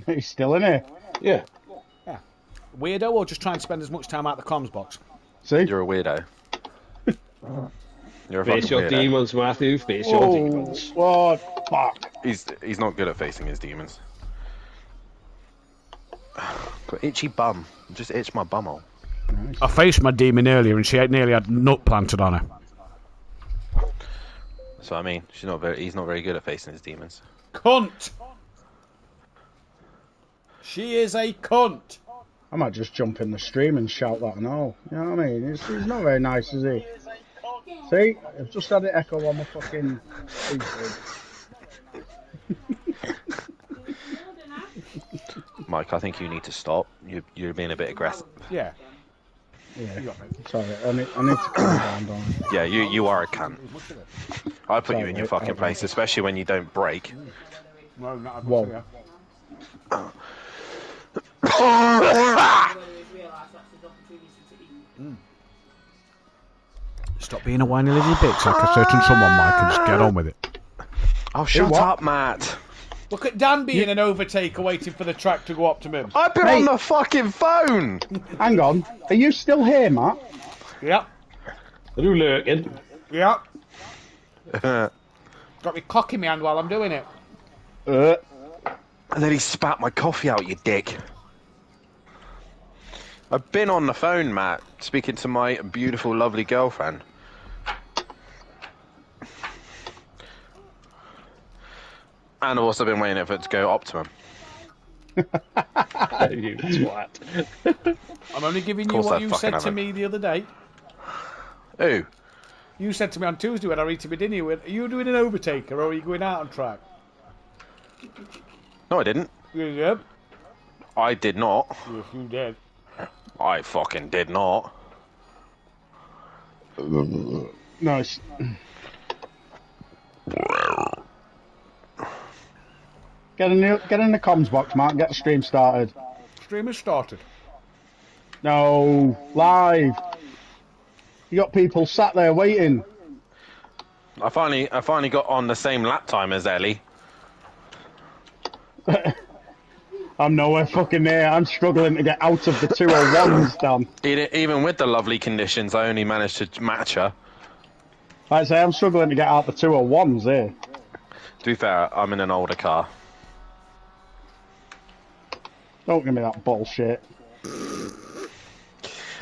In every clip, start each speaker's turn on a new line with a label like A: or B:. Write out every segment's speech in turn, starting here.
A: He's still in here.
B: Yeah.
C: Yeah. Weirdo, or just try and spend as much time out the comms box?
A: See?
D: You're a weirdo. You're a
B: Face
D: fucking
B: your
D: weirdo.
B: demons, Matthew. Face your demons.
A: What? Fuck.
D: He's not good at facing his demons. Got itchy bum. Just itch my bumhole.
C: I faced my demon earlier and she nearly had nut planted on her.
D: So I mean, he's not very good at facing his demons.
C: Cunt! She is a cunt!
A: I might just jump in the stream and shout that and all. You know what I mean? He's not very nice, is he? See? I've just had it echo on my fucking feed.
D: Mike, I think you need to stop. You're being a bit aggressive.
C: Yeah.
A: Yeah. Sorry, I need to calm down, don't I?
D: Yeah, you are a cunt. I put you in your fucking place, especially when you don't break.
A: Whoa.
C: Stop being a whiny little bitch like a certain someone, Mike, and just get on with it.
D: Oh, shut up, Matt.
C: Look at Dan being an overtaker waiting for the track to go up to him.
D: I've been on the fucking phone!
A: Hang on. Are you still here, Matt?
C: Yep.
B: Are you lurking?
C: Yep. Got me cock in my hand while I'm doing it.
D: And then he spat my coffee out, you dick. I've been on the phone, Matt, speaking to my beautiful, lovely girlfriend. And I've also been waiting for it to go optimum.
B: You twat.
C: I'm only giving you what you said to me the other day.
D: Who?
C: You said to me on Tuesday when I read to me, didn't you? Are you doing an overtaker or are you going out on track?
D: No, I didn't.
C: You did.
D: I did not.
C: Yes, you did.
D: I fucking did not.
A: Nice. Get in the comms box, Matt, and get the stream started.
C: Stream has started.
A: No, live. You got people sat there waiting.
D: I finally got on the same lap time as Ellie.
A: I'm nowhere fucking near. I'm struggling to get out of the 201s, Dan.
D: Even with the lovely conditions, I only managed to match her.
A: Like I say, I'm struggling to get out the 201s here.
D: To be fair, I'm in an older car.
A: Don't give me that bullshit.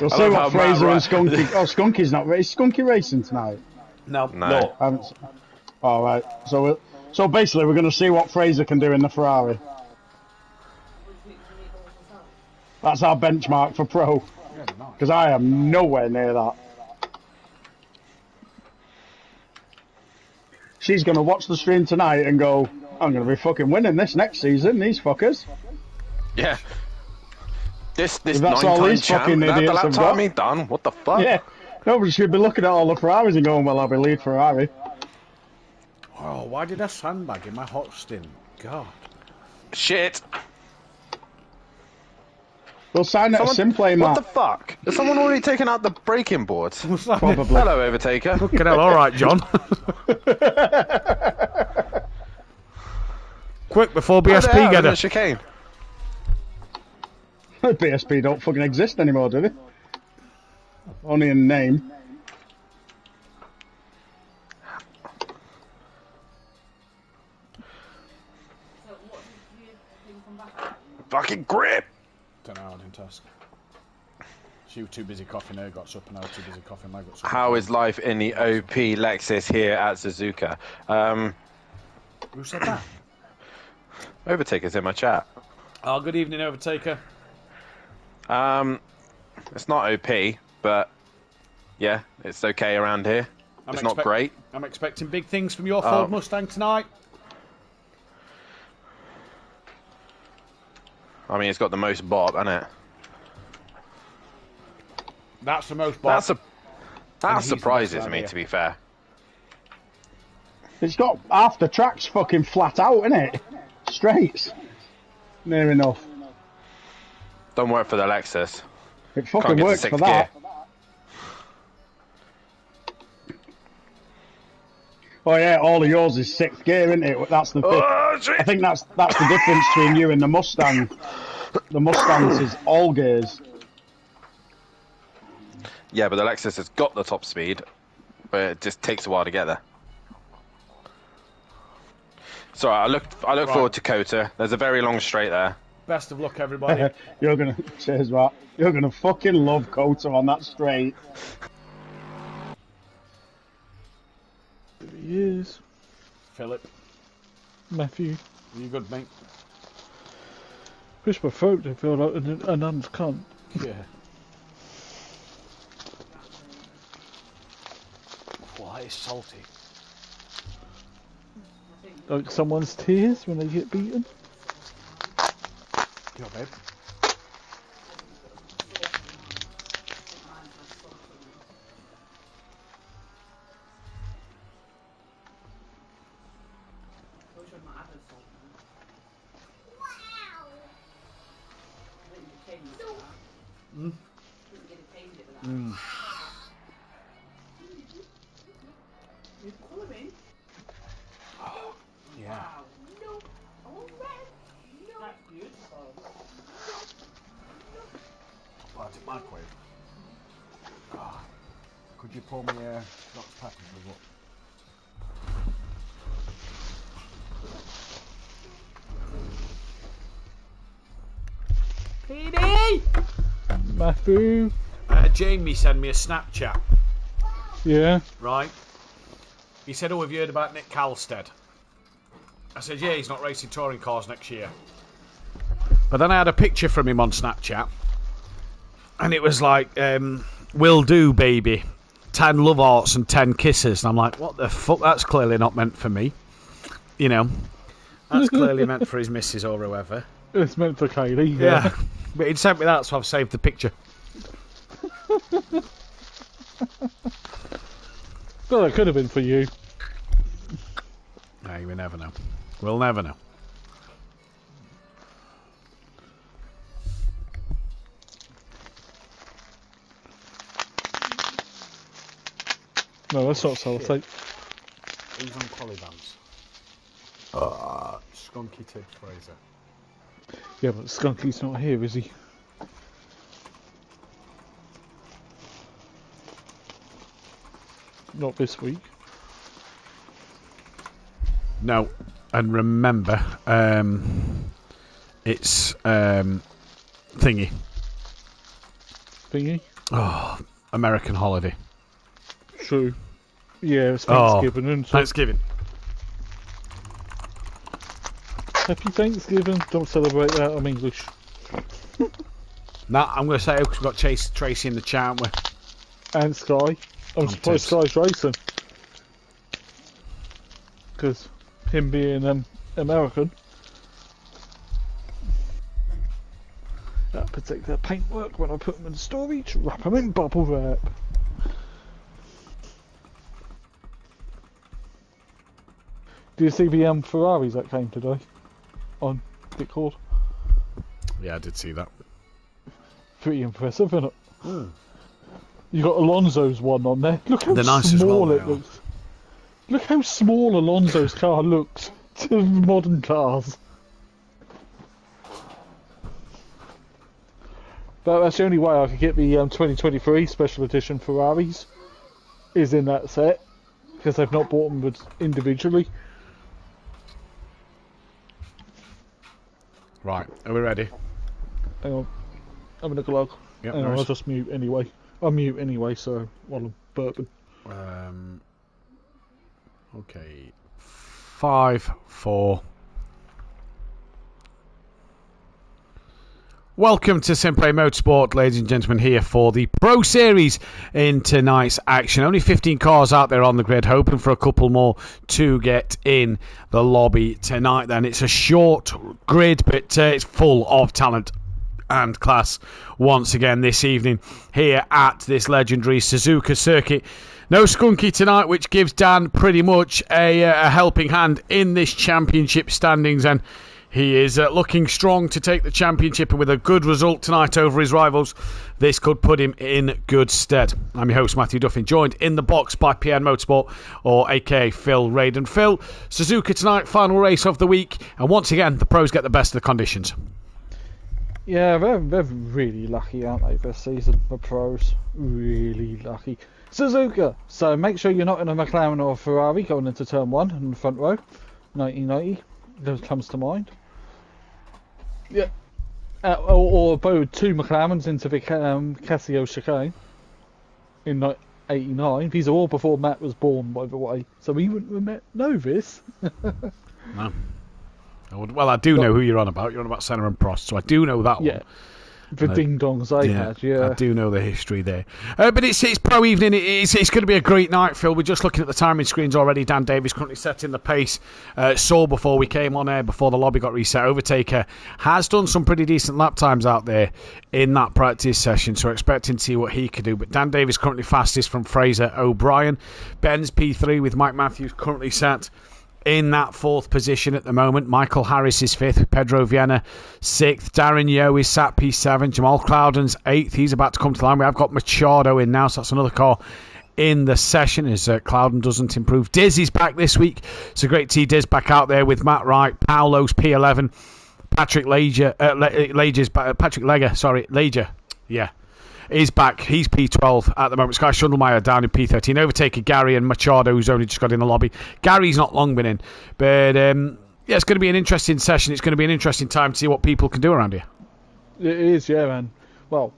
A: You'll see what Fraser and Skunky... Oh, Skunky's not... Is Skunky racing tonight?
C: No.
D: No.
A: Alright, so basically we're going to see what Fraser can do in the Ferrari. That's our benchmark for pro. Because I am nowhere near that. She's going to watch the stream tonight and go, I'm going to be fucking winning this next season, these fuckers.
D: Yeah. This
A: that's all these fucking idiots
D: the lap
A: have
D: time
A: got.
D: ain't done. What the fuck?
A: Yeah. Nobody should be looking at all the Ferraris and going, well, I'll be lead Ferrari.
C: Oh, why did I sandbag in my hot stint? God.
D: Shit.
A: We'll sign at SimPlay, Matt.
D: What the fuck? Has someone already taken out the braking boards?
A: Probably.
D: Hello, Overtaker.
C: Fucking hell, alright, John. Quick, before BSP get
D: a
C: it.
D: chicane.
A: BSP don't fucking exist anymore, do they? Only in name.
D: Fucking grip.
C: Don't know, I didn't ask. She was too busy coughing her guts up, and I was too busy coughing my guts up.
D: How is life in the OP Lexus here at Suzuka?
C: Who said that?
D: Overtaker's in my chat.
C: Oh, good evening, Overtaker.
D: It's not OP, but yeah, it's okay around here. It's not great.
C: I'm expecting big things from your Ford Mustang tonight.
D: I mean, it's got the most bob, hasn't it?
C: That's the most bob.
D: That surprises me, to be fair.
A: It's got half the track's fucking flat out, innit? Straights. Near enough.
D: Don't work for the Lexus.
A: It fucking works for that. Oh yeah, all of yours is 6th gear, isn't it? That's the 5th.
D: Oh, shit.
A: I think that's the difference between you and the Mustang. The Mustang's is all gears.
D: Yeah, but the Lexus has got the top speed, but it just takes a while to get there. Sorry, I look forward to Kota. There's a very long straight there.
C: Best of luck, everybody.
A: Cheers, Matt. You're gonna fucking love Kota on that straight.
B: He is.
C: Philip.
B: Matthew.
C: Are you good, mate?
B: Push my throat to feel like an nun's cunt.
C: Yeah. Why is salty?
B: Like someone's tears when they get beaten.
C: Yo, babe. Yeah. Plastic microwave. Oh. Could you pour me a Dr. Pepper for what? PD!
B: Matthew.
C: Jamie sent me a Snapchat.
B: Yeah.
C: Right. He said, "Oh, have you heard about Nick Kalstead?" I said, "Yeah, he's not racing touring cars next year." But then I had a picture from him on Snapchat, and it was like, "Will do, baby. 10 love hearts and 10 kisses." And I'm like, what the fuck? That's clearly not meant for me. You know, that's clearly meant for his missus or whoever.
B: It's meant for Kaylee.
C: Yeah. But he'd sent me that, so I've saved the picture.
B: Well, it could have been for you.
C: Hey, we never know. We'll never know.
B: No, that's not salty.
C: Who's on quali bands? Skunky Tibbs Fraser.
B: Yeah, but Skunky's not here, is he? Not this week.
C: No, and remember, it's thingy.
B: Thingy?
C: Oh, American holiday.
B: True. Yeah, it's Thanksgiving, isn't it?
C: Thanksgiving.
B: Happy Thanksgiving. Don't celebrate that, I'm English.
C: Nah, I'm going to say because we've got Tracy in the chat, haven't we?
B: And Sky. I'm surprised Sky's racing. Because him being American. That particular paintwork, when I put them in storage, wrap them in bubble wrap. Do you see the Ferraris that came today on Discord?
C: Yeah, I did see that.
B: Pretty impressive, isn't it? Mm. You got Alonso's one on there. Look how small it looks. Look how small Alonso's car looks to modern cars. But that's the only way I could get the 2023 special edition Ferraris is in that set, because they've not bought them individually.
C: Right, are we ready?
B: Hang on, I'm in a glug.
C: Yep,
B: Hang on, I'll just mute anyway. I'll mute anyway, so while I'm burping.
C: Okay. 5, 4. Welcome to SimPlay Motorsport, ladies and gentlemen, here for the Pro Series in tonight's action. Only 15 cars out there on the grid, hoping for a couple more to get in the lobby tonight. Then it's a short grid, but it's full of talent and class once again this evening here at this legendary Suzuka circuit. No Skunky tonight, which gives Dan pretty much a helping hand in this championship standings, and He is looking strong to take the championship, and with a good result tonight over his rivals, this could put him in good stead. I'm your host, Matthew Duffin, joined in the box by PN Motorsport, or aka Phil Raiden. Phil, Suzuka tonight, final race of the week, and once again, the pros get the best of the conditions.
B: Yeah, they're really lucky, aren't they, this season, the pros? Really lucky. Suzuka! So make sure you're not in a McLaren or a Ferrari going into turn 1 in the front row. 1990 comes to mind. Yeah. Or both 2 McLarens into the Casio chicane in 89. These are all before Matt was born, by the way. So we wouldn't know this.
C: No. Well, I do know who you're on about. You're on about Senna and Prost, so I do know that one.
B: The ding-dongs they had,
C: I do know the history there. But it's pro evening. It's going to be a great night, Phil. We're just looking at the timing screens already. Dan Davies currently setting the pace. Saw before we came on air, before the lobby got reset. Overtaker has done some pretty decent lap times out there in that practice session, so we're expecting to see what he could do. But Dan Davies currently fastest from Fraser O'Brien. Ben's P3 with Mike Matthews currently set in that 4th position at the moment. Michael Harris is 5th, Pedro Viana 6th, Darren Yeo is sat P7, Jamal Clouden's 8th, he's about to come to the line. We have got Machado in now, so that's another car in the session as Clouden doesn't improve. Diz is back this week, it's a great to see Diz back out there with Matt Wright, Paolo's P11, Patrick Leger, is back. He's P12 at the moment. Sky Schundelmeyer down in P13. Overtaker Gary and Machado, who's only just got in the lobby. Gary's not long been in. But, it's going to be an interesting session. It's going to be an interesting time to see what people can do around here.
B: It is, yeah, man. Well,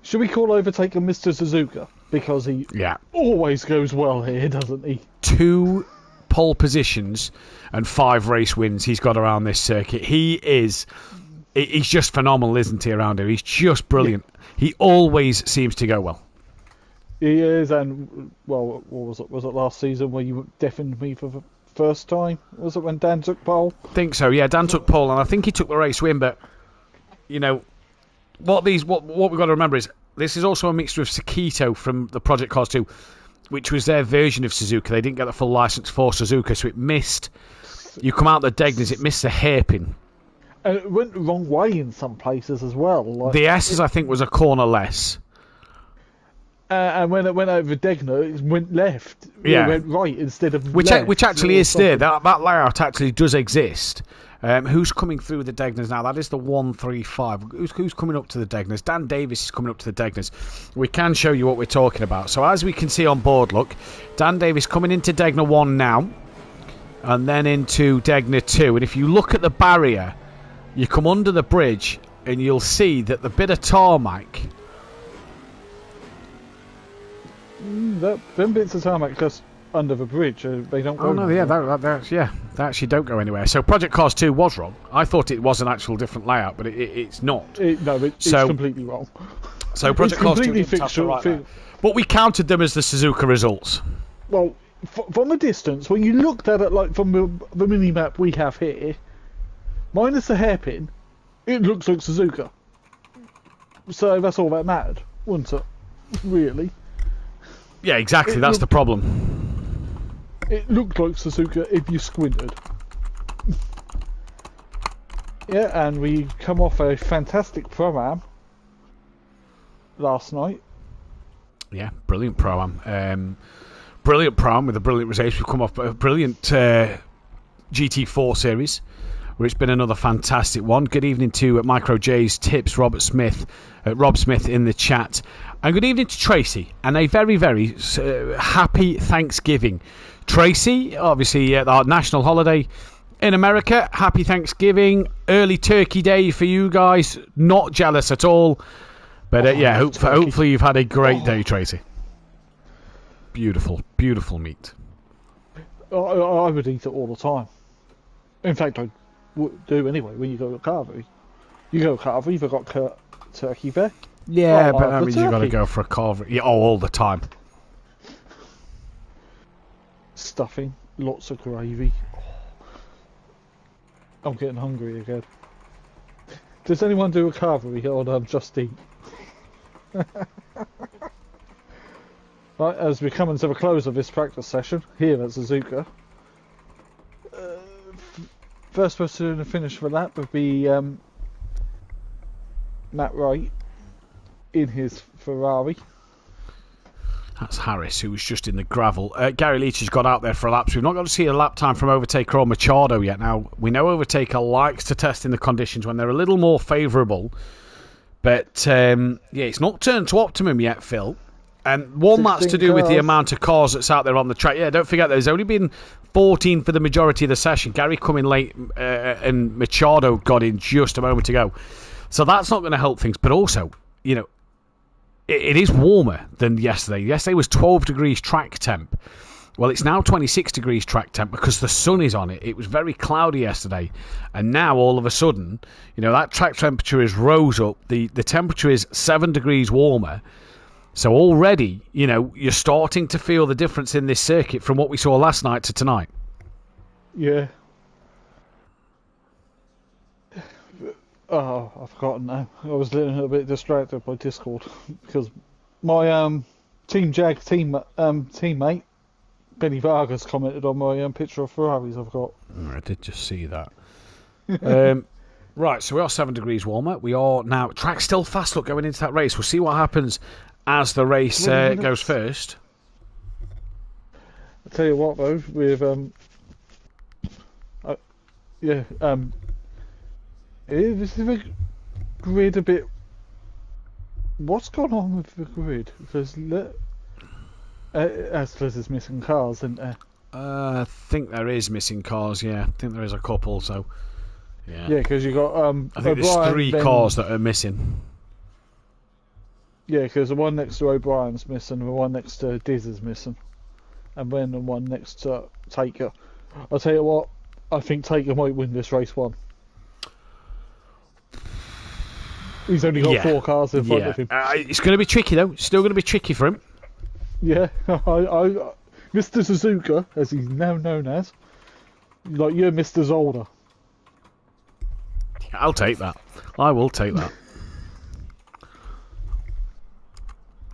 B: should we call Overtaker Mr. Suzuka? Because he always goes well here, doesn't he? 2
C: pole positions and 5 race wins he's got around this circuit. He's just phenomenal, isn't he, around here? He's just brilliant. Yeah. He always seems to go well.
B: He is, and, well, what was it? Was it last season where you deafened me for the first time? Was it when Dan took pole?
C: I think so, yeah. Dan took pole, and I think he took the race win, but, you know, what we've got to remember is this is also a mixture of Sakito from the Project Cars 2, which was their version of Suzuka. They didn't get the full license for Suzuka, so it missed. You come out the Degners, it missed the hairpin.
B: And it went the wrong way in some places as well. Like,
C: the S's, I think, was a corner less.
B: And when it went over Degner, it went left.
C: Yeah.
B: It went right instead of
C: which
B: left.
C: Which actually is there. That layout actually does exist. Who's coming through the Degners now? That is the 135. Who's coming up to the Degners? Dan Davis is coming up to the Degners. We can show you what we're talking about. So as we can see on board, look, Dan Davis coming into Degner 1 now, and then into Degner 2. And if you look at the barrier, you come under the bridge and you'll see that the bit of tarmac.
B: Them bits of tarmac just under the bridge, they don't go.
C: Oh no, yeah, they actually don't go anywhere. So Project Cars 2 was wrong. I thought it was an actual different layout, but it's not.
B: It's completely wrong.
C: So Project Cars 2 didn't have to write that. But we counted them as the Suzuka results.
B: Well, from a distance, when you looked at it like from the mini map we have here, minus the hairpin, it looks like Suzuka. So that's all that mattered, wasn't it? Really?
C: Yeah, exactly. That's the problem.
B: It looked like Suzuka if you squinted. Yeah, and we come off a fantastic Pro-Am last night.
C: Yeah, brilliant Pro-Am. Brilliant Pro-Am with a brilliant race. We've come off a brilliant GT4 series, where it's been another fantastic one. Good evening to Micro J's Tips, Rob Smith in the chat. And good evening to Tracy, and a very, very happy Thanksgiving. Tracy, obviously our national holiday in America. Happy Thanksgiving, early Turkey Day for you guys. Not jealous at all. But hopefully you've had a great day, Tracy. Beautiful, beautiful meat.
B: I would eat it all the time. In fact, I would do anyway when you go to Carvery. You go to Carvery, you've got turkey there.
C: Yeah, but that means you've got to go for a Carvery. Yeah, all the time.
B: Stuffing, lots of gravy. I'm getting hungry again. Does anyone do a Carvery on Just Eat? Right, as we come into the close of this practice session here at Suzuka, first person to finish for that would be Matt Wright in his Ferrari.
C: That's Harris, who was just in the gravel. Gary Leach has got out there for a lap. So we've not got to see a lap time from Overtaker or Machado yet. Now, we know Overtaker likes to test in the conditions when they're a little more favourable. But, it's not turned to optimum yet, Phil. And one, that's to do with the amount of cars that's out there on the track. Yeah, don't forget, there's only been 14 for the majority of the session. Gary coming late and Machado got in just a moment ago. So that's not going to help things. But also, it is warmer than yesterday. Yesterday was 12 degrees track temp. Well, it's now 26 degrees track temp because the sun is on it. It was very cloudy yesterday. And now, all of a sudden, that track temperature is rose up. The temperature is 7 degrees warmer. So already, you're starting to feel the difference in this circuit from what we saw last night to tonight.
B: Yeah. Oh, I've forgotten now. I was a little bit distracted by Discord because my Team Jag teammate Benny Vargas commented on my picture of Ferraris I've got.
C: I did just see that. Right, so we are 7 degrees warmer. We are now track still fast. Look, going into that race, we'll see what happens as the race goes first.
B: I'll tell you what though, with is the grid a bit... What's gone on with the grid? Because as there's missing cars, isn't there?
C: I think there is missing cars, yeah. I think there is a couple, so... Yeah,
B: because you got...
C: I think there's 3 cars that are missing.
B: Yeah, because the one next to O'Brien's missing, the one next to Diz is missing. And then the one next to Taker. I'll tell you what, I think Taker might win this race one. He's only got 4 cars in front of him.
C: It's going to be tricky, though. It's still going to be tricky for him.
B: Yeah, Mr. Suzuka, as he's now known as, you're Mr. Zolder.
C: I'll take that. I will take that.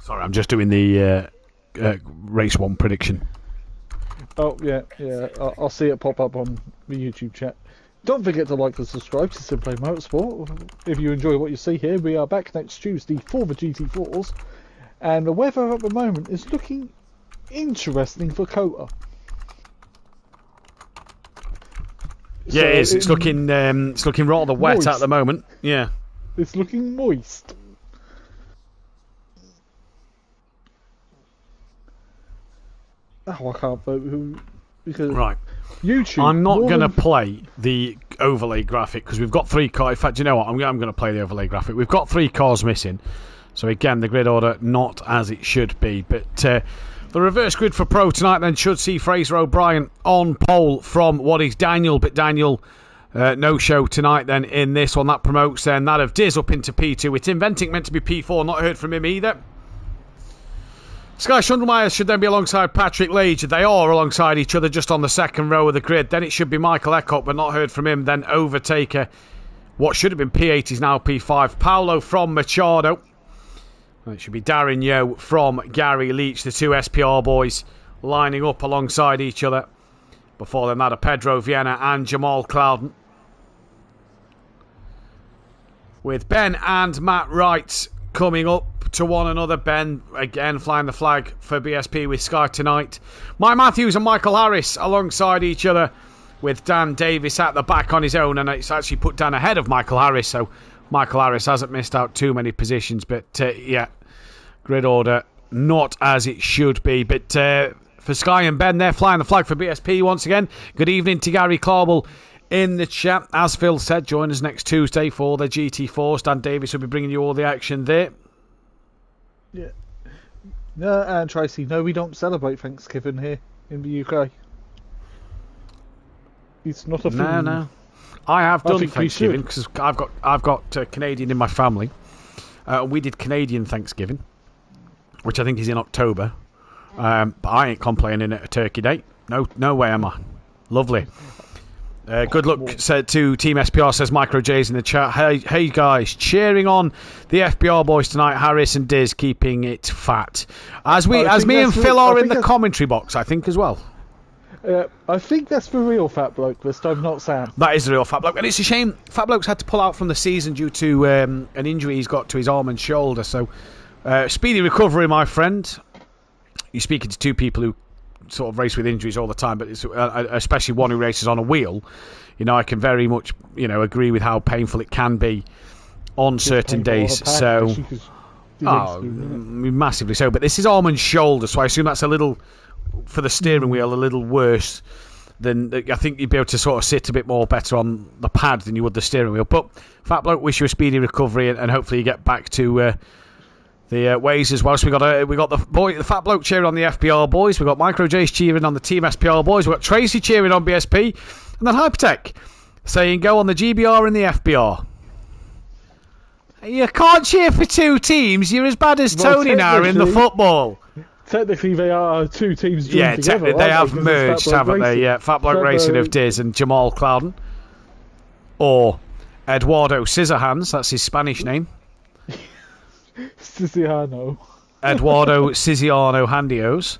C: Sorry, I'm just doing the race 1 prediction.
B: Oh, yeah. I'll see it pop up on the YouTube chat. Don't forget to like and subscribe to SimPlay Motorsport. If you enjoy what you see here, we are back next Tuesday for the GT4s. And the weather at the moment is looking interesting for Kota.
C: Yeah, it is. It's looking rather wet moist at the moment. Yeah.
B: It's looking moist. Oh, I can't vote because
C: right.
B: YouTube.
C: I'm not going to play the overlay graphic because we've got 3 cars. In fact, you know what? I'm going to play the overlay graphic. We've got 3 cars missing. So again, the grid order not as it should be. But the reverse grid for Pro tonight then should see Fraser O'Brien on pole from what is Daniel. But Daniel, no show tonight then in this one. That promotes then that of Diz up into P2. It's Inventing meant to be P4. Not heard from him either. Sky Schundelmeyer should then be alongside Patrick Lage. They are alongside each other just on the second row of the grid. Then it should be Michael Eckhoff, but not heard from him. Then Overtaker. What should have been P8 is now P5. Paolo from Machado. It should be Darren Yeo from Gary Leach. The 2 SPR boys lining up alongside each other. Before them, that of Pedro Vienna and Jamal Clouden. With Ben and Matt Wright coming up to one another. Ben again flying the flag for BSP with Sky tonight. Mike Matthews and Michael Harris alongside each other, with Dan Davis at the back on his own, and it's actually put Dan ahead of Michael Harris, so Michael Harris hasn't missed out too many positions. But grid order not as it should be. But for Sky and Ben, they're flying the flag for BSP once again. Good evening to Gary Clarbell in the chat. As Phil said, join us next Tuesday for the GT4. Dan Davis will be bringing you all the action there.
B: Yeah. No, and Tracy, no, we don't celebrate Thanksgiving here in the UK. It's not a thing.
C: No. I have done Thanksgiving because I've got Canadian in my family. We did Canadian Thanksgiving, which I think is in October. But I ain't complaining at a turkey day. No way am I. Lovely. Good luck said to Team SPR, says Micro J's in the chat. Hey guys, cheering on the FBR boys tonight. Harris and Diz keeping it fat. As me and Phil are in the commentary box, I think, as well.
B: I think that's the real Fat Bloke this time, not Sam.
C: That is the real Fat Bloke. And it's a shame Fat Bloke's had to pull out from the season due to an injury he's got to his arm and shoulder. So, speedy recovery, my friend. You're speaking to two people who sort of race with injuries all the time, but it's, especially one who races on a wheel. You know, I can very much, agree with how painful it can be on certain days. So, massively so. But this is arm and shoulder, so I assume that's a little... for the steering wheel, a little worse than I think you'd be able to sort of sit a bit more better on the pad than you would the steering wheel. But Fat Bloke, wish you a speedy recovery and hopefully you get back to the ways as well. So we got the Fat Bloke cheering on the FBR boys. We got Micro J's cheering on the Team SPR boys. We got Tracy cheering on BSP, and then Hypertech saying go on the GBR and the FBR. You can't cheer for two teams. You're as bad as Tony now in the football.
B: Technically, they are two teams joined together.
C: They have merged, haven't they? Yeah, Fat Bloke Racing of Diz and Jamal Clouden. Or Eduardo Scissorhands, that's his Spanish name.
B: Siciliano.
C: Eduardo Siciliano Handios.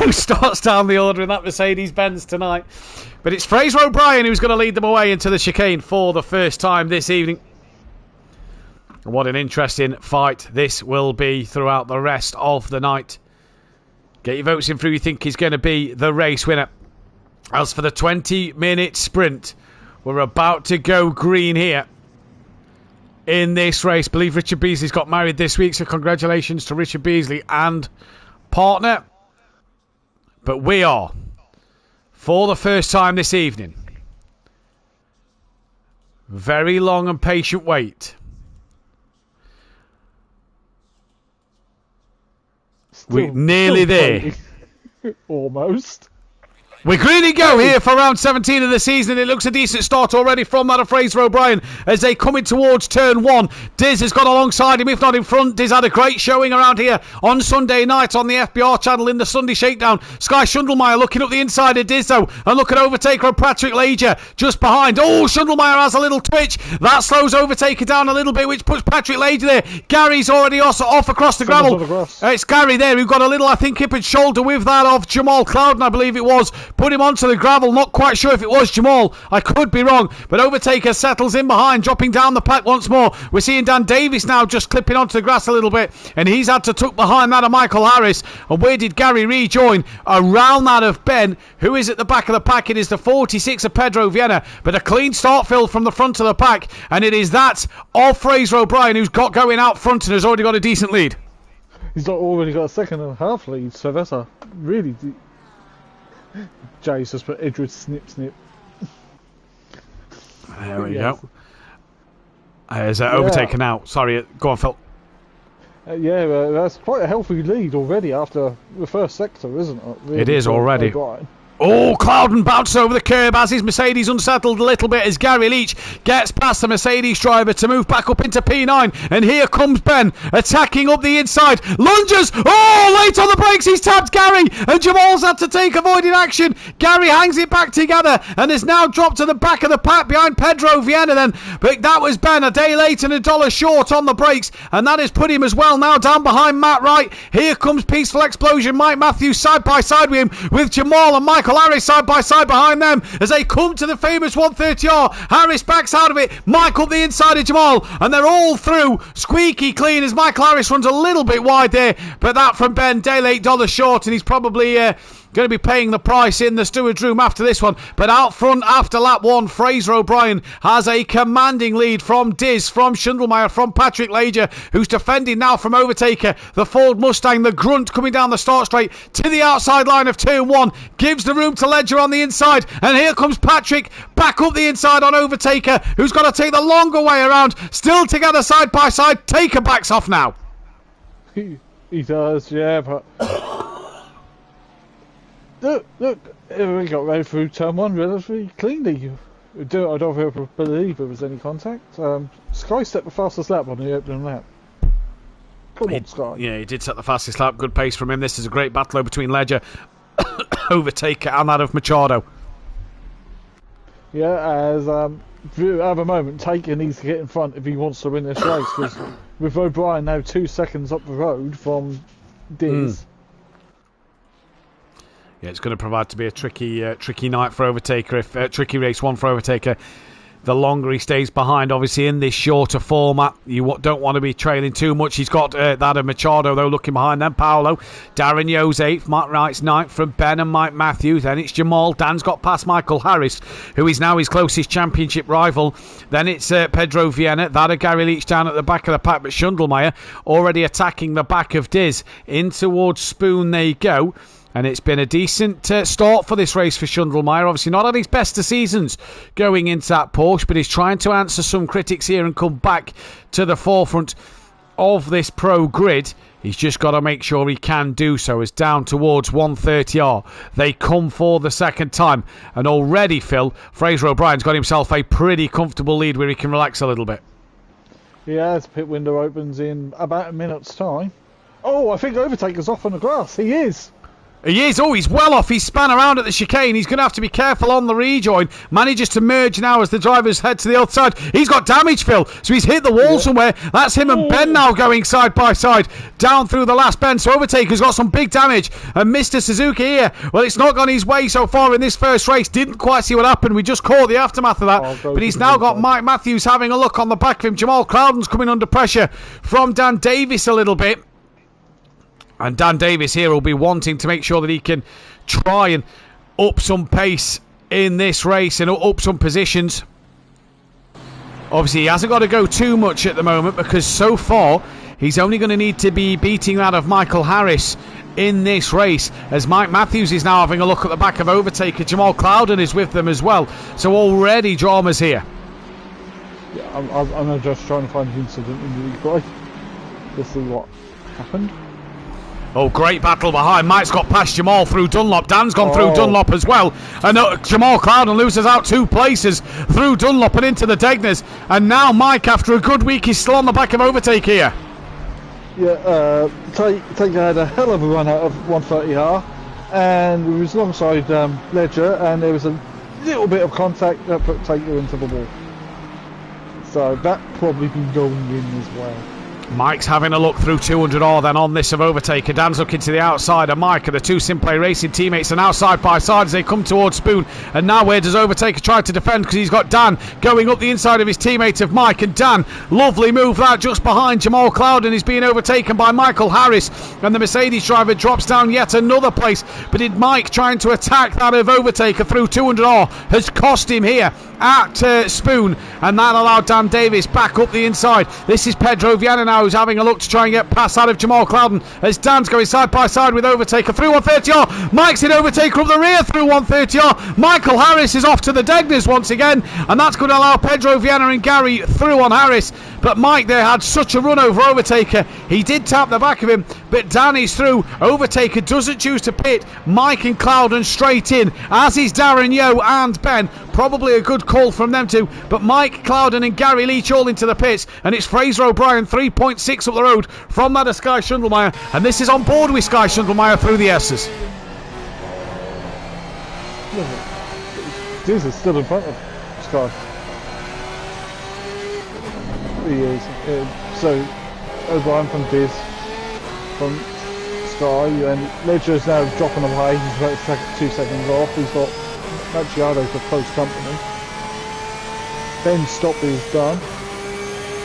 C: Who starts down the order in that Mercedes-Benz tonight. But it's Fraser O'Brien who's going to lead them away into the chicane for the first time this evening. And what an interesting fight this will be throughout the rest of the night. Get your votes in for who you think is going to be the race winner. As for the 20-minute sprint, we're about to go green here in this race. I believe Richard Beasley's got married this week, so congratulations to Richard Beasley and partner. But we are, for the first time this evening, very long and patient wait. We're nearly there.
B: Almost.
C: We're green to go here for round 17 of the season. It looks a decent start already from that of Fraser O'Brien as they come in towards turn one. Diz has gone alongside him, if not in front. Diz had a great showing around here on Sunday night on the FBR channel in the Sunday Shakedown. Sky Schundelmeyer looking up the inside of Diz though, and look at Overtaker and Patrick Leger just behind. Oh, Schundelmeyer has a little twitch. That slows Overtaker down a little bit, which puts Patrick Leger there. Gary's already off across the gravel. It's Gary there who got a little, I think, hip and shoulder with that of Jamal Clouden, I believe it was. Put him onto the gravel, not quite sure if it was Jamal, I could be wrong, but Overtaker settles in behind, dropping down the pack once more. We're seeing Dan Davis now just clipping onto the grass a little bit, and he's had to tuck behind that of Michael Harris. And where did Gary rejoin? Around that of Ben, who is at the back of the pack. It is the 46 of Pedro Viana, but a clean start, Phil, from the front of the pack, and it is that of Fraser O'Brien who's got going out front and has already got a decent lead.
B: He's already got a second and a half lead, so that's a really Jay's just put Edward snip.
C: There we go. There's Overtaker now. Sorry, go on, Phil.
B: That's quite a healthy lead already after the first sector, isn't it? Really,
C: it is already.
B: O'Brien.
C: Oh, Clouden bounces over the curb as his Mercedes unsettled a little bit as Gary Leach gets past the Mercedes driver to move back up into P9. And here comes Ben attacking up the inside. Lunges! Oh, late on the brakes, he's tapped Gary. And Jamal's had to take avoiding action. Gary hangs it back together and has now dropped to the back of the pack behind Pedro Viana then. But that was Ben a day late and $1 short on the brakes. And that has put him as well now down behind Matt Wright. Here comes Peaceful Explosion. Mike Matthews side by side with him with Jamal and Michael Harris side by side behind them as they come to the famous 130R. Harris backs out of it. Mike up the inside of Jamal, and they're all through squeaky clean as Michael Harris runs a little bit wide there, but that from Ben, day $8 short, and he's probably going to be paying the price in the steward's room after this one. But out front after lap one, Fraser O'Brien has a commanding lead from Diz, from Schundelmeyer, from Patrick Leger, who's defending now from Overtaker. The Ford Mustang, the grunt coming down the start straight to the outside line of turn one, gives the room to Leger on the inside, and here comes Patrick back up the inside on Overtaker, who's got to take the longer way around, still together side by side. Taker backs off now.
B: He does, yeah, but Look, we got right through turn one relatively cleanly. I don't believe there was any contact. Sky set the fastest lap on the opening lap. Come on, Sky.
C: Yeah, he did set the fastest lap. Good pace from him. This is a great battle between Leger, Overtaker, and that of Machado.
B: Yeah, as at the moment, Taker needs to get in front if he wants to win this race, because with O'Brien now 2 seconds up the road from Diz.
C: Yeah, it's going to provide to be a tricky night for Overtaker, tricky race one for Overtaker. The longer he stays behind, obviously, in this shorter format, you don't want to be trailing too much. He's got that of Machado, though, looking behind them. Paolo, Darren Yo's 8th, Mark Wright's 9th from Ben and Mike Matthews. Then it's Jamal. Dan's got past Michael Harris, who is now his closest championship rival. Then it's Pedro Viana, that of Gary Leach down at the back of the pack, but Schundelmeyer already attacking the back of Diz. In towards Spoon they go. And it's been a decent start for this race for Schundelmeyer. Obviously not had his best of seasons going into that Porsche, but he's trying to answer some critics here and come back to the forefront of this pro grid. He's just got to make sure he can do so. As down towards 130R, they come for the second time. And already, Phil, Fraser O'Brien's got himself a pretty comfortable lead where he can relax a little bit.
B: Yeah, as pit window opens in about a minute's time. Oh, I think Overtaker's off on the grass. He is.
C: He is. Oh, he's well off. He's span around at the chicane. He's going to have to be careful on the rejoin. Manages to merge now as the drivers head to the other side. He's got damage, Phil. So he's hit the wall somewhere. That's him and Ben now going side by side down through the last bend. So Overtaker's got some big damage. And Mr. Suzuki here, well, it's not gone his way so far in this first race. Didn't quite see what happened. We just caught the aftermath of that. But he's now got Mike Matthews having a look on the back of him. Jamal Crowden's coming under pressure from Dan Davis a little bit. And Dan Davis here will be wanting to make sure that he can try and up some pace in this race and up some positions. Obviously, he hasn't got to go too much at the moment because so far he's only going to need to be beating that of Michael Harris in this race, as Mike Matthews is now having a look at the back of Overtaker. Jamal Clouden is with them as well. So already drama's here.
B: Yeah, I'm just trying to find the incident in the replay. Let's see what happened.
C: Oh, great battle behind. Mike's got past Jamal through Dunlop. Dan's gone through Dunlop as well. And Jamal Clouden loses out 2 places through Dunlop and into the Degners. And now Mike, after a good week, is still on the back of Overtake here.
B: Yeah, Taker had a hell of a run out of 130R. And we was alongside Ledger, and there was a little bit of contact that put Taker into the wall. So that probably been going in as well.
C: Mike's having a look through 200R then on this of Overtaker. Dan's looking to the outside, and Mike and the 2 SimPlay Racing teammates are now side by side as they come towards Spoon. And now where does Overtaker try to defend, because he's got Dan going up the inside of his teammate of Mike. And Dan, lovely move that, just behind Jamal Clouden, is being overtaken by Michael Harris. And the Mercedes driver drops down yet another place. But did Mike trying to attack that of Overtaker through 200R has cost him here at Spoon, and that allowed Dan Davis back up the inside. This is Pedro Viana now, who's having a look to try and get past out of Jamal Clouden as Dan's going side by side with Overtaker through 130R. Mike's in Overtaker up the rear through 130R. Michael Harris is off to the Degners once again, and that's going to allow Pedro Viana and Gary through on Harris. But Mike there had such a run over Overtaker. He did tap the back of him, but Dan is through. Overtaker doesn't choose to pit. Mike and Clouden straight in, as is Darren Yo and Ben. Probably a good call from them two, but Mike, Clouden and Gary Leach all into the pits, and it's Fraser O'Brien 3.6 up the road from that of Sky Schundelmeyer, and this is on board with Sky Schundelmeyer through the S's.
B: Diz is still in front of Sky. He is. So O'Brien from Diz, from Sky, and Ledger's now dropping away. He's about 2 seconds off. He's got Macchiato for close company. Ben's stop is done.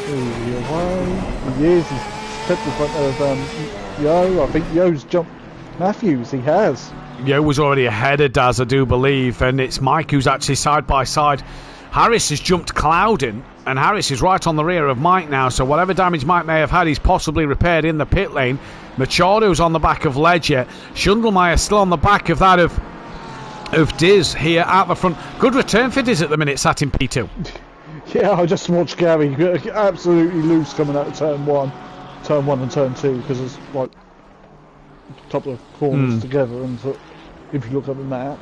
B: He is. He's kept in front of Yo. I think Yo's jumped Matthews. He has.
C: Yo was already ahead of Daz, I do believe, and it's Mike who's actually side by side. Harris has jumped Clouden, and Harris is right on the rear of Mike now, so whatever damage Mike may have had, he's possibly repaired in the pit lane. Machado's on the back of Ledger. Schundelmeyer still on the back of that of Diz here at the front. Good return for Diz at the minute, sat in P2.
B: Yeah, I just watched Gary absolutely loose coming out of turn 1 and turn 2, because it's like a couple of corners together, and so if you look at the map,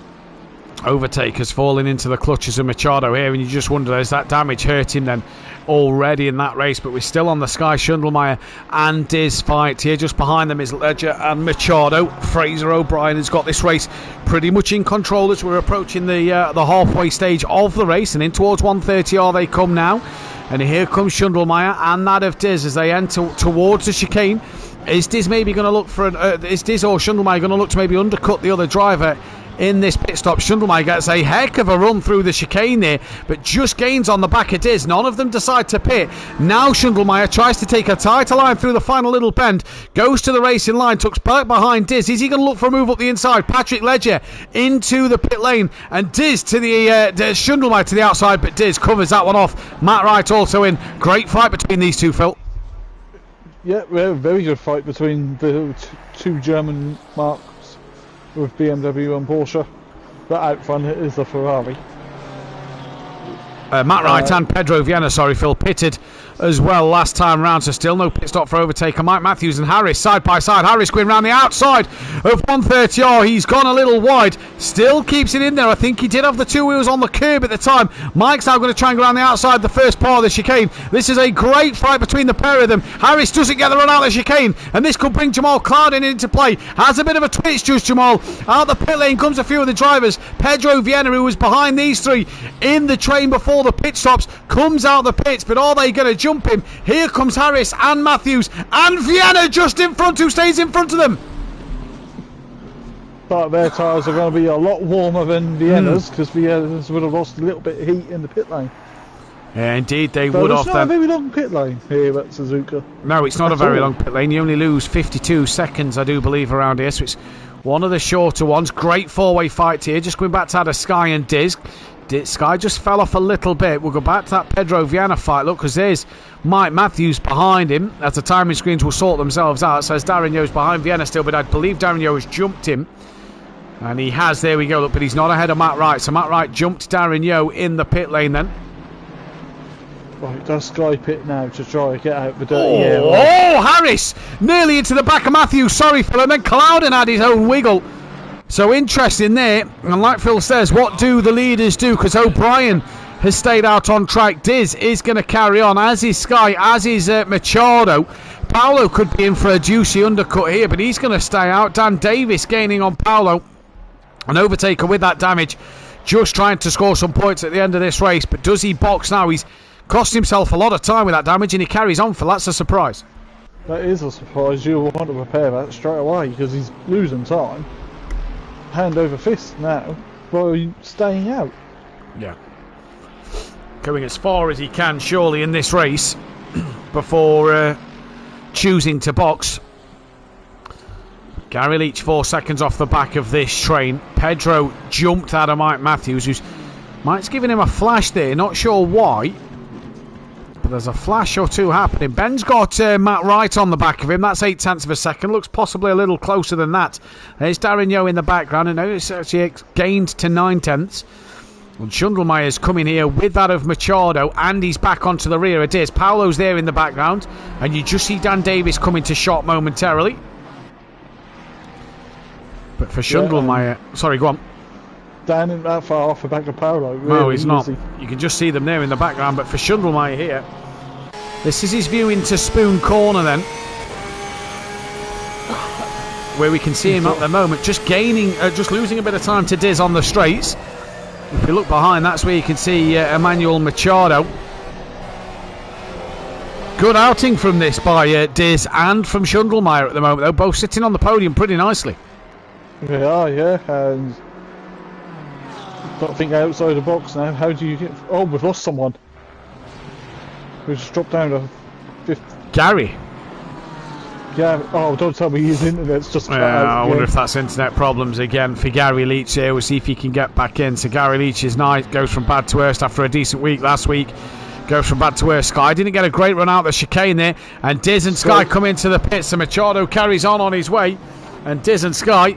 C: Overtaker's falling into the clutches of Machado here, and you just wonder, has that damage hurt him then already in that race? But we're still on the Sky Schundelmeyer and Diz fight here. Just behind them is Ledger and Machado. Fraser O'Brien has got this race pretty much in control as we're approaching the halfway stage of the race, and in towards 130R they come now. And here comes Schundelmeyer and that of Diz as they enter towards the chicane Is Diz maybe going to look for is Diz or Schundelmeyer going to look to maybe undercut the other driver in this pit stop? Schundelmeyer gets a heck of a run through the chicane there, but just gains on the back of Diz. None of them decide to pit. Now Schundelmeyer tries to take a tighter line through the final little bend, goes to the racing line, tucks back behind Diz. Is he going to look for a move up the inside? Patrick Ledger into the pit lane, and Diz to the Schundelmeyer to the outside, but Diz covers that one off. Matt Wright also in. Great fight between these two, Phil.
B: Yeah, very good fight between the two German marks with BMW and Porsche. But out front it is the Ferrari.
C: Matt Wright and Pedro Viana, Phil, pitted as well last time round, so still no pit stop for overtaker. Mike Matthews and Harris side by side. Harris going round the outside of 130R. He's gone a little wide, still keeps it in there. I think he did have the two wheels on the curb at the time. Mike's now going to try and go around the outside the first part of the chicane. This is a great fight between the pair of them. Harris doesn't get the run out of the chicane, and this could bring Jamal Clouden into play. Has a bit of a twitch, just Jamal. Out the pit lane comes a few of the drivers. Pedro Viana, who was behind these three in the train before the pit stops, comes out the pits, but are they going to jump him? Here comes Harris and Matthews, and Viana just in front, who stays in front of them.
B: But their tyres are going to be a lot warmer than Vienna's, because Vienna's would have lost a little bit of heat in the pit lane.
C: Yeah, indeed they would have.
B: It's not a very long pit lane here at Suzuka.
C: No, it's not a very long pit lane. You only lose 52 seconds, I do believe, around here, so it's one of the shorter ones. Great four-way fight here. Just going back to the Sky and Diz. Sky just fell off a little bit. We'll go back to that Pedro Viana fight. Look, because there's Mike Matthews behind him. As the timing screens will sort themselves out. So as Darren Yo's behind Viana still, but I believe Darren Yo has jumped him. And he has, there we go, look, but he's not ahead of Matt Wright. So Matt Wright jumped Darren Yo in the pit lane then.
B: Right, does Sky pit now to try to get out the dirty air?
C: Oh, Harris! Nearly into the back of Matthews. Sorry, Phil. And then Clouden had his own wiggle. So interesting there, and like Phil says, what do the leaders do? Because O'Brien has stayed out on track. Diz is going to carry on, as is Sky, as is Machado. Paolo could be in for a juicy undercut here, but he's going to stay out. Dan Davis gaining on Paolo. An overtaker with that damage, just trying to score some points at the end of this race. But does he box now? He's cost himself a lot of time with that damage, and he carries on. That's a surprise.
B: That is a surprise. You want to prepare that straight away, because he's losing time. Hand over fist now by staying out.
C: Yeah. Going as far as he can, surely, in this race before choosing to box. Gary Leach 4 seconds off the back of this train. Pedro jumped out of Mike Matthews, Mike's giving him a flash there, not sure why. But there's a flash or two happening. Ben's got Matt Wright on the back of him. That's 0.8 of a second. Looks possibly a little closer than that. There's Darren Yo in the background, and now it's actually gained to 0.9. And Schundelmeyer's coming here with that of Machado, and he's back onto the rear of Diz. Paolo's there in the background, and you just see Dan Davis coming to shot momentarily. But for Schundelmeyer... sorry, go on.
B: Dan isn't that far off the back of Paolo. Really,
C: no, he's not. You can just see them there in the background. But for Schundelmeyer here, this is his view into Spoon Corner then, where we can see him at the moment, just gaining, just losing a bit of time to Diz on the straights. If you look behind, that's where you can see Emmanuel Machado. Good outing from this by Diz and from Schundelmeyer at the moment, though, both sitting on the podium pretty nicely.
B: They are, yeah, and got to think outside the box now. How do you get... Oh, we've lost someone. We just dropped down to 50.
C: Gary.
B: Yeah, oh, don't tell me his internet's just cut out.
C: I wonder if that's internet problems again for Gary Leach here. We'll see if he can get back in. So Gary Leach is nice, goes from bad to worst after a decent week last week. Goes from bad to worst. Sky didn't get a great run out of the chicane there, and Diz and Sky come into the pits. So Machado carries on his way, and Diz and Sky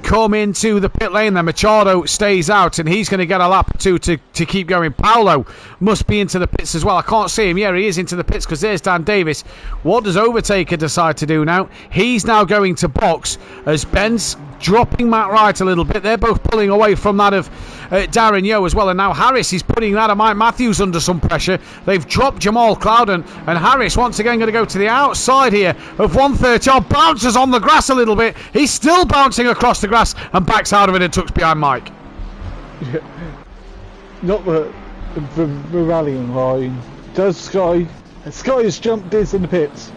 C: come into the pit lane. Then Machado stays out, and he's going to get a lap or two to keep going. Paolo must be into the pits as well. I can't see him. Yeah, he is into the pits, because there's Dan Davis. What does Overtaker decide to do now? He's now going to box as Ben's dropping Matt Wright a little bit. They're both pulling away from that of Darren Yo as well, and now Harris is putting that of Mike Matthews under some pressure. They've dropped Jamal Clouden, and Harris once again going to go to the outside here of 130. Bounces on the grass a little bit. He's still bouncing across the grass and backs out of it and tucks behind Mike.
B: Yeah. Not the rallying line. Does Sky has jumped Diz in the pits.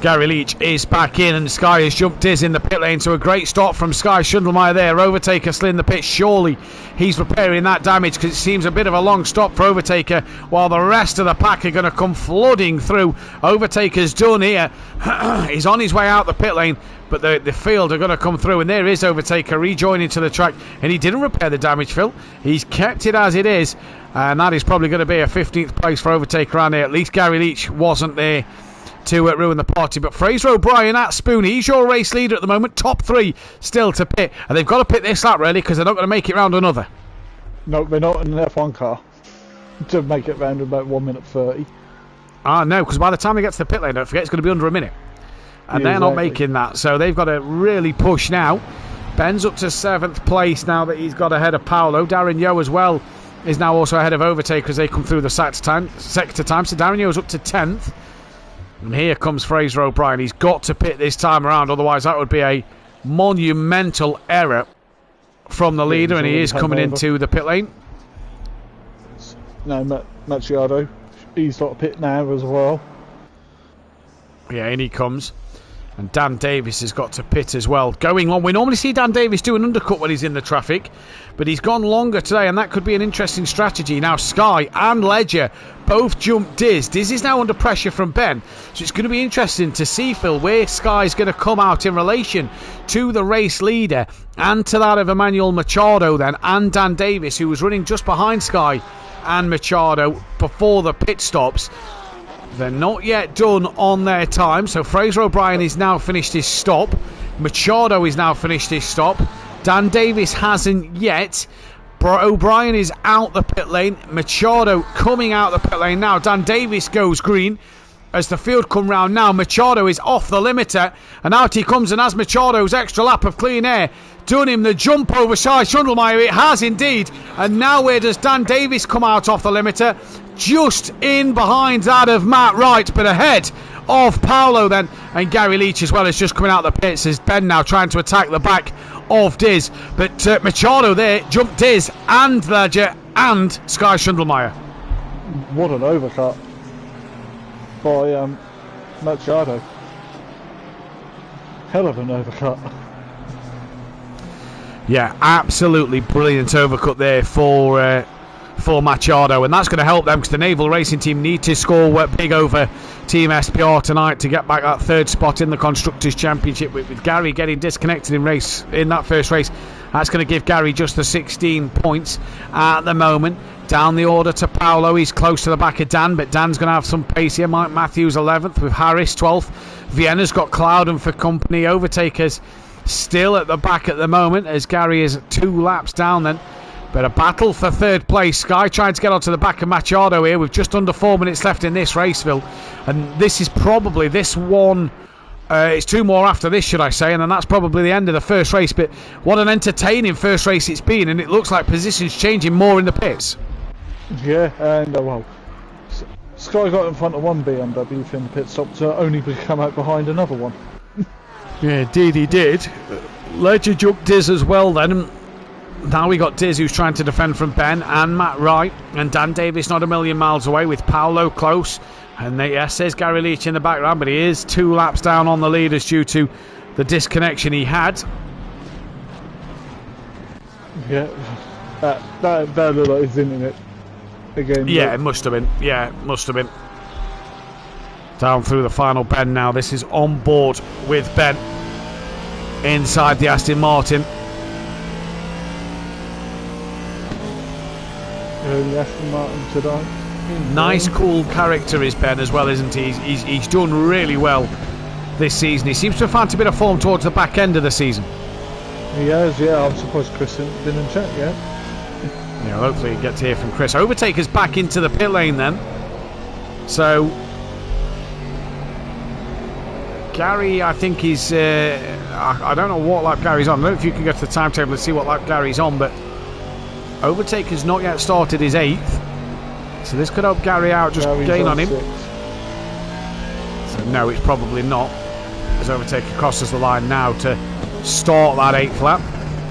C: Gary Leach is back in, and Sky has jumped Diz in the pit lane, so a great stop from Sky Schundelmeyer there. Overtaker still in the pit. Surely he's repairing that damage, because it seems a bit of a long stop for Overtaker, while the rest of the pack are going to come flooding through. Overtaker's done here. He's on his way out the pit lane, but the field are going to come through, and there is Overtaker rejoining to the track, and he didn't repair the damage, Phil. He's kept it as it is, and that is probably going to be a 15th place for Overtaker around here. At least Gary Leach wasn't there to ruin the party. But Fraser O'Brien at Spoon, he's your race leader at the moment. Top 3 still to pit, and they've got to pit this lap really, because they're not going to make it round another.
B: No, they're not in an F1 car to make it round in about 1 minute 30.
C: No, because by the time they get to the pit lane, don't forget, it's going to be under a minute, and they're not making that, so they've got to really push now. Ben's up to 7th place now that he's got ahead of Paolo. Darren Yeo as well is now also ahead of Overtaker as they come through the sector time, so Darren Yeo's up to 10th. And here comes Fraser O'Brien. He's got to pit this time around, otherwise that would be a monumental error from the leader, and he is coming into the pit lane.
B: No, Macciardo, he's got to pit now as well.
C: Yeah, in he comes. And Dan Davis has got to pit as well. Going on, we normally see Dan Davis do an undercut when he's in the traffic, but he's gone longer today, and that could be an interesting strategy. Now Sky and Ledger both jump Diz. Diz is now under pressure from Ben, so it's going to be interesting to see, Phil, where Sky's going to come out in relation to the race leader and to that of Emmanuel Machado then, and Dan Davis, who was running just behind Sky and Machado before the pit stops. They're not yet done on their time, so Fraser O'Brien is now finished his stop. Machado is now finished his stop. Dan Davis hasn't yet. O'Brien is out the pit lane. Machado coming out the pit lane now. Dan Davis goes green as the field come round now. Machado is off the limiter, and out he comes, and as Machado's extra lap of clean air done him the jump over Sky Schundelmeyer, it has indeed. And now where does Dan Davis come out off the limiter? Just in behind that of Matt Wright, but ahead of Paolo then, and Gary Leach as well is just coming out the pits as Ben now trying to attack the back of Diz, but Machado there jumped Diz and Ledger and Sky Schundelmeyer.
B: What an overcut by Machado. Hell of an overcut.
C: Yeah, absolutely brilliant overcut there for Machado, and that's going to help them, because the Naval Racing Team need to score big over Team SPR tonight to get back that 3rd spot in the Constructors' Championship. With Gary getting disconnected in that first race, that's going to give Gary just the 16 points at the moment. Down the order to Paolo, he's close to the back of Dan, but Dan's going to have some pace here. Mike Matthews 11th with Harris 12th. Vienna's got Clouden for company. Overtakers still at the back at the moment as Gary is 2 laps down then. But a battle for 3rd place. Sky trying to get onto the back of Machado here with just under 4 minutes left in this race, Phil. And this is probably this one. It's 2 more after this, should I say, and then that's probably the end of the first race. But what an entertaining first race it's been, and it looks like positions changing more in the pits.
B: Yeah, and well, Sky got in front of one BMW from the pit stop to only come out behind another one.
C: Yeah, indeed he did. Ledger jumped Diz as well then. Now we got Diz, who's trying to defend from Ben and Matt Wright, and Dan Davis not a million miles away with Paolo close. And yes, there's Gary Leach in the background, but he is 2 laps down on the leaders due to the disconnection he had.
B: Yeah, that looked like his internet again.
C: Yeah, it must have been. Yeah, it must have been. Down through the final bend now. This is on board with Ben inside the Aston Martin.
B: The Aston Martin today.
C: Nice, cool character is Ben as well, isn't he? He's done really well this season. He seems to have found a bit of form towards the back end of the season.
B: He has, yeah. I'm surprised Chris hasn't been in chat yet.
C: Yeah, hopefully we get to hear from Chris. Overtaker's back into the pit lane then. So Gary, I think he's I don't know what lap Gary's on. I don't know if you can go to the timetable and see what lap Gary's on, but Overtaker's not yet started his 8th. So this could help Gary out, just gain on him.
B: 6.
C: So no, it's probably not, as Overtaker crosses the line now to start that 8th lap.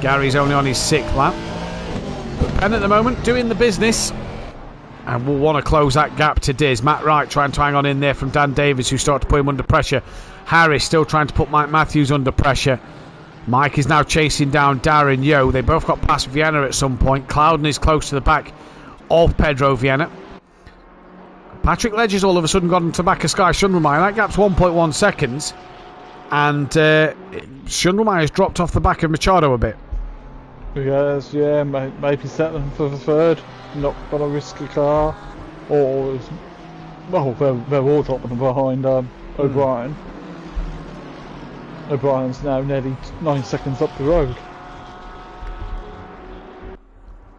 C: Gary's only on his 6th lap. But Ben at the moment doing the business And will want to close that gap to Diz. Matt Wright trying to hang on in there from Dan Davis, who started to put him under pressure. Harris still trying to put Mike Matthews under pressure. Mike is now chasing down Darren Yeo. They both got past Vienna at some point. Clouden is close to the back of Pedro Vienna. Patrick Ledger's all of a sudden got into the back of Sky Schundelmeyer. That gap's 1.1 seconds. And Schundelmeyer's dropped off the back of Machado a bit.
B: Yes, yeah, maybe settling for the third. Not going to risk a car. Or, well, they're all dropping behind O'Brien. O'Brien's now nearly 9 seconds up the road.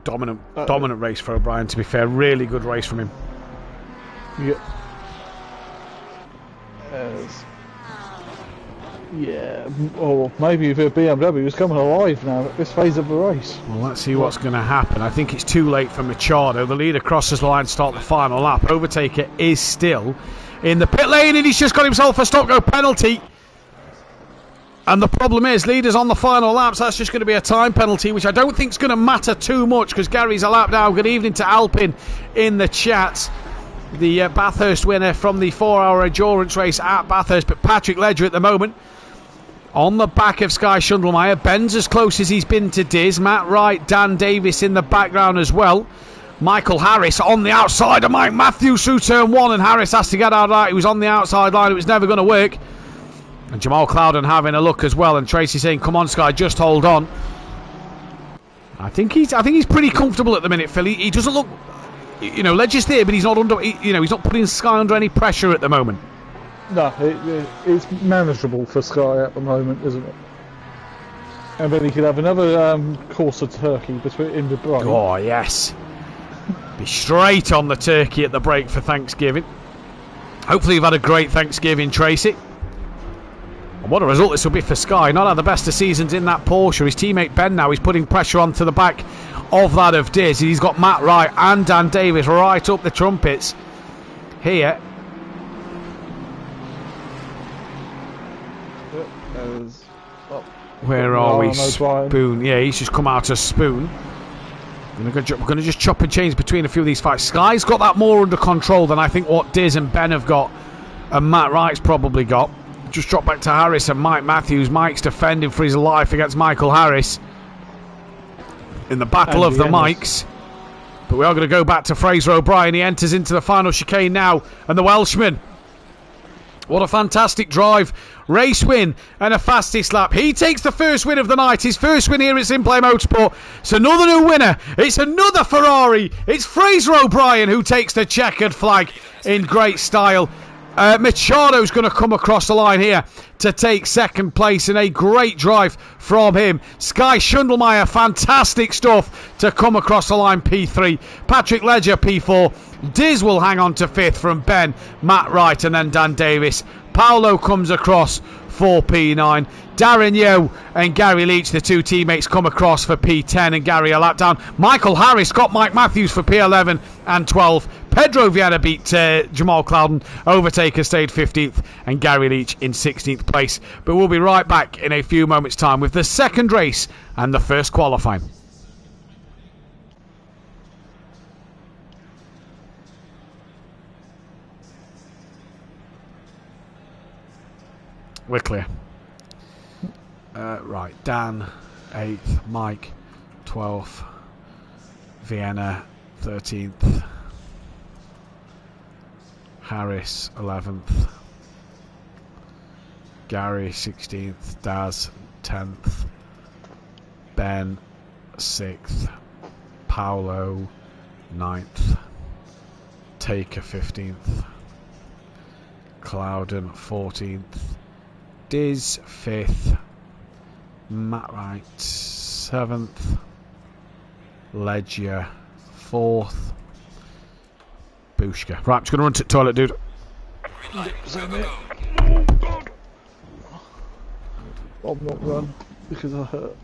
C: Dominant race for O'Brien, to be fair. Really good race from him.
B: Yeah. Yeah, or maybe if a BMW is coming alive now at this phase of the race.
C: Well, let's see what's going to happen. I think it's too late for Machado. The leader crosses the line to start the final lap. Overtaker is still in the pit lane, and he's just got himself a stop-go penalty. And the problem is, leaders on the final laps, that's just going to be a time penalty, which I don't think is going to matter too much, because Gary's a lap down. Good evening to Alpin in the chat. The Bathurst winner from the 4-hour endurance race at Bathurst, but Patrick Ledger at the moment on the back of Sky Schundelmeyer. Ben's as close as he's been to Diz. Matt Wright, Dan Davis in the background as well. Michael Harris on the outside of Mike Matthews through turn 1, and Harris has to get out of that. He was on the outside line. It was never going to work. And Jamal Clouden having a look as well, and Tracy saying, come on Sky, just hold on. I think he's pretty comfortable at the minute, Phil. He doesn't look, Ledger's there, but he's not under, he's not putting Sky under any pressure at the moment.
B: No, it's manageable for Sky at the moment, isn't it? And then he could have another course of turkey in the break.
C: Oh, yes. Be straight on the turkey at the break for Thanksgiving. Hopefully you've had a great Thanksgiving, Tracy. And what a result this will be for Sky. Not had the best of seasons in that Porsche. His teammate Ben now is putting pressure onto the back of that of Diz. He's got Matt Wright and Dan Davis right up the trumpets here. Where are we? Spoon. Yeah, he's just come out of Spoon. We're going to just chop and change between a few of these fights. Sky's got that more under control than I think what Diz and Ben have got, and Matt Wright's probably got. Just drop back to Harris and Mike Matthews. Mike's defending for his life against Michael Harris in the battle of the mics. But we are going to go back to Fraser O'Brien. He enters into the final chicane now, and the Welshman. What a fantastic drive. Race win and a fastest lap. He takes the first win of the night. His first win here at SimPlay Motorsport. It's another new winner. It's another Ferrari. It's Fraser O'Brien who takes the checkered flag in great style. Machado's going to come across the line here to take second place in a great drive from him. Sky Schundelmeyer, fantastic stuff to come across the line, P3. Patrick Ledger, P4. Diz will hang on to 5th from Ben, Matt Wright, and then Dan Davis. Paolo comes across for P9. Darren Yeo and Gary Leach, the two teammates, come across for P10, and Gary a lap down. Michael Harris got Mike Matthews for P11 and 12. Pedro Vieira beat Jamal Clouden. Overtaker stayed 15th, and Gary Leach in 16th place. But we'll be right back in a few moments' time with the second race and the first qualifying. We're clear. Right, Dan 8th, Mike 12th, Vienna 13th, Harris 11th, Gary 16th, Daz 10th, Ben 6th, Paolo 9th, Taker 15th, Clouden 14th, Diz 5th, Matt Wright 7th, Ledger 4th, Bushka. Right, I'm just going to run to the toilet, dude.
B: I'll not run because I hurt.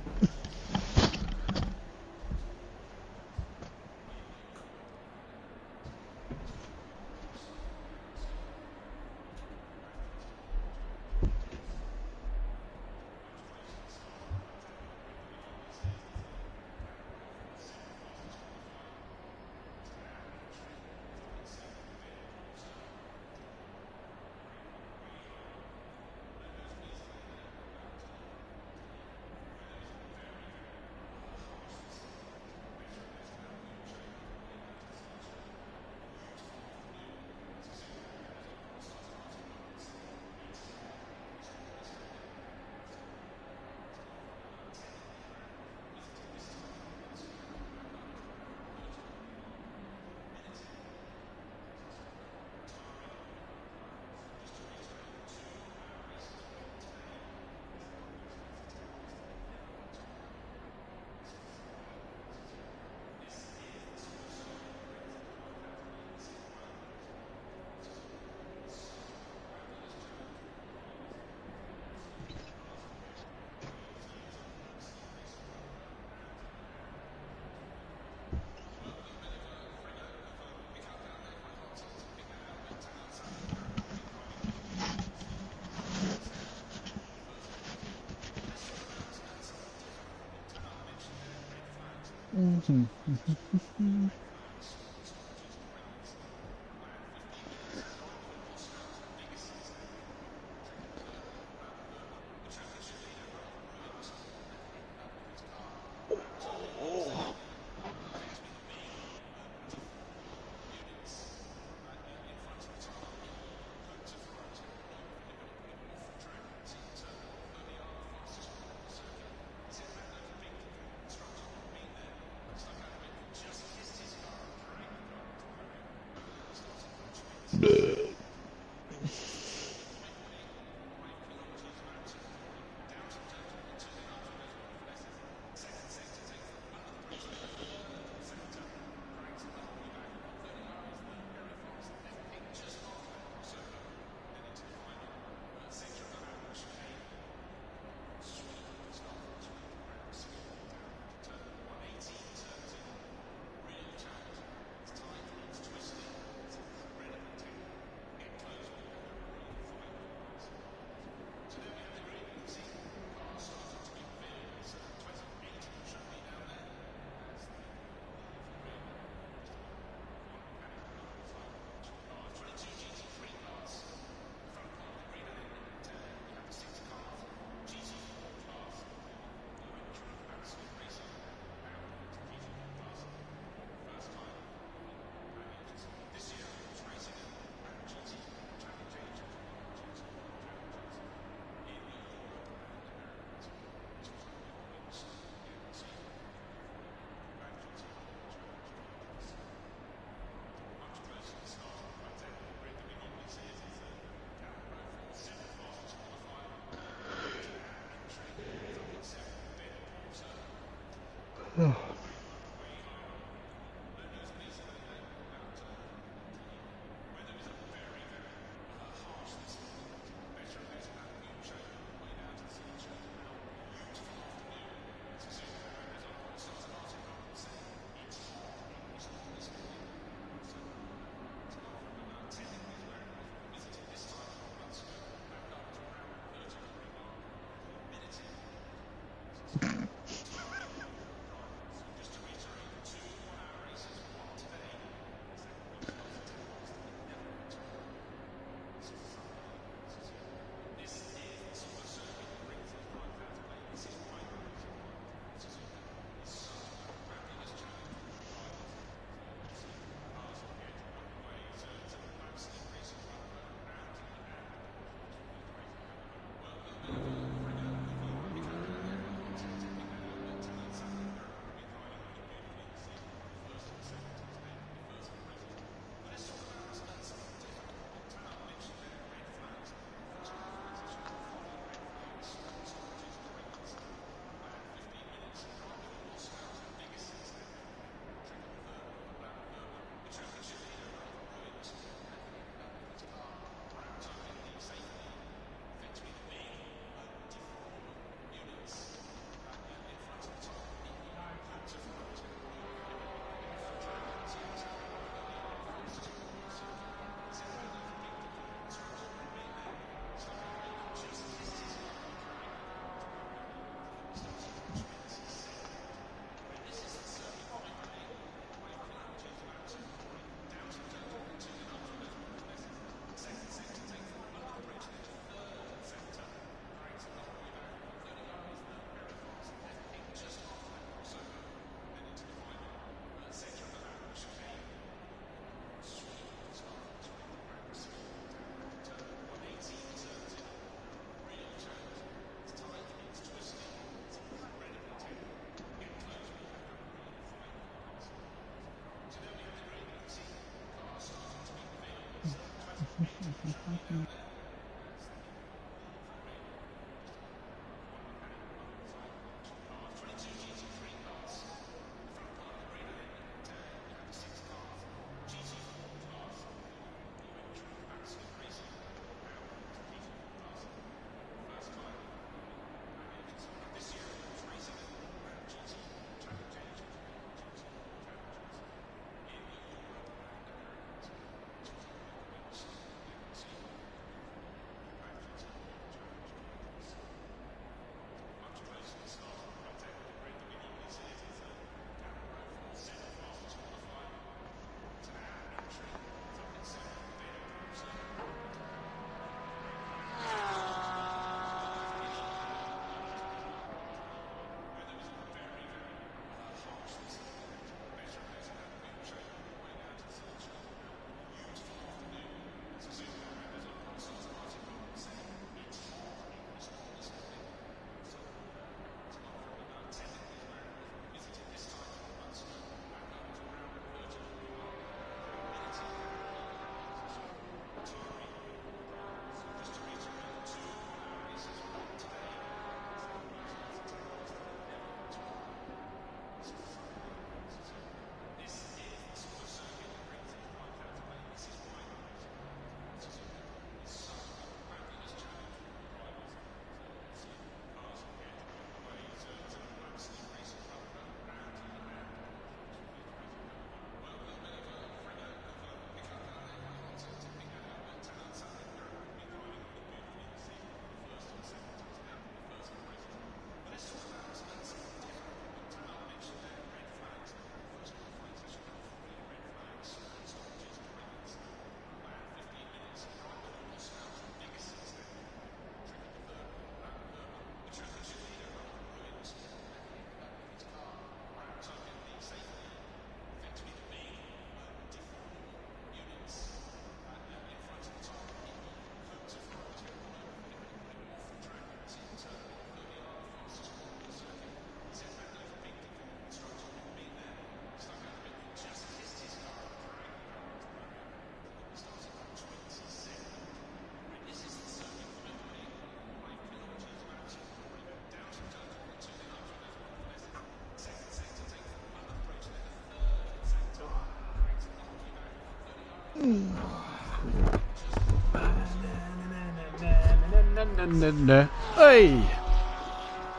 C: Hey!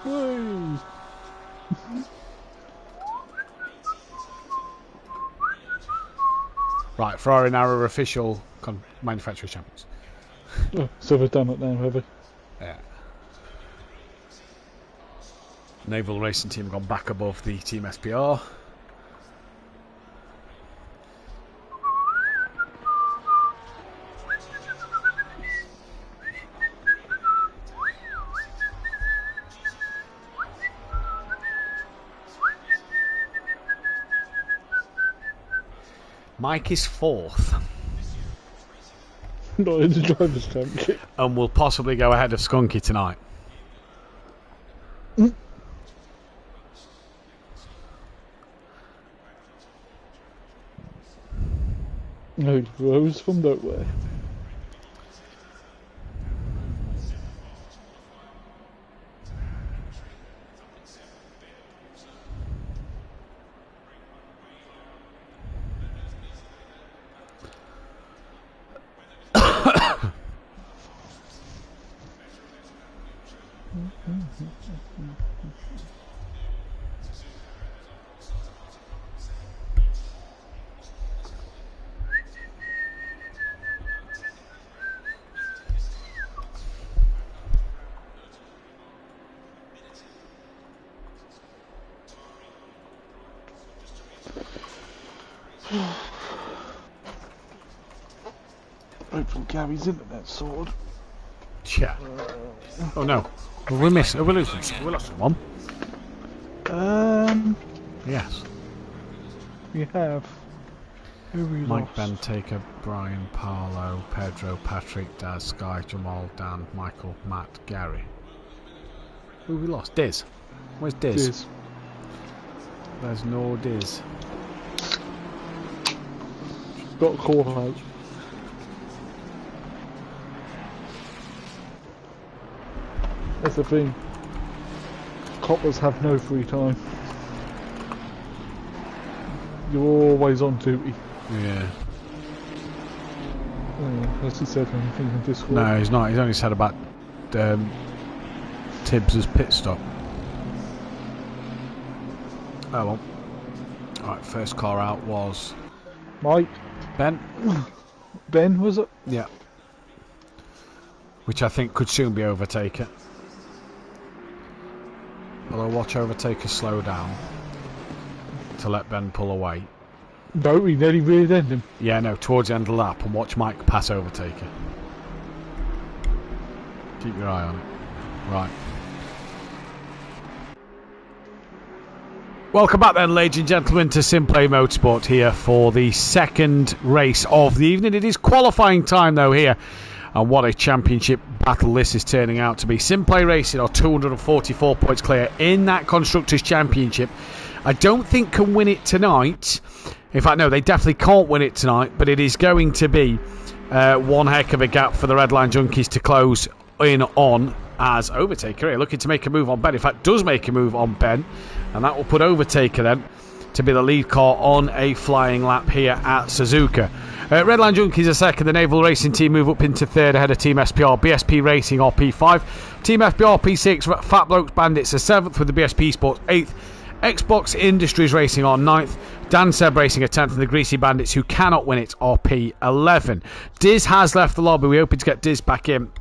B: Whee!
C: Right, Ferrari now are official manufacturer champions.
B: Oh, so they've done it now, have they?
C: Yeah. Naval Racing Team gone back above the Team SPR. Mike is 4th.
B: Not in the driver's championship.
C: And will possibly go ahead of Skunky tonight.
B: No, rose from nowhere. Hopefully Gary's internet sword.
C: Yeah. Oh no. Have we missed? Have we losing? We lost someone. Yes.
B: We have. Who we
C: Mike,
B: lost?
C: Ben, Taker, Brian, Paolo, Pedro, Patrick, Daz, Sky, Jamal, Dan, Michael, Matt, Gary. Who we lost? Diz. Where's Diz?
B: Diz.
C: There's no Diz.
B: Got a call out. That's the thing. Coppers have no free time. You're always on duty.
C: Yeah.
B: As he said anything in Discord.
C: No, he's not. He's only said about Tibbs' pit stop. Oh well. Alright, first car out was
B: Mike.
C: Ben.
B: Ben, was it?
C: Yeah. Which I think could soon be Overtaker. Although watch Overtaker slow down to let Ben pull away.
B: No, he nearly reared ended him.
C: Yeah, no, towards the end of the lap, and watch Mike pass Overtaker. Keep your eye on it. Right. Welcome back then, ladies and gentlemen, to SimPlay Motorsport here for the second race of the evening. It is qualifying time though here. And what a championship battle this is turning out to be. SimPlay Racing are 244 points clear in that Constructors' Championship. I don't think can win it tonight. In fact, no, they definitely can't win it tonight. But it is going to be one heck of a gap for the Redline Junkies to close in on as Overtaker here, looking to make a move on Ben. In fact, does make a move on Ben. And that will put Overtaker then to be the lead car on a flying lap here at Suzuka. Redline Junkies are second. The Naval Racing Team move up into third ahead of Team SPR. BSP Racing are P5. Team FBR P6. Fat Blokes Bandits are 7th with the BSP Sports 8th. Xbox Industries Racing are 9th. Dan Seb Racing are 10th. And the Greasy Bandits, who cannot win it, are P11. Diz has left the lobby. We're hoping to get Diz back in.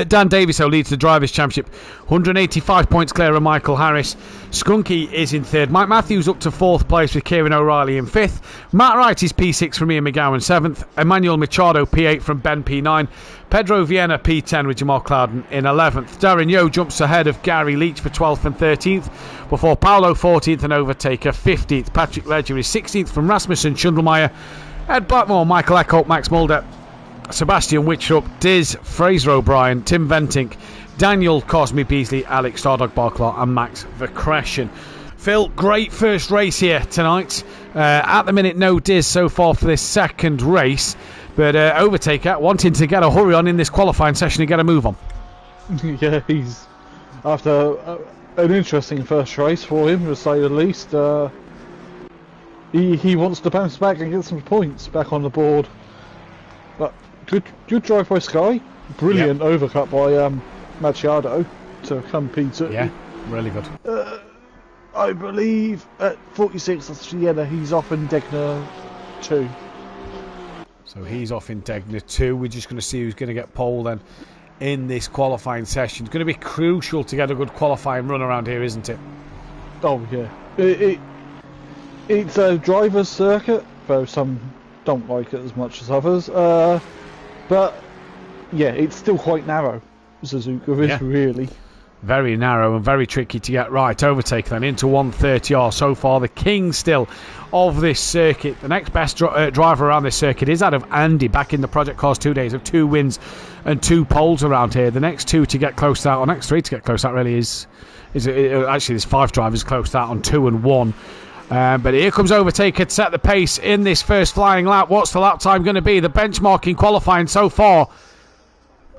C: Dan Davies leads the Drivers' Championship, 185 points clear of Michael Harris. Skunky is in third. Mike Matthews up to fourth place with Kieran O'Reilly in fifth. Matt Wright is P6 from Ian McGowan, 7th. Emmanuel Machado P8 from Ben P9. Pedro Viena P10 with Jamal Clouden in 11th. Darren Yeo jumps ahead of Gary Leach for 12th and 13th, before Paolo 14th and Overtaker 15th. Patrick Ledger is 16th from Rasmussen Schundelmeyer. Ed Blackmore, Michael Eckholt, Max Mulder, Sebastian Witchrup, Diz, Fraser O'Brien, Tim Ventink, Daniel Cosme Beasley, Alex Stardog Barclaw and Max Vercression. Phil, great first race here tonight. At the minute, no Diz so far for this second race, but Overtaker wanting to get a hurry on in this qualifying session and get a move on.
B: Yeah, he's after an interesting first race for him, to say the least. He wants to bounce back and get some points back on the board. But good drive by Sky. Brilliant overcut by Machado to come P2.
C: Yeah, really good.
B: I believe at 46, that's Sienna, he's off in Degner 2.
C: So he's off in Degner 2. We're just going to see who's going to get pole then in this qualifying session. It's going to be crucial to get a good qualifying run around here, isn't it?
B: Oh, yeah. It's a driver's circuit, though some don't like it as much as others. But, yeah, it's still quite narrow, Suzuka is really.
C: Very narrow and very tricky to get right. Overtake then into 130R. So far, the king still of this circuit. The next best driver around this circuit is that of Andy, back in the Project Cars 2 days of 2 wins and 2 poles around here. The next 2 to get close to that, or next 3 to get close to that really is actually there's 5 drivers close to that on 2 and 1. But here comes Overtaker to set the pace in this first flying lap. What's the lap time going to be? The benchmarking qualifying so far.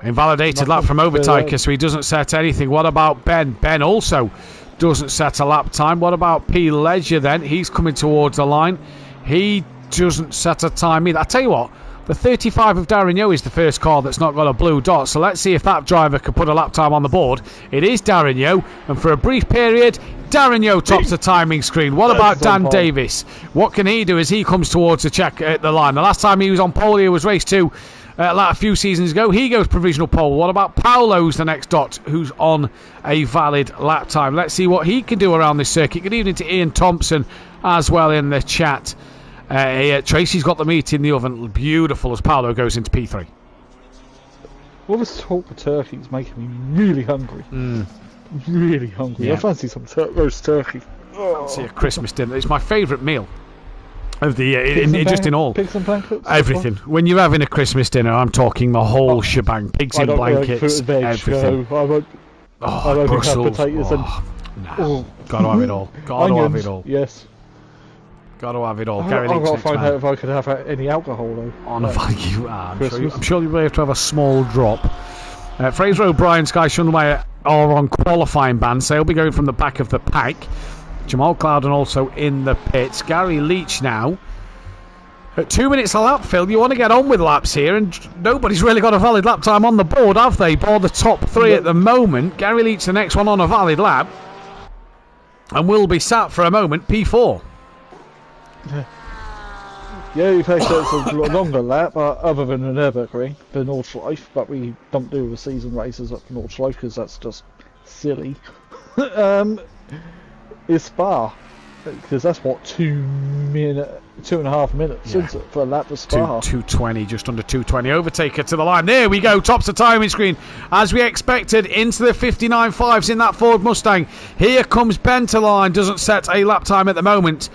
C: Invalidated lap from Overtaker, so he doesn't set anything. What about Ben? Ben also doesn't set a lap time. What about P. Leisure then? He's coming towards the line. He doesn't set a time either. I tell you what, the 35 of Darren Yeo is the first car that's not got a blue dot, so let's see if that driver can put a lap time on the board. It is Darren Yeo, and for a brief period, Darren Yeo tops the timing screen. What about Dan Davis? What can he do as he comes towards the check at the line? The last time he was on pole, he was race 2. Like a few seasons ago, he goes provisional pole. What about Paolo's the next dot, who's on a valid lap time? Let's see what he can do around this circuit. Good evening to Ian Thompson as well in the chat. Tracy's got the meat in the oven. Beautiful as Paolo goes into P3.
B: All this talk of turkey is making me really hungry. Really hungry. I fancy some roast turkey.
C: Fancy a Christmas dinner. It's my favourite meal of the year, just in all.
B: Pigs and blankets?
C: Everything. When you're having a Christmas dinner, I'm talking the whole shebang. Pigs in blankets, everything.
B: I won't
C: Brussels.
B: Have potatoes
C: Got to have it all. Got to have it all.
B: Yes.
C: Got to have it all.
B: I've got to find out if I could have any alcohol though.
C: On I'm sure you may have to have a small drop. Fraser O'Brien, Sky Shunway are on qualifying ban, so he'll be going from the back of the pack. Jamal Clouden also in the pits. Gary Leach now at 2 minutes a lap, Phil. You want to get on with laps here, and nobody's really got a valid lap time on the board, have they? Board the top 3 at the moment. Gary Leach the next one on a valid lap, and will be sat for a moment P4.
B: Yeah, we've had a longer lap, other than an Nürburgring, the Nordschleife, but we don't do the season races at Nordschleife because that's just silly. Is Spa, because that's what 2.5 minutes isn't it, for a lap of Spa.
C: 2:20, just under 2:20. Overtaker to the line. There we go. Tops the timing screen as we expected into the 59.5s in that Ford Mustang. Here comes Ben to the line. Doesn't set a lap time at the moment.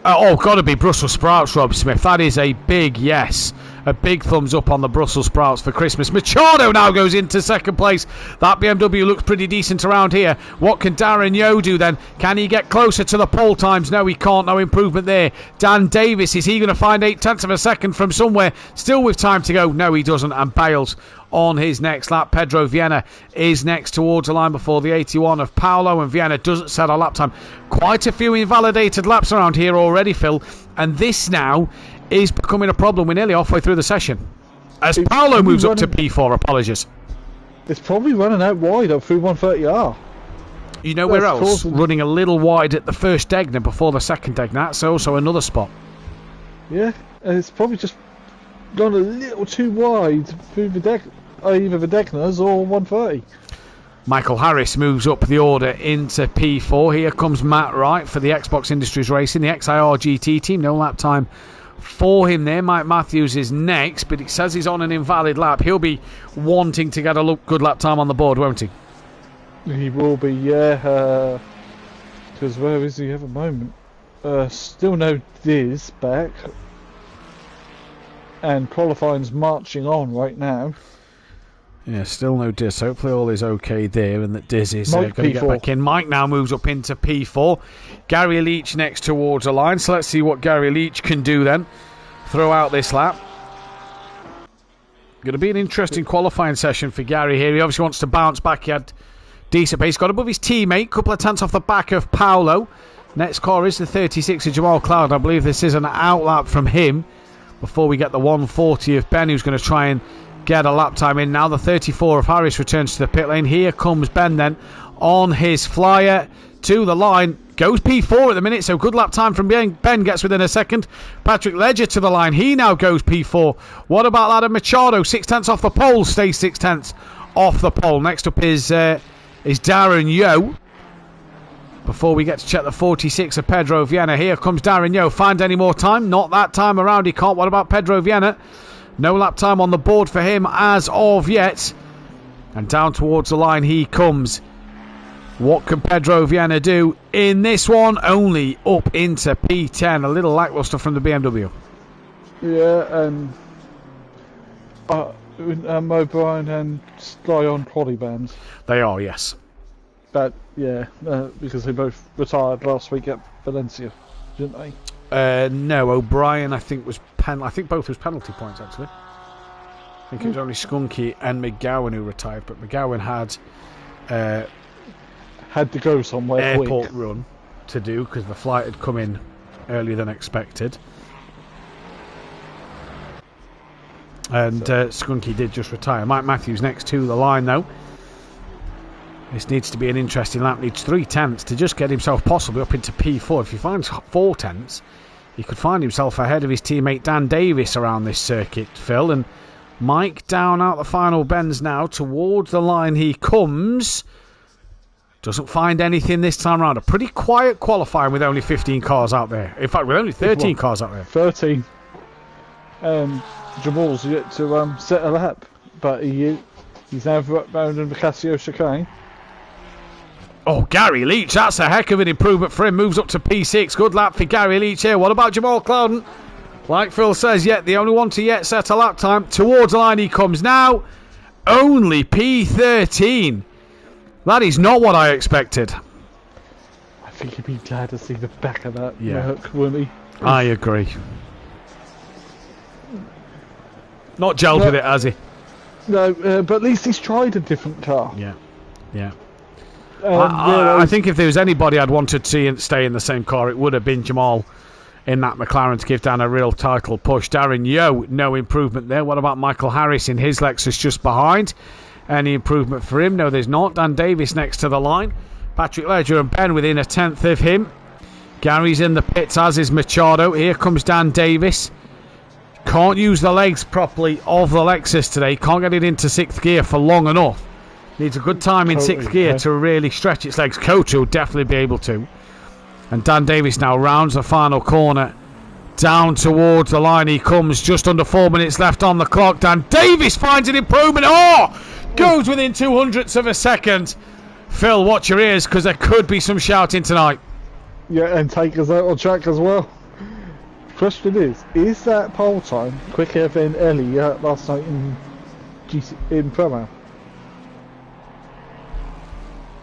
C: Got to be Brussels sprouts, Rob Smith. That is a big yes. A big thumbs up on the Brussels sprouts for Christmas. Machado now goes into second place. That BMW looks pretty decent around here. What can Darren Yeo do then? Can he get closer to the pole times? No, he can't. No improvement there. Dan Davis, is he going to find 0.8 of a second from somewhere? Still with time to go. No, he doesn't, and bails on his next lap. Pedro Viana is next towards the line before the 81 of Paolo, and Viana doesn't set a lap time. Quite a few invalidated laps around here already, Phil, and this now is becoming a problem. We're nearly halfway through the session as Paolo moves up to P4. Apologies.
B: It's probably running out wide up through 130R.
C: You know where else? Running a little wide at the first Degner before the second Degner. That's also another spot.
B: Yeah, it's probably just gone a little too wide through the either the Degners or 130.
C: Michael Harris moves up the order into P4. Here comes Matt Wright for the Xbox Industries Racing, the XIR GT team. No lap time for him there. Mike Matthews is next, but it says he's on an invalid lap. He'll be wanting to get a good lap time on the board, won't he?
B: He will be, yeah. Because where is he at the moment? Still no Diz back. And qualifying's marching on right now.
C: Yeah, still no Diz. Hopefully all is okay there, and that Diz is going to get back in. Mike now moves up into P4. Gary Leach next towards the line. So let's see what Gary Leach can do then throughout this lap. Going to be an interesting qualifying session for Gary here. He obviously wants to bounce back. He had decent pace. Got above his teammate. Couple of tenths off the back of Paolo. Next car is the 36 of Jamal Cloud. I believe this is an outlap from him. before we get the 140 of Ben, who's going to try and get a lap time in. Now the 34 of Harris returns to the pit lane. Here comes Ben then on his flyer to the line. Goes P4 at the minute, so good lap time from Ben. Ben gets within a second. Patrick Ledger to the line. He now goes P4. What about that of Machado? 6/10 off the pole. Stays 6/10 off the pole. Next up is Darren Yo. Before we get to check the 46 of Pedro Viana. Here comes Darren Yo. Find any more time? Not that time around. He can't. What about Pedro Viana? No lap time on the board for him as of yet. And down towards the line he comes. What can Pedro Viana do in this one? Only up into P10. A little lackluster from the BMW.
B: Yeah, and O'Brien and Sly on trolley bands.
C: They are, yes.
B: But yeah, because they both retired last week at Valencia, didn't they?
C: No, O'Brien I think was I think both was penalty points actually. I think it was only Skunky and McGowan who retired, but McGowan had
B: to go somewhere
C: airport
B: quick.
C: Run to do because the flight had come in earlier than expected. And Skunky did just retire. Mike Matthews next to the line though. This needs to be an interesting lap. Needs 3/10 to just get himself possibly up into P4. If he finds 4/10, he could find himself ahead of his teammate Dan Davis around this circuit, Phil. And Mike down out the final bends now. Towards the line he comes. Doesn't find anything this time around. A pretty quiet qualifying with only 15 cars out there. In fact, with only 13 cars out there.
B: 13. Jamal's yet to set a lap, but he's now bound in the Casio chicane.
C: Oh, Gary Leach, that's a heck of an improvement for him. Moves up to P6. Good lap for Gary Leach here. What about Jamal Clouden? Like Phil says, yet the only one to yet set a lap time. Towards the line he comes now. Only P13. That is not what I expected.
B: I think he'd be glad to see the back of that Merc, wouldn't he?
C: I agree. Not gelled with it, has he?
B: No, but at least he's tried a different car.
C: Yeah, yeah. I think if there was anybody I'd wanted to see stay in the same car, it would have been Jamal in that McLaren to give Dan a real title push. Darren Yo, no improvement there. What about Michael Harris in his Lexus just behind? Any improvement for him? No, there's not. Dan Davis next to the line. Patrick Ledger and Ben within 1/10 of him. Gary's in the pits, as is Machado. Here comes Dan Davis. Can't use the legs properly of the Lexus today. Can't get it into 6th gear for long enough. Needs a good time in 6th gear to really stretch its legs. Coach will definitely be able to. And Dan Davis now rounds the final corner. Down towards the line he comes. Just under 4 minutes left on the clock. Dan Davis finds an improvement. Oh! Goes within 200ths of a second. Phil, watch your ears because there could be some shouting tonight.
B: Yeah, and take us out on track as well. Question is that pole time quicker than Ellie last night in promo?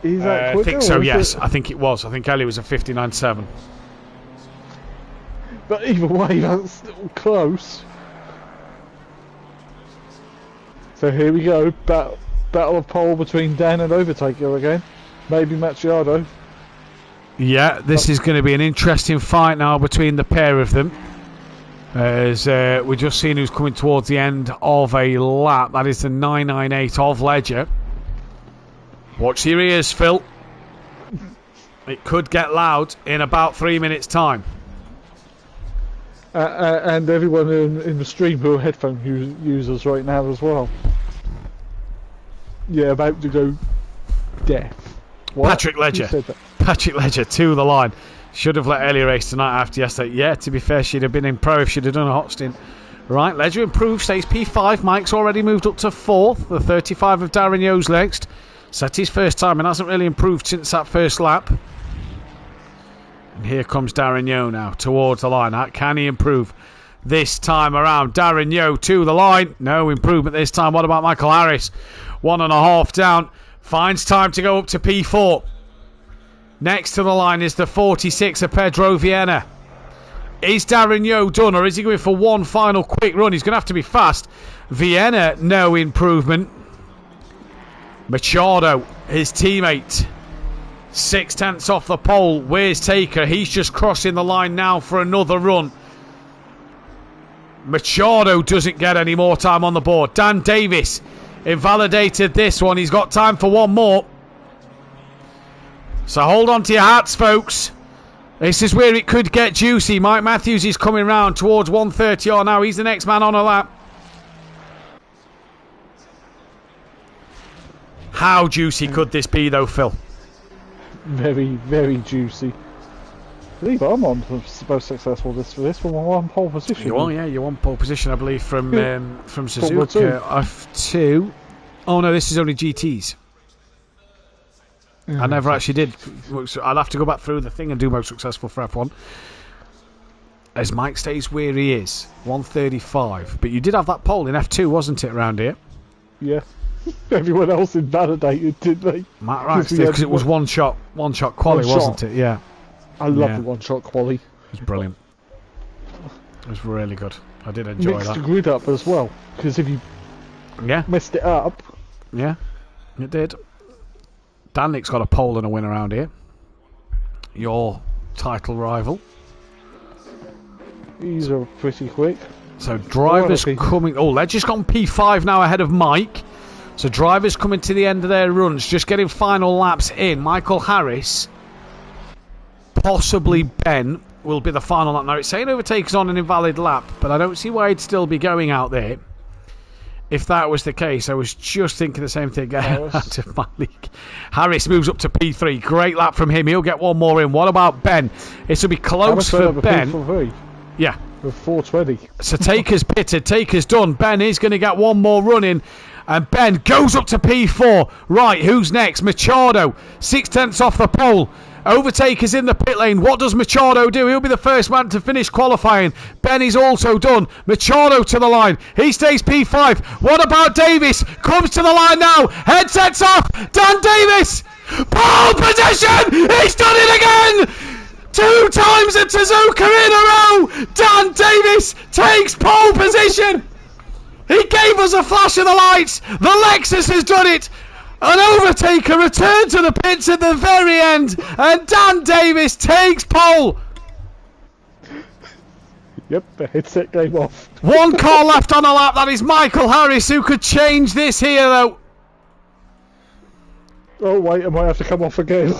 B: Is that quicker?
C: I think so, yes. I think it was. I think Ellie was a 59.7.
B: But either way, that's still close. So here we go. Battle of pole between Dan and Overtaker again. Maybe Machado.
C: Yeah, this is going to be an interesting fight now between the pair of them. As we're just seeing who's coming towards the end of a lap. That is the 998 of Ledger. Watch your ears, Phil. It could get loud in about 3 minutes' time.
B: And everyone in the stream who are headphone users right now as well. Yeah, about to go deaf. What?
C: Patrick Ledger. Patrick Ledger to the line. Should have let Ellie race tonight after yesterday. Yeah, to be fair, she'd have been in pro if she'd have done a hot stint. Right, Ledger improved, stays P5. Mike's already moved up to 4th. The 35 of Darren Yo's next. Set his first time and hasn't really improved since that first lap. And here comes Darren Yo now towards the line. Can he improve this time around? Darren Yo to the line. No improvement this time. What about Michael Harris? 1.5 down. Finds time to go up to P4. Next to the line is the 46 of Pedro Viana. Is Darren Yo done, or is he going for one final quick run? He's going to have to be fast. Viana, no improvement. Machado, his teammate, 6/10 off the pole. Where's Taker? He's just crossing the line now for another run. Machado doesn't get any more time on the board. Dan Davis invalidated this one. He's got time for one more. So hold on to your hats, folks. This is where it could get juicy. Mike Matthews is coming round towards 130 or now. He's the next man on a lap. How juicy could this be, though, Phil?
B: Very, very juicy. I believe I'm on most successful for this one. I'm on pole position.
C: You are, yeah. You're on pole position, I believe, from Suzuka. F2. Oh, no, this is only GTs. I never actually did. I'll have to go back through the thing and do most successful for F1. As Mike stays where he is, 135. But you did have that pole in F2, wasn't it, around here?
B: Yeah. Everyone else invalidated, didn't they?
C: Matt Wright, because it was one shot quali, wasn't it? Yeah.
B: I love the one shot quali.
C: It was brilliant. It was really good. I did enjoy that.
B: Mixed the grid up as well, because if you messed it up...
C: Yeah, it did. Dannick's got a pole and a win around here. Your title rival.
B: These are pretty quick.
C: So drivers coming... Oh, Ledger's gone P5 now ahead of Mike. So drivers coming to the end of their runs, just getting final laps in. Michael Harris, possibly Ben, will be the final lap. Now, it's saying overtakes on an invalid lap, but I don't see why he'd still be going out there. If that was the case, I was just thinking the same thing out of my league. Harris moves up to P3. Great lap from him. He'll get one more in. What about Ben? This will be close for Ben. Yeah.
B: With 420.
C: So Taker's pitted. Taker's done. Ben is going to get one more run in. And Ben goes up to P4. Right, who's next? Machado. 6/10 off the pole. Overtakers in the pit lane. What does Machado do? He'll be the first man to finish qualifying. Ben is also done. Machado to the line. He stays P5. What about Davis? Comes to the line now. Headsets off. Dan Davis. Pole position. He's done it again. 2 times at Suzuka in a row. Dan Davis takes pole position. He gave us a flash of the lights. The Lexus has done it. An overtaker returned to the pits at the very end, and Dan Davis takes pole.
B: Yep, the headset came off.
C: 1 car left on a lap. That is Michael Harris, who could change this here, though.
B: Oh, wait, I might have to come off again.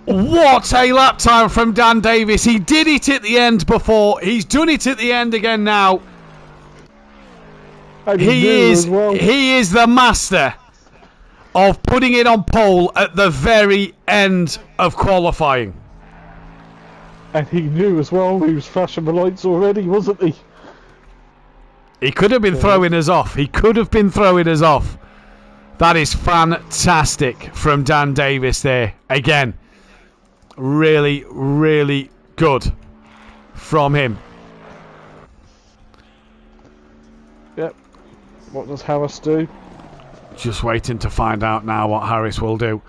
C: What a lap time from Dan Davis. He did it at the end before. He's done it at the end again now. He is the master of putting it on pole at the very end of qualifying.
B: And he knew as well. He was flashing the lights already, wasn't he?
C: He could have been throwing us off. He could have been throwing us off. That is fantastic from Dan Davis there. Again, really, really good from him.
B: Yep. What does Harris do?
C: Just waiting to find out now what Harris will do.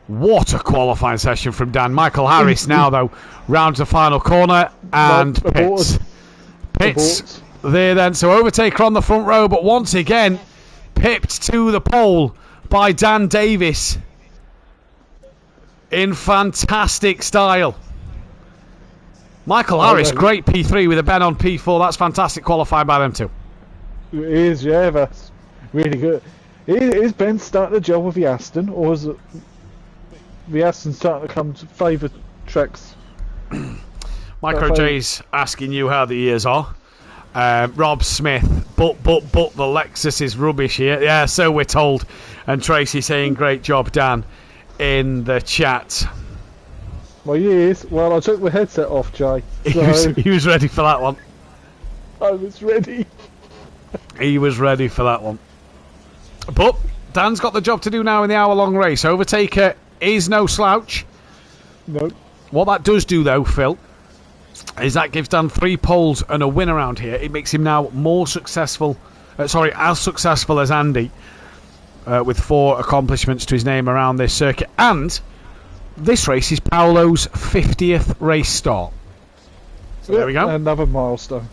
C: What a qualifying session from Dan. Michael Harris now, though, rounds the final corner and pits. Pits there then. So overtaker on the front row, but once again, pipped to the pole by Dan Davis in fantastic style. Michael Harris, great P3 with a Ben on P4. That's fantastic qualifying by them too.
B: It is, yeah, that's really good. Is Ben starting to gel with the Aston, or is it the Aston starting to come to favour tracks?
C: Micro J's asking you how the years are. Rob Smith, but the Lexus is rubbish here. Yeah, so we're told. And Tracy saying great job, Dan, in the chat.
B: Well, he is. Well, I took the headset off, Jay. So
C: he was ready for that one.
B: I was ready.
C: He was ready for that one. But Dan's got the job to do now in the hour-long race. Overtaker is no slouch.
B: No.
C: What that does do, though, Phil, is that gives Dan 3 poles and a win around here. It makes him now more successful. As successful as Andy, with 4 accomplishments to his name around this circuit. And this race is Paolo's 50th race start. So there we go.
B: Another milestone.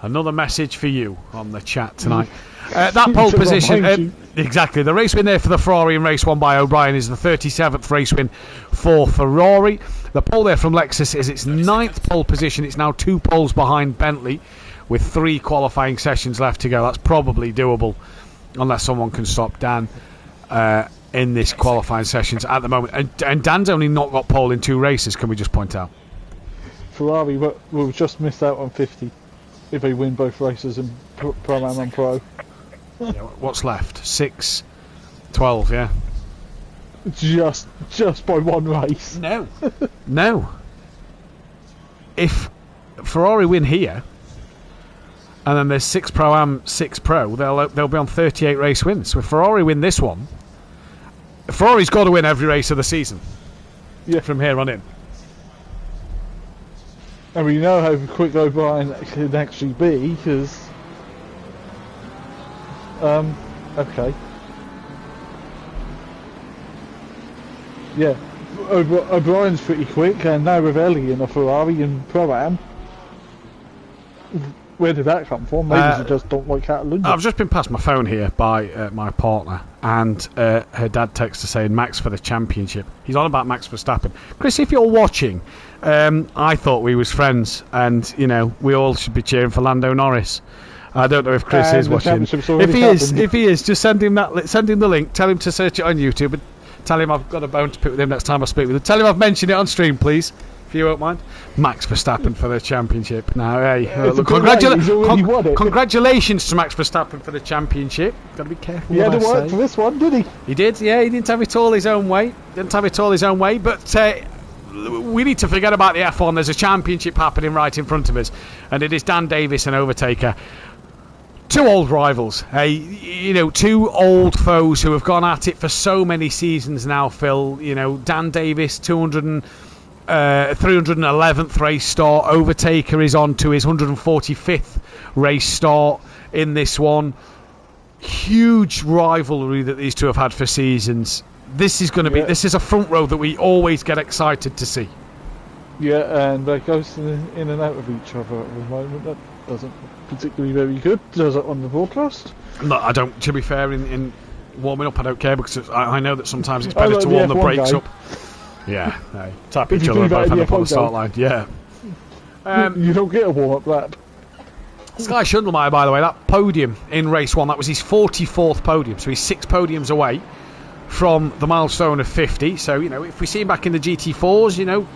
C: Another message for you on the chat tonight. That pole position, exactly. The race win there for the Ferrari in race 1 by O'Brien is the 37th race win for Ferrari. The pole there from Lexus is its 9th pole position. It's now 2 poles behind Bentley, with 3 qualifying sessions left to go. That's probably doable, unless someone can stop Dan in this qualifying sessions at the moment. And Dan's only not got pole in 2 races, can we just point out?
B: Ferrari will just miss out on 50 if they win both races in Pro-Am and Pro.
C: Yeah, what's left? 6, 12, yeah.
B: Just by 1 race.
C: No. No. If Ferrari win here, and then there's 6 Pro-Am, 6 Pro, they'll be on 38 race wins. So if Ferrari win this one, Ferrari's got to win every race of the season.
B: Yeah.
C: From here on in.
B: And we know how quick O'Brien can actually be, because... okay. Yeah, O'Brien's pretty quick, and now with Ellie in a Ferrari and Pro-Am. Where did that come from? Maybe they just don't like Catalunya.
C: I've just been passed my phone here by my partner, and her dad texted saying Max for the championship. He's on about Max Verstappen. Chris, if you're watching, I thought we was friends, and you know we all should be cheering for Lando Norris. I don't know if Chris is watching. If he is, just send him the link. Tell him to search it on YouTube, and tell him I've got a bone to pick with him next time I speak with him. Tell him I've mentioned it on stream, please. If you won't mind. Max Verstappen for the championship. Now, hey, congratulations to Max Verstappen for the championship. Got to be careful.
B: He had to work for this one, did he?
C: He did, yeah. He didn't have it all his own way. But we need to forget about the F1. There's a championship happening right in front of us, and it is Dan Davis and Overtaker. 2 old rivals, you know, 2 old foes who have gone at it for so many seasons now, Phil. You know, Dan Davis, 311th race start. Overtaker is on to his 145th race start in this one. Huge rivalry that these 2 have had for seasons. This is going to be, this is a front row that we always get excited to see.
B: Yeah, and that goes in and out of each other at the moment. That doesn't particularly very good, does it, on the broadcast?
C: No, I don't. To be fair, in warming up, I don't care, because I know that sometimes it's better to warm the brakes up. Yeah, tap each other and both end up on the start line. Yeah.
B: You don't get a warm up lap.
C: Sky Schundelmeyer, by the way, that podium in race 1, that was his 44th podium, so he's 6 podiums away from the milestone of 50. So, you know, if we see him back in the GT4s, you know,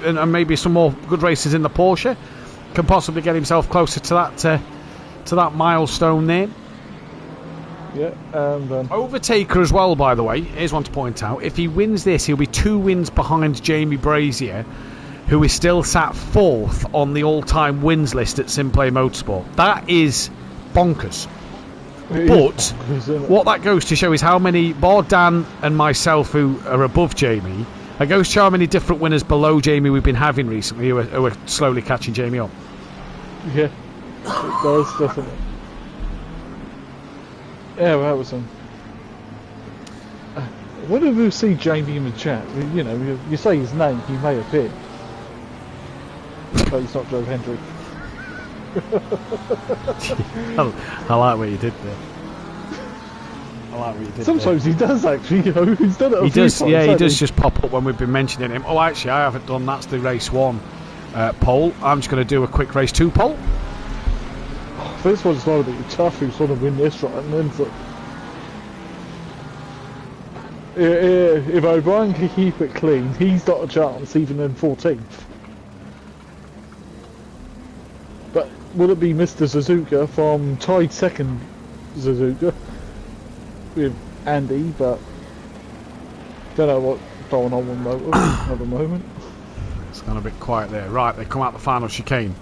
C: and maybe some more good races in the Porsche, can possibly get himself closer to that milestone there.
B: Yeah,
C: Overtaker as well, by the way, here's one to point out. If he wins this, he'll be 2 wins behind Jamie Brazier, who is still sat 4th on the all-time wins list at SimPlay Motorsport. That is bonkers. But what that goes to show is how many, bar Dan and myself, who are above Jamie, it goes to show how many different winners below Jamie we've been having recently who are slowly catching Jamie up.
B: Yeah, it does, definitely. Yeah, well, that was whenever you see Jamie in the chat, you know, you say his name, he may appear. But he's not Joe Hendrick.
C: I like what you did there.
B: Sometimes he does, actually. You know, he's done it a few times,
C: he does just pop up when we've been mentioning him. Oh, actually, I haven't done. That's the race 1 poll. I'm just going to do a quick race 2 poll.
B: This one's not a bit tough. Who's going to win this, right? And then if O'Brien can keep it clean, he's got a chance, even in 14th. But will it be Mr. Suzuka from tied 2nd Suzuka with Andy? But don't know what's going on with Motor at the moment.
C: It's gone a bit quiet there. Right, they come out the final chicane.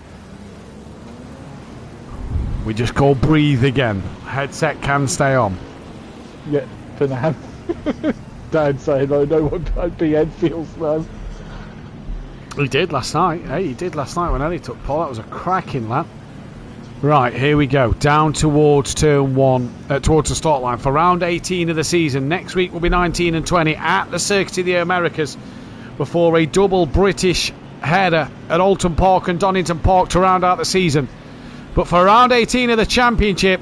C: We just go breathe again. Headset can stay on.
B: Yeah, for now. Dad saying, I know what BN feels now.
C: He did last night. Hey, he did last night when Ellie took pole. That was a cracking lap. Right, here we go. Down towards turn 1, towards the start line for round 18 of the season. Next week will be 19 and 20 at the Circuit of the Americas before a double British header at Alton Park and Donington Park to round out the season. But for round 18 of the championship,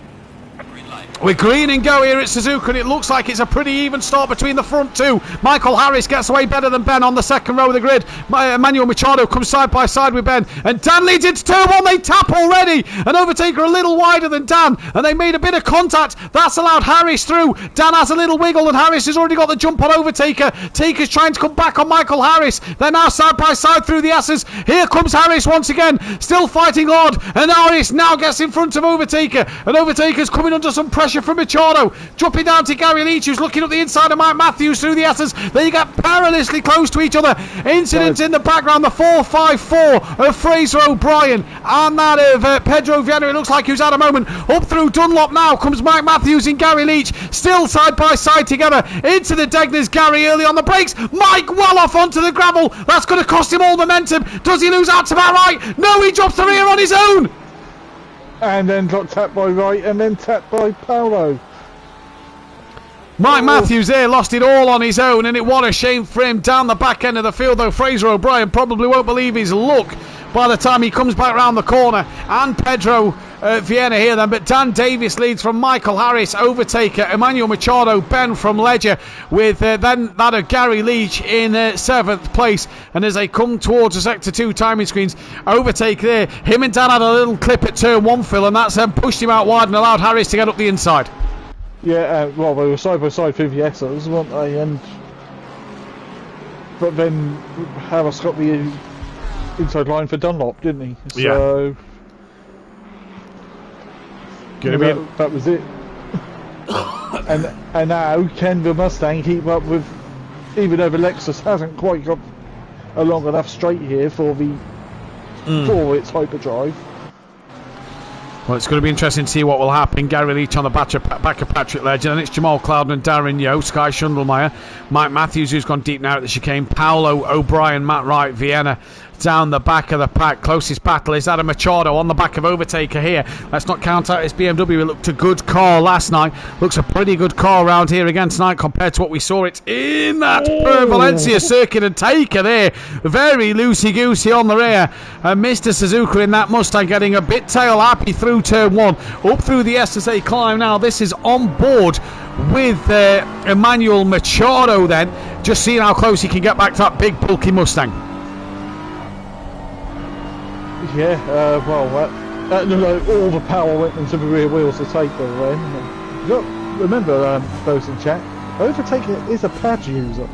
C: We're green and go here at Suzuka, and it looks like it's a pretty even start between the front two. Michael Harris gets away better than Ben on the second row of the grid. Emmanuel Machado comes side by side with Ben, and Dan leads into turn one. They tap already, and Overtaker a little wider than Dan, and they made a bit of contact. That's allowed Harris through. Dan has a little wiggle, and Harris has already got the jump on Overtaker. Taker's trying to come back on Michael Harris. They're now side by side through the S's. Here comes Harris once again, still fighting hard, and Harris now gets in front of Overtaker, and Overtaker's coming under some pressure from Machado, dropping down to Gary Leach, who's looking up the inside of Mike Matthews through the S's. They get perilously close to each other. Incident in the background, the 4-5-4 of Fraser O'Brien and that of Pedro Viana. It looks like who's had a moment. Up through Dunlop now comes Mike Matthews and Gary Leach, still side by side together. Into the Degners, Gary early on the brakes. Mike well off onto the gravel. That's going to cost him all momentum. Does he lose out to my right? No, he drops the rear on his own.
B: And then got tapped by Wright, and then tapped by Paolo.
C: Mike Matthews there lost it all on his own, and what a shame for him down the back end of the field, though Fraser O'Brien probably won't believe his luck by the time he comes back round the corner. And Pedro Viana here then, but Dan Davis leads from Michael Harris, Overtaker, Emmanuel Machado, Ben from Ledger, with then that of Gary Leach in 7th place. And as they come towards the Sector 2 timing screens, Overtaker there, him and Dan had a little clip at turn 1, Phil, and that's pushed him out wide and allowed Harris to get up the inside.
B: Yeah, well, they were side by side through the S's, weren't they? But then Harris got the inside line for Dunlop, didn't he? So that was it. and now can the Mustang keep up with, even though the Lexus hasn't quite got a long enough straight here for its hyperdrive.
C: Well, it's going to be interesting to see what will happen. Gary Leach on the back of Patrick Ledger, and it's Jamal Clouden and Darren Yeo, Sky Schundelmeyer, Mike Matthews, who's gone deep now at the chicane, Paolo O'Brien, Matt Wright, Vienna down the back of the pack. Closest battle is Adam Machado on the back of Overtaker here. Let's not count out his BMW. It looked a good car last night. Looks a pretty good car around here again tonight compared to what we saw it in that Valencia circuit. And Taker there, very loosey-goosey on the rear. And Mr. Suzuka in that Mustang getting a bit tail happy through turn 1. Up through the SSA climb now. This is on board with Emmanuel Machado then. Just seeing how close he can get back to that big bulky Mustang.
B: Yeah, all the power went into the rear wheels to take them then. Remember, those in chat, Overtaker is a pad user.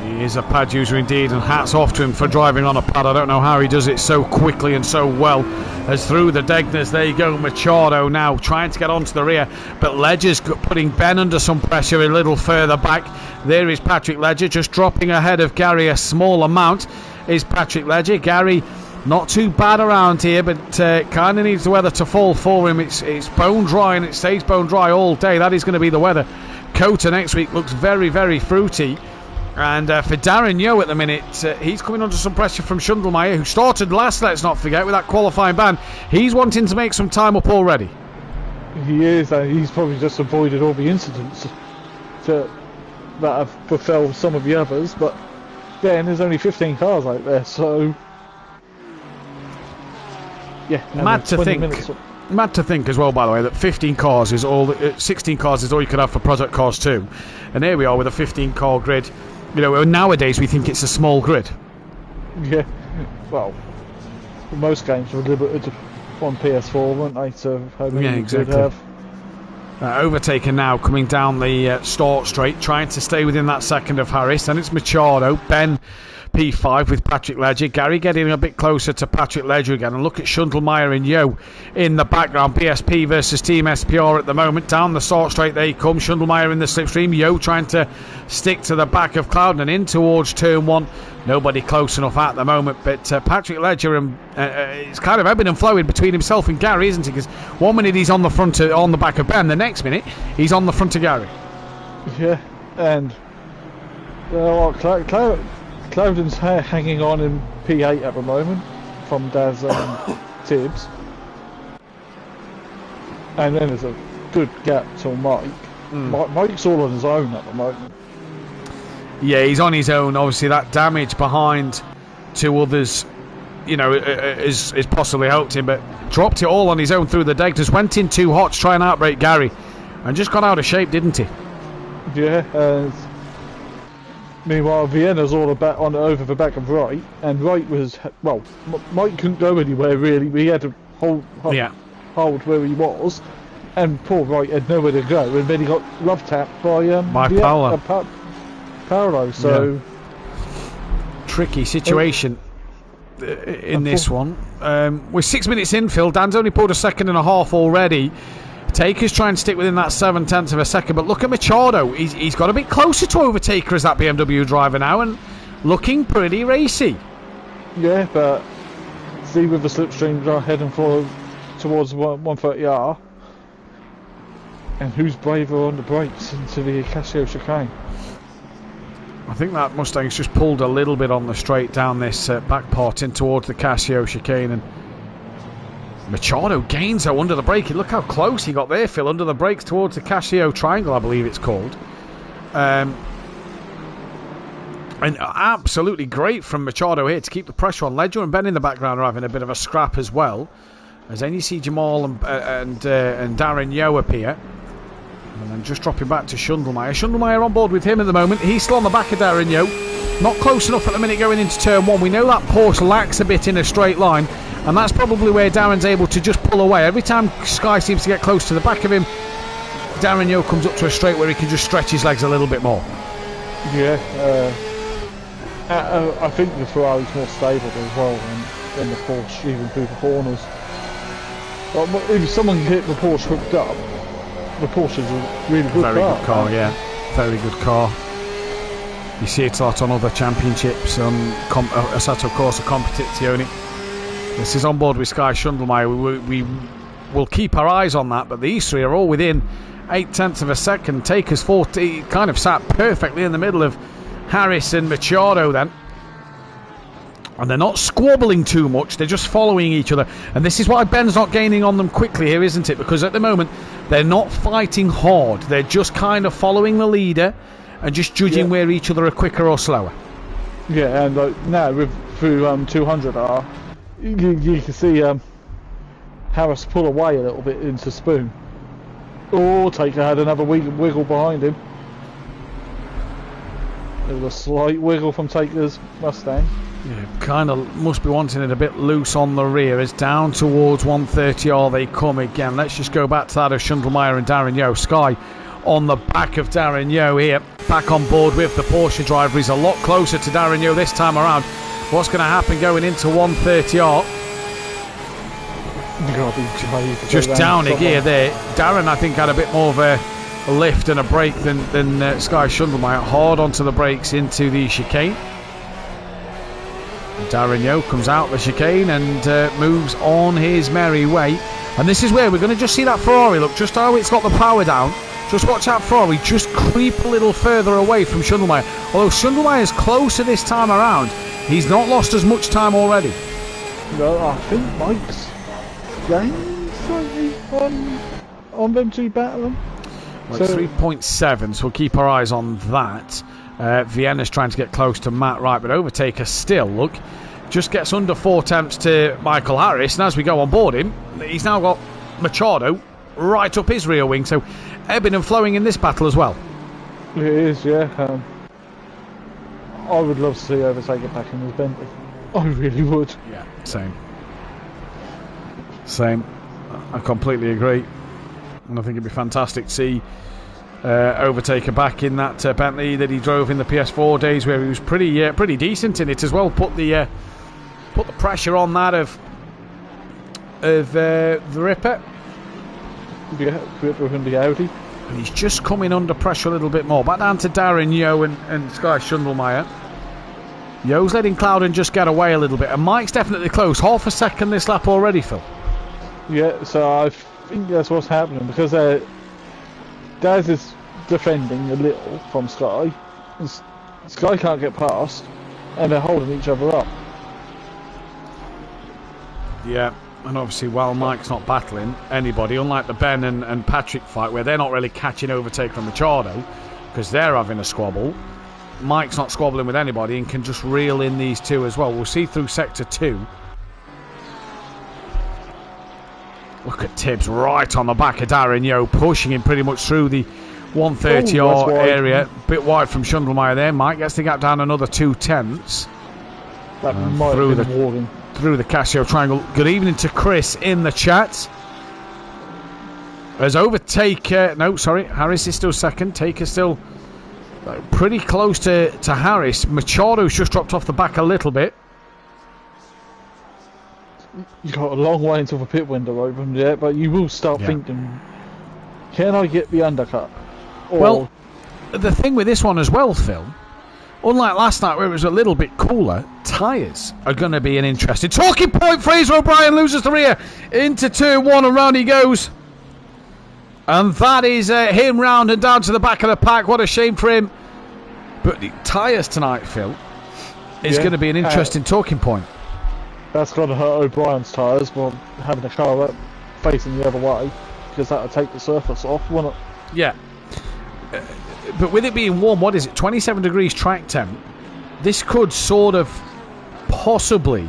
C: He is a pad user indeed, and hats off to him for driving on a pad. I don't know how he does it so quickly and so well. As through the Degners, there you go, Machado now trying to get onto the rear, but Ledger's putting Ben under some pressure a little further back. There is Patrick Ledger, just dropping ahead of Gary a small amount is Patrick Ledger. Gary not too bad around here, but kind of needs the weather to fall for him. It's bone dry, and it stays bone dry all day. That is going to be the weather. Cota next week looks very, very fruity. And for Darren Yeo at the minute, he's coming under some pressure from Schundelmeyer, who started last, let's not forget, with that qualifying ban. He's wanting to make some time up already.
B: He is, he's probably just avoided all the incidents that have befell some of the others, but then there's only 15 cars out there, so... Yeah,
C: mad to think as well, by the way, that 15 cars is all, 16 cars is all you could have for Project Cars 2, and here we are with a 15 car grid. You know, nowadays we think it's a small grid.
B: Yeah, well, most games were limited on PS4, weren't they? So how many
C: exactly.
B: Could have.
C: Overtaker now coming down the start straight, trying to stay within that second of Harris. Then it's Machado, Ben P5 with Patrick Ledger. Gary getting a bit closer to Patrick Ledger again. And look at Schundelmeyer and Yeo in the background. BSP versus Team SPR at the moment. Down the start straight they come. Schundelmeyer in the slipstream. Yeo trying to stick to the back of Clouden and in towards turn 1. Nobody close enough at the moment, but Patrick Ledger it's kind of ebbing and flowing between himself and Gary, isn't he? Because 1 minute he's on the back of Ben, the next minute he's on the front of Gary.
B: Yeah, and Clouden's hanging on in P8 at the moment from Daz and Tibbs, and then there's a good gap till Mike. Mike's all on his own at the moment.
C: Yeah, he's on his own. Obviously, that damage behind two others, you know, is possibly helped him, but dropped it all on his own through the deck. Just went in too hot to try and outbrake Gary. And just got out of shape, didn't he?
B: Yeah. Meanwhile, Vienna's all about over the back of Wright, and Wright was, well, Mike couldn't go anywhere really. We had to hold where he was, and poor Wright had nowhere to go, and then he got love tapped by Paolo. So
C: tricky situation in this one. We're 6 minutes in, Phil. Dan's only pulled a second and a half already. Taker's trying to stick within that 7/10 of a second, but look at Machado. He's got a bit closer to overtaker as that BMW driver now, and looking pretty racy.
B: Yeah, but see with the slipstream heading towards 130R, and who's braver on the brakes into the Casio chicane?
C: I think that Mustang's just pulled a little bit on the straight down this back part in towards the Casio chicane, and Machado gains though under the brake. Look how close he got there, Phil, under the brakes towards the Casio triangle, I believe it's called. And absolutely great from Machado here to keep the pressure on. Ledger and Ben in the background are having a bit of a scrap as well. As then you see Jamal and Darren Yeo appear. And then just dropping back to Schundelmeyer. Schundelmeyer on board with him at the moment. He's still on the back of Darren Yeo. Not close enough at the minute going into turn one. We know that Porsche lacks a bit in a straight line, and that's probably where Darren's able to just pull away. Every time Sky seems to get close to the back of him, Darren Yeo comes up to a straight where he can just stretch his legs a little bit more.
B: Yeah, I think the Ferrari's more stable as well than the Porsche, even through the corners. If someone can hit the Porsche hooked up, the Porsche is a really good car.
C: Very good car, yeah. Very good car. You see it a lot on other championships, Assetto Corsa Competizione. This is on board with Sky Schundelmeyer. We will keep our eyes on that, but these three are all within 0.8 of a second. Taker's 40 kind of sat perfectly in the middle of Harris and Machado then. And they're not squabbling too much, they're just following each other. And this is why Ben's not gaining on them quickly here, isn't it? Because at the moment, they're not fighting hard. They're just kind of following the leader and just judging where each other are quicker or slower.
B: Yeah, and now through 200R, you can see Harris pull away a little bit into Spoon. Oh, Taker had another wiggle behind him. There was a slight wiggle from Taker's Mustang.
C: Yeah, kind of must be wanting it a bit loose on the rear. It's down towards 130R they come again. Let's just go back to that of Schundelmeyer and Darren Yeo. Sky on the back of Darren Yeo here, back on board with the Porsche driver. He's a lot closer to Darren Yeo this time around. What's going to happen going into 130R? Just down a gear there. Darren, I think, had a bit more of a lift and a brake than Sky Schundelmeyer. Hard onto the brakes into the chicane. Darren Yeo comes out the chicane and moves on his merry way. And this is where we're going to just see that Ferrari, look, just how it's got the power down. Just watch out Ferrari just creep a little further away from Schundelmeyer. Although Schundelmeyer is closer this time around, he's not lost as much time already.
B: No, I think Mike's gained slightly on them two battling.
C: Well, so 3.7, so we'll keep our eyes on that. Vienna's trying to get close to Matt Wright, but Overtaker still, look, just gets under 4/10 to Michael Harris, and as we go on board him, he's now got Machado right up his rear wing, so ebbing and flowing in this battle as well.
B: It is, yeah. I would love to see Overtaker back in his Bentley. I really would.
C: Yeah, same. I completely agree, and I think it'd be fantastic to see Overtaker back in that Bentley that he drove in the PS4 days, where he was pretty decent in it as well. Put the pressure on that of the Ripper.
B: Yeah, Ripper and the Audi.
C: And he's just coming under pressure a little bit more. Back down to Darren Yeo and Sky Schundelmeyer. Yeo's letting Clouden just get away a little bit, and Mike's definitely close. Half a second this lap already, Phil.
B: Yeah, so I think that's what's happening, because Daz is defending a little from Sky. Sky can't get past, and they're holding each other up.
C: Yeah, and obviously while Mike's not battling anybody, unlike the Ben and Patrick fight, where they're not really catching Overtaker and Machado, because they're having a squabble, Mike's not squabbling with anybody and can just reel in these two as well. We'll see through Sector 2. Look at Tibbs right on the back of Darren Yeo, pushing him pretty much through the 130 area. Bit wide from Schundelmeyer there. Mike gets the gap down another 2/10.
B: That might have been warning.
C: Through the Casio triangle. Good evening to Chris in the chat. As Overtaker, no, sorry, Harris is still second. Taker still pretty close to Harris. Machado's just dropped off the back a little bit.
B: You got a long way until the pit window opens yet, but you will start thinking, can I get the undercut? Or
C: well, the thing with this one as well, Phil, unlike last night where it was a little bit cooler, tyres are going to be an interesting talking point. Fraser O'Brien loses the rear into turn 1 and round he goes. And that is him round and down to the back of the pack. What a shame for him. But the tyres tonight, Phil, is going to be an interesting talking point.
B: That's going to hurt O'Brien's tyres while having a car facing the other way, because that'll take the surface off, won't it?
C: Yeah. But with it being warm, what is it, 27 degrees track temp, this could sort of possibly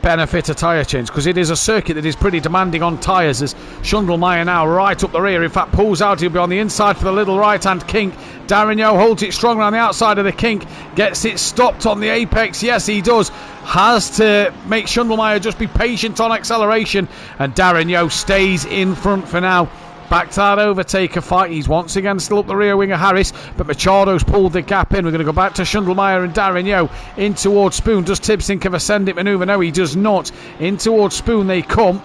C: benefit a tyre change, because it is a circuit that is pretty demanding on tyres, as Schundelmeyer now right up the rear, in fact pulls out, he'll be on the inside for the little right hand kink. Darren Yeo holds it strong around the outside of the kink, gets it stopped on the apex, yes he does, has to make Schundelmeyer just be patient on acceleration, and Darren Yeo stays in front for now. Back to that overtaker fight. He's once again still up the rear wing of Harris, but Machado's pulled the gap in. We're going to go back to Schundelmeyer and Darren Yeo in towards Spoon. Does Tibbs think of a send-it manoeuvre? No, he does not. In towards Spoon they come.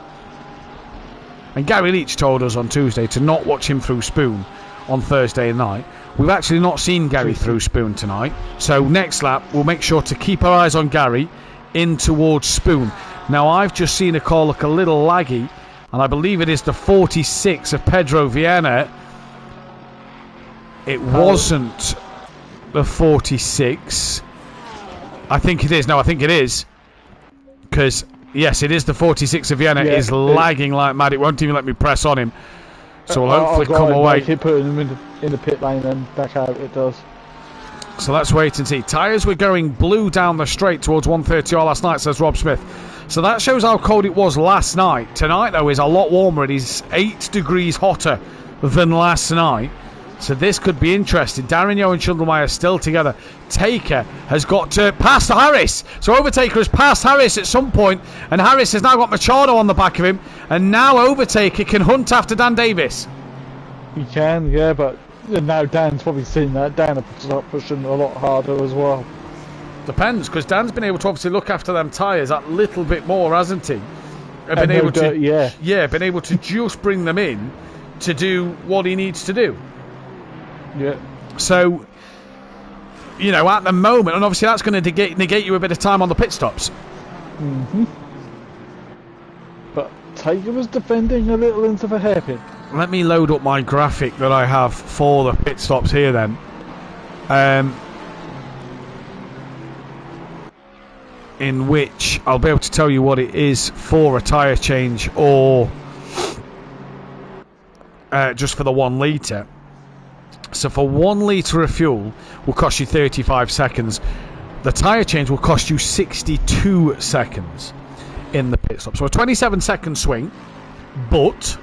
C: And Gary Leach told us on Tuesday to not watch him through Spoon on Thursday night. We've actually not seen Gary through Spoon tonight. So next lap, we'll make sure to keep our eyes on Gary in towards Spoon. Now, I've just seen a car look a little laggy, and I believe it is the 46 of Pedro Viana. It wasn't the 46. I think it is. No, I think it is. Because, yes, it is the 46 of Viana. Is lagging like mad. It won't even let me press on him. So we'll hopefully come away.
B: Keep putting him in the pit lane and back out it does.
C: So let's wait and see. Tyres were going blue down the straight towards 130R last night, says Rob Smith. So that shows how cold it was last night. Tonight, though, is a lot warmer. It is 8 degrees hotter than last night. So this could be interesting. Darren Yeo and Schundelmeyer are still together. Taker has got to pass Harris. So Overtaker has passed Harris at some point, and Harris has now got Machado on the back of him. And now Overtaker can hunt after Dan Davis.
B: He can, yeah, but now Dan's probably seen that. Dan will start pushing a lot harder as well.
C: Depends, because Dan's been able to obviously look after them tyres that little bit more, hasn't he? Been able to just bring them in to do what he needs to do.
B: Yeah.
C: So, you know, at the moment, and obviously that's going to negate you a bit of time on the pit stops.
B: Mm-hmm. But Taker was defending a little into the hairpin.
C: Let me load up my graphic that I have for the pit stops here then. In which I'll be able to tell you what it is for a tyre change or just for the 1 litre. So for 1 litre of fuel will cost you 35 seconds. The tyre change will cost you 62 seconds in the pit stop. So a 27-second swing, but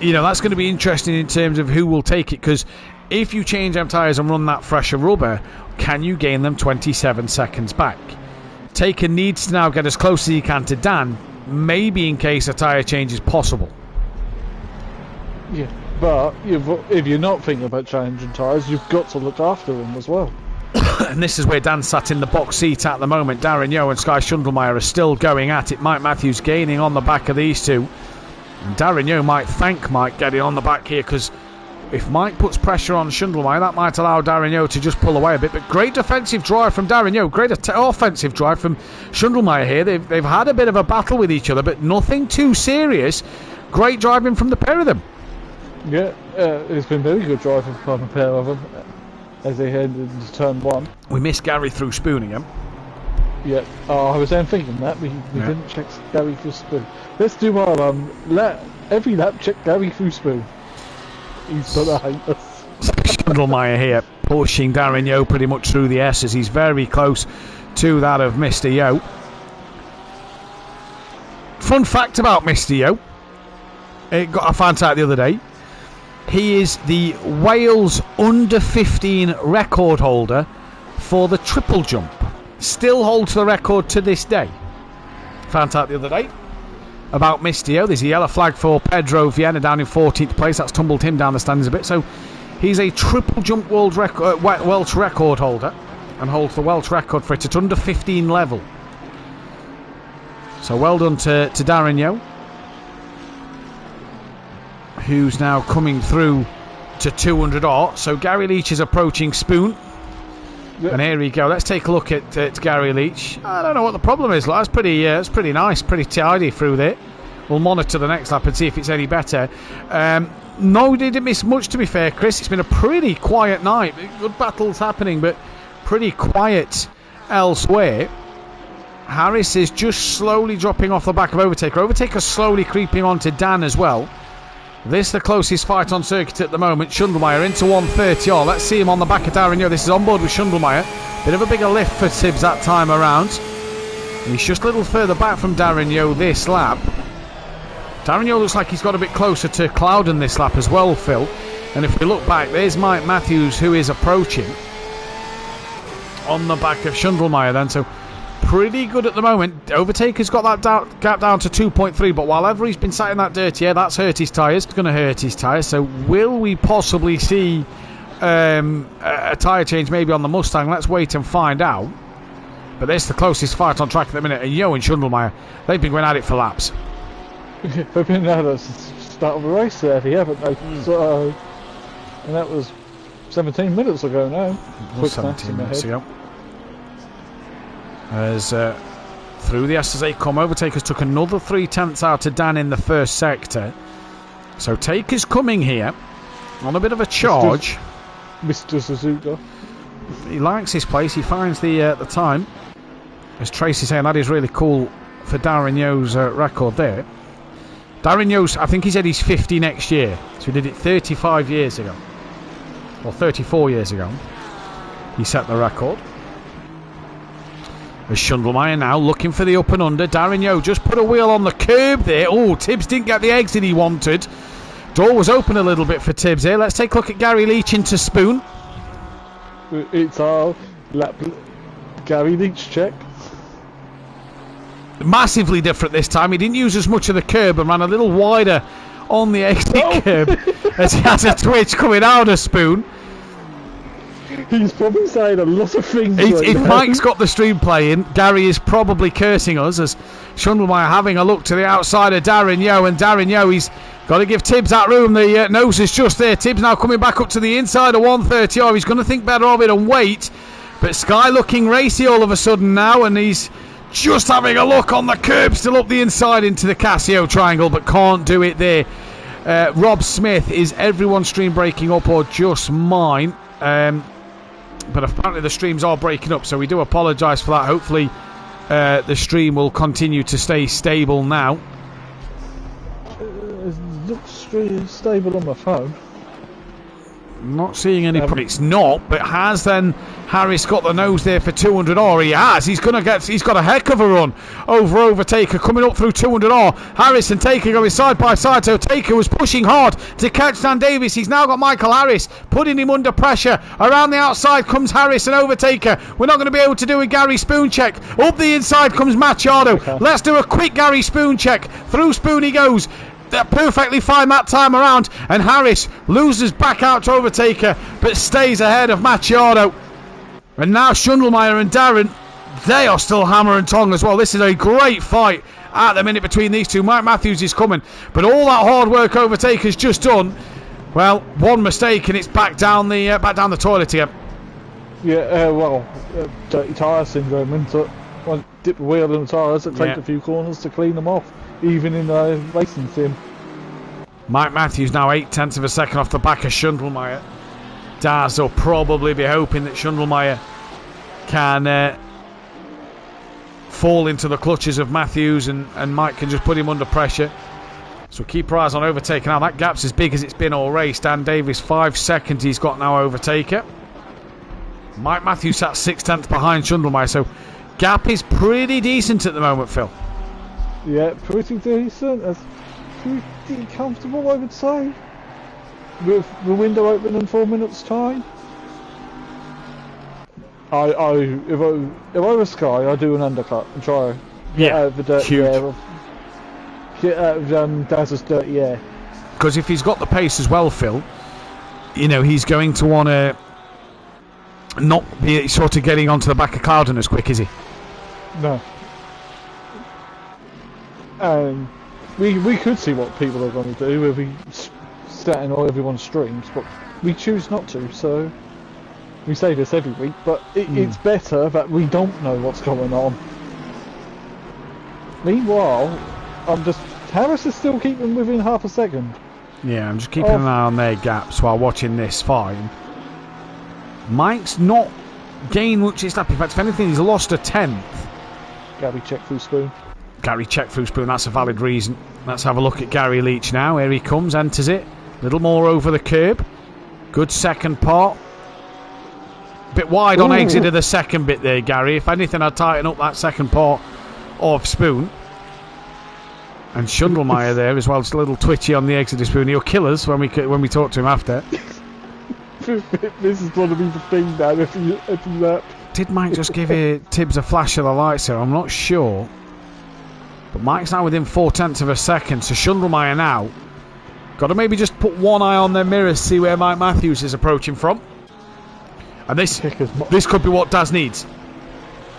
C: you know, that's going to be interesting in terms of who will take it, because if you change them tyres and run that fresher rubber, can you gain them 27 seconds back? Taker needs to now get as close as he can to Dan, maybe in case a tyre change is possible.
B: Yeah, but if you're not thinking about changing tyres, you've got to look after him as well.
C: And this is where Dan sat in the box seat at the moment. Darren Yeo and Sky Schundelmeyer are still going at it. Mike Matthews gaining on the back of these two. And Darren Yeo might thank Mike getting on the back here, because if Mike puts pressure on Schundelmeyer, that might allow Darren Yeo to just pull away a bit. But great defensive drive from Darren Yeo, great offensive drive from Schundelmeyer here. They've had a bit of a battle with each other, but nothing too serious. Great driving from the pair of them.
B: Yeah, it's been very good driving from the pair of them as they head into turn 1.
C: We missed Gary through Spoon again.
B: Yeah, I was then thinking that we didn't check Gary through Spoon. Let's do our every lap check Gary through Spoon. He's gonna hate us.
C: Schundelmeyer here pushing Darren Yeo pretty much through the S's. He's very close to that of Mr. Yeo. fun fact about Mr. Yo. I found out the other day. He is the Wales under-15 record holder for the triple jump. Still holds the record to this day. Found out the other day about Mr. Yo. There's a yellow flag for Pedro Vienna down in 14th place. That's tumbled him down the standings a bit. So he's a triple jump Welsh record holder and holds the Welsh record for it at under 15 level. So well done to Darren Yo, who's now coming through to 200R. So Gary Leach is approaching Spoon. Yep. And here we go. Let's take a look at Gary Leach. I don't know what the problem is. That's pretty nice, pretty tidy through there. We'll monitor the next lap and see if it's any better. No, didn't miss much, to be fair, Chris. It's been a pretty quiet night. Good battles happening, but pretty quiet elsewhere. Harris is just slowly dropping off the back of Overtaker. Overtaker's slowly creeping onto Dan as well. This the closest fight on circuit at the moment. Schundelmeyer into 130R. Let's see him on the back of Darren Yo. This is on board with Schundelmeyer. Bit of a bigger lift for Tibbs that time around. And he's just a little further back from Darren Yo this lap. Darren Yo looks like he's got a bit closer to Clouden this lap as well, Phil. And if we look back, there's Mike Matthews, who is approaching on the back of Schundelmeyer then. So pretty good at the moment. Overtaker's got that gap down to 2.3, but while ever he's been sat in that dirty air, that's hurt his tyres. It's going to hurt his tyres. So will we possibly see a tyre change maybe on the Mustang? Let's wait and find out. But this is the closest fight on track at the minute. And Yo and Schundelmeyer, they've been going at it for laps.
B: They've been at the start of the race there, haven't they? So, and that was 17 minutes ago now.
C: 17 minutes ago. As through the S as they come, Overtakers took another 3/10 out of Dan in the first sector. So Taker's coming here on a bit of a charge.
B: Mr. Suzuka.
C: He likes his place. He finds the time. As Tracy's saying, that is really cool for Darren Yo's record there. Darren Yo's, I think he said he's 50 next year. So he did it 35 years ago. Or 34 years ago. He set the record. As Schundelmeyer now looking for the up and under. Darren Yo just put a wheel on the curb there. Oh, Tibbs didn't get the exit he wanted. Door was open a little bit for Tibbs here. Let's take a look at Gary Leach into Spoon.
B: It's our lap Gary Leach check.
C: Massively different this time. He didn't use as much of the curb and ran a little wider on the exit curb as he has a twitch coming out of Spoon.
B: He's probably saying a lot of things.
C: If Mike's got the stream playing, Gary is probably cursing us as Schundelmeyer having a look to the outside of Darren Yo, and Darren Yo, he's got to give Tibbs that room. The nose is just there. Tibbs now coming back up to the inside of 130R. He's going to think better of it and wait, but Sky looking racy all of a sudden now, and he's just having a look on the curb, still up the inside into the Casio triangle, but can't do it there. Rob Smith, is everyone's stream breaking up or just mine? But apparently the streams are breaking up, so we do apologise for that. Hopefully the stream will continue to stay stable now.
B: It looks stable on my phone.
C: Not seeing any problem. It's not, but has then Harris got the nose there for 200R? He has. He's got a heck of a run over Overtaker coming up through 200R. Harris and Taker going side by side. So Taker was pushing hard to catch Dan Davis. He's now got Michael Harris putting him under pressure. Around the outside comes Harris and Overtaker. We're not going to be able to do a Gary Spoon check. Up the inside comes Machado. Okay. Let's do a quick Gary Spoon check. Through Spoon he goes. They're perfectly fine that time around, and Harris loses back out to Overtaker but stays ahead of Machado. And now Schundelmeyer and Darren, they are still hammer and tong as well. This is a great fight at the minute between these two. Mike Matthews is coming, but all that hard work Overtaker's just done, well, one mistake and it's back down the toilet again.
B: Yeah, dirty tyre syndrome, isn't it? One dip the wheel in the tyres, it takes a few corners to clean them off, even in a racing sim.
C: Mike Matthews now 0.8 of a second off the back of Schundelmeyer. Daz will probably be hoping that Schundelmeyer can fall into the clutches of Matthews and Mike can just put him under pressure. So keep our eyes on Overtaker now. That gap's as big as it's been all race. Dan Davis 5 seconds he's got now Overtaker. Mike Matthews sat 0.6 behind Schundelmeyer, so gap is pretty decent at the moment, Phil.
B: Yeah, pretty decent. That's pretty comfortable, I would say. With the window open in 4 minutes' time. If I was Sky, I'd do an undercut and try get out of the dirty air. Get out of Daz's dirty air.
C: Because if he's got the pace as well, Phil, you know, he's going to want to not be sort of getting onto the back of Clouden as quick, is he?
B: No. We could see what people are going to do if we sat in all everyone's streams, but we choose not to, so we say this every week, but it's better that we don't know what's going on. Meanwhile, Harris is still keeping within half a second.
C: Yeah, I'm just keeping an eye on their gaps while watching this fine. Mike's not gained much his lap. In fact, if anything, he's lost a 10th.
B: Gary check through spoon.
C: Gary check through spoon, that's a valid reason. Let's have a look at Gary Leach now. Here he comes, enters it. A little more over the curb. Good second part. Bit wide on exit of the second bit there, Gary. If anything, I'd tighten up that second part of spoon. And Schundelmeyer there as well, just a little twitchy on the exit of spoon. He'll kill us when we talk to him after.
B: This is going to be the thing now if you lap.
C: Did Mike just give Tibbs a flash of the lights here? I'm not sure. But Mike's now within 0.4 of a second, so Schundelmeyer now got to maybe just put one eye on their mirrors, see where Mike Matthews is approaching from. And this could be what Daz needs.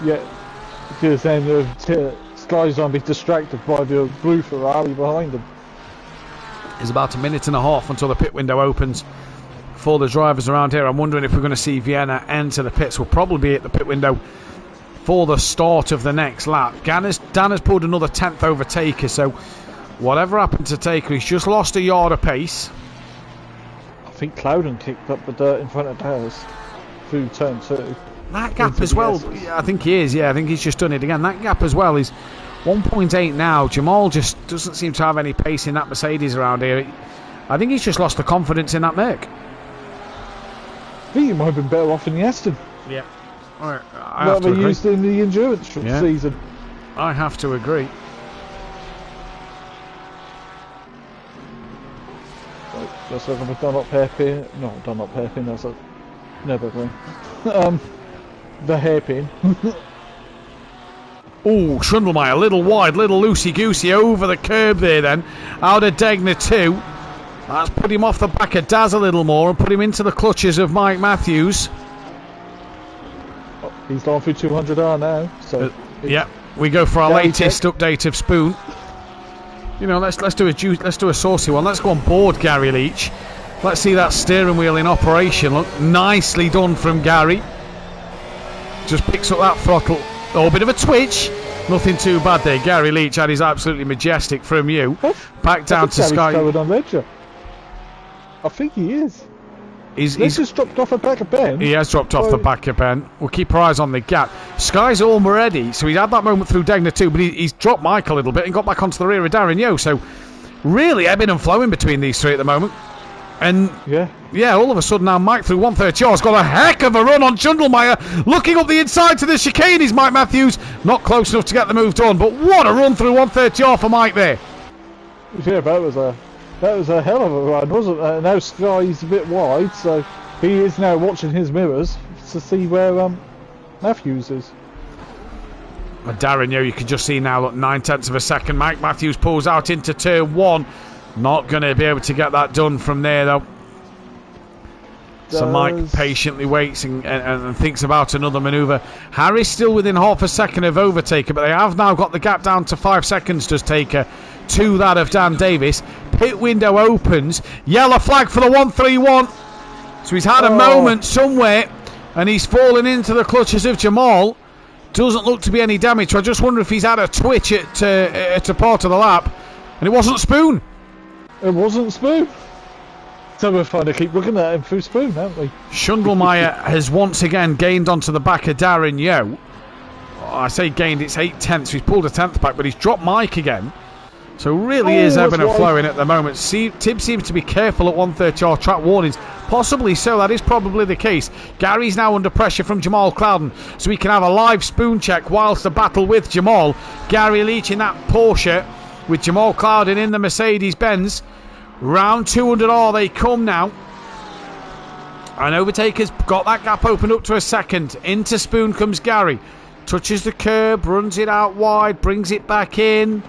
B: Yeah, because then Sky's going to be distracted by the blue Ferrari behind him.
C: It's about a minute and a half until the pit window opens for the drivers around here. I'm wondering if we're going to see Vienna enter the pits. We'll probably be at the pit window for the start of the next lap. Dan has pulled another 10th over Taker, so whatever happened to Taker, he's just lost a yard of pace.
B: I think Clouden kicked up the dirt in front of Daz through turn 2.
C: That gap as well, I think he is, I think he's just done it again. That gap as well is 1.8 now. Jamal just doesn't seem to have any pace in that Mercedes around here. I think he's just lost the confidence in that Merc.
B: I think he might have been better off in the Aston.
C: Yeah. I have to agree.
B: Used in the endurance season.
C: I have to agree.
B: Right, let's have a Dunlop hairpin. No, Dunlop hairpin, that's a never going. The hairpin.
C: Oh, Schundelmeyer, a little wide, little loosey-goosey over the curb there then. Out of Degner 2. That's put him off the back of Daz a little more and put him into the clutches of Mike Matthews.
B: He's gone through 200R now, so
C: yeah, we go for our latest update of Spoon. You know, let's do a saucy one. Let's go on board Gary Leach. Let's see that steering wheel in operation. Look, nicely done from Gary. Just picks up that throttle. Oh, a bit of a twitch. Nothing too bad there. Gary Leach had his absolutely majestic from you. Back down to Sky.
B: I think he is.
C: He's
B: just dropped off the back of Ben.
C: He has dropped off the back of Ben. We'll keep our eyes on the gap. Sky's already, so he's had that moment through Degner too, but he's dropped Mike a little bit and got back onto the rear of Darren Yeo. So really ebbing and flowing between these three at the moment. And yeah, all of a sudden now Mike through 130 has got a heck of a run on Schundelmeyer. Looking up the inside to the chicane is Mike Matthews. Not close enough to get the move done, but what a run through 130 for Mike there.
B: Yeah, that was a hell of a run, wasn't it? Now Sky's a bit wide, so he is now watching his mirrors to see where Matthews is.
C: And Darren Yeo, you can just see now, look, 9/10 of a second. Mike Matthews pulls out into turn 1. Not going to be able to get that done from there, though. So Mike patiently waits and thinks about another manoeuvre. Harry's still within half a second of Overtaker, but they have now got the gap down to 5 seconds, does Taker, to that of Dan Davis. Pit window opens. Yellow flag for the 131. So he's had a moment somewhere, and he's fallen into the clutches of Jamal. Doesn't look to be any damage. So I just wonder if he's had a twitch at a part of the lap. And it wasn't Spoon.
B: It wasn't Spoon. So we're trying to keep looking at him through Spoon, haven't we?
C: Schundelmeyer has once again gained onto the back of Darren Yeo. I say gained, it's 8/10. He's pulled a 10th back, but he's dropped Mike again. So really is ebbing and flowing at the moment. Tibbs seems to be careful at 130 track warnings. Possibly so, that is probably the case. Gary's now under pressure from Jamal Clouden, so he can have a live spoon check whilst the battle with Jamal. Gary Leach in that Porsche with Jamal Clouden in the Mercedes-Benz. Round 200 they come now. And Overtaker's got that gap opened up to a second. Into spoon comes Gary. Touches the curb, runs it out wide, brings it back in.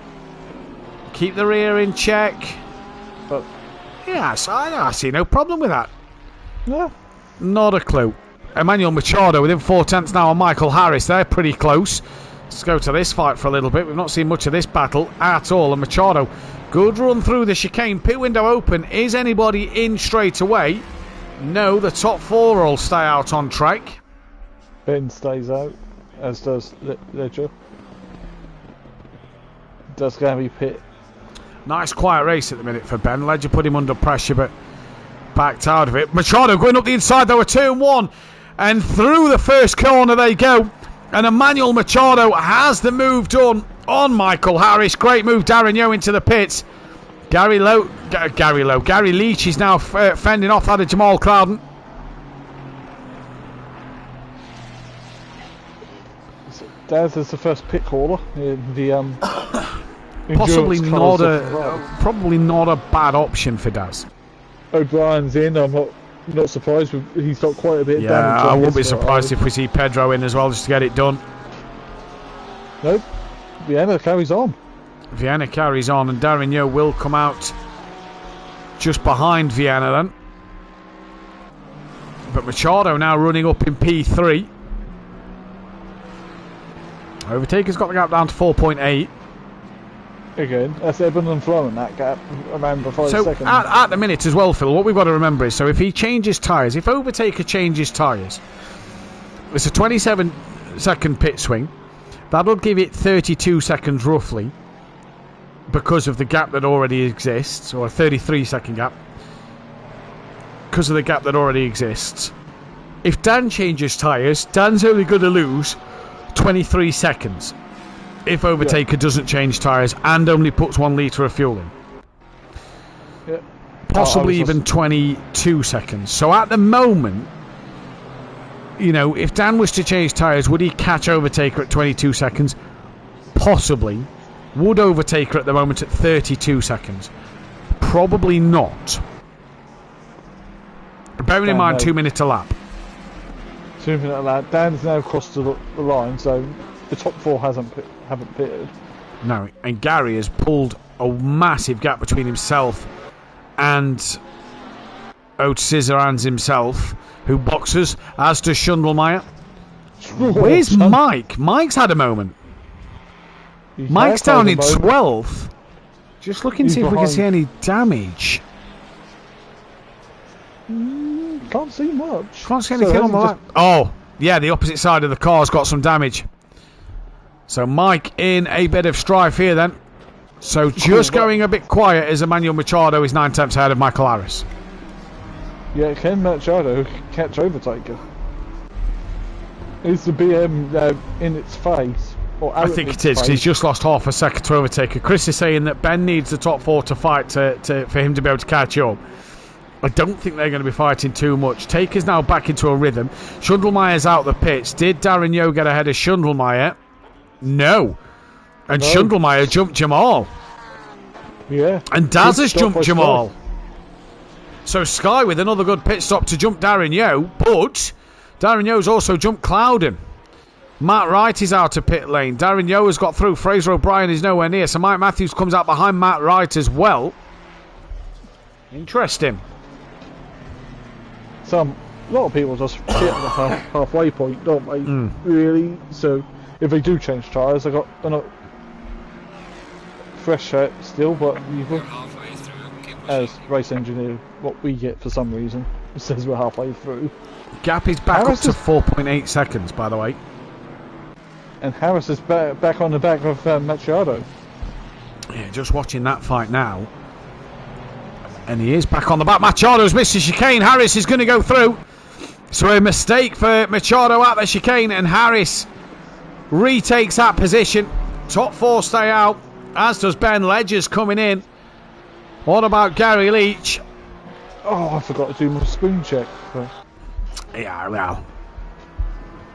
C: Keep the rear in check. But yeah, I see no problem with that.
B: No.
C: Not a clue. Emmanuel Machado within 4 tenths now on Michael Harris. They're pretty close. Let's go to this fight for a little bit. We've not seen much of this battle at all. And Machado, good run through the chicane. Pit window open. Is anybody in straight away? No, the top 4 all stay out on track.
B: Ben stays out, as does Ledger. Does Gary pit.
C: Nice quiet race at the minute for Ben. Ledger put him under pressure, but backed out of it. Machado going up the inside, though, a turn 1. And through the first corner they go. And Emmanuel Machado has the move done on Michael Harris. Great move, Darren Yeo into the pits. Gary Leach is now fending off that of Jamal Clouden.
B: Daz is the first pit caller in the
C: possibly not probably not a bad option for Daz.
B: O'Brien's in. I'm not surprised. He's got quite a bit of damage.
C: Yeah, I wouldn't be surprised if we see Pedro in as well, just to get it done.
B: Nope. Vienna carries on.
C: Vienna carries on, and Darren Yeo will come out just behind Vienna then. But Machado now running up in P3. Overtaker's got the gap down to 4.8.
B: Again, that's ebbing and flowing, that gap around the 5 seconds.
C: So at the minute as well, Phil, what we've got to remember is, so if he changes tyres, if Overtaker changes tyres, it's a 27-second pit swing. That'll give it 32 seconds roughly, because of the gap that already exists, or a 33-second gap, because of the gap that already exists. If Dan changes tyres, Dan's only going to lose 23 seconds if Overtaker doesn't change tyres and only puts 1 litre of fuel in.
B: Yeah.
C: Possibly even 22 seconds. So at the moment, you know, if Dan was to change tyres, would he catch Overtaker at 22 seconds? Possibly. Would Overtaker at the moment at 32 seconds? Probably not. Bearing in mind 2 minutes a lap.
B: 2 minutes a lap. Dan's now crossed the line, so the top 4 haven't pitted.
C: No, and Gary has pulled a massive gap between himself and Oat Scissorhands himself, who boxes, as does Schundelmeyer. Where's Mike? Mike's had a moment. Mike's down in 12th. Just looking to see if we can see any damage.
B: Can't see much.
C: Can't see anything on the lap. Oh, yeah, the opposite side of the car's got some damage. So Mike in a bit of strife here then. So just going a bit quiet as Emmanuel Machado is 9 tenths ahead of Michael Harris.
B: Yeah, can Machado catch Overtaker? Is the BM in its face?
C: I think it is, because he's just lost half a second to Overtaker. Chris is saying that Ben needs the top 4 to fight for him to be able to catch up. I don't think they're going to be fighting too much. Taker's now back into a rhythm. Schundelmeyer's out the pits. Did Darren Yeo get ahead of Schundelmeyer? No. And no. Schundelmeyer jumped Jamal.
B: Yeah.
C: And Daz has jumped Jamal. So Sky with another good pit stop to jump Darren Yeo, but Darren Yeo's also jumped Clouden. Matt Wright is out of pit lane. Darren Yeo has got through. Fraser O'Brien is nowhere near. So Mike Matthews comes out behind Matt Wright as well. Interesting.
B: A lot of people just hit the halfway point, don't they? Really? So if they do change tyres, they're not fresh still, but as race engineer, what we get for some reason says we're halfway through.
C: Gap is back up to 4.8 seconds, by the way.
B: And Harris is back on the back of Machado.
C: Yeah, just watching that fight now. And he is back on the back. Machado's missed the chicane. Harris is going to go through. So a mistake for Machado at the chicane, and Harris retakes that position. Top 4 stay out. As does Ben. Ledger's coming in. What about Gary Leach?
B: Oh, I forgot to do my spoon check.
C: Yeah, well,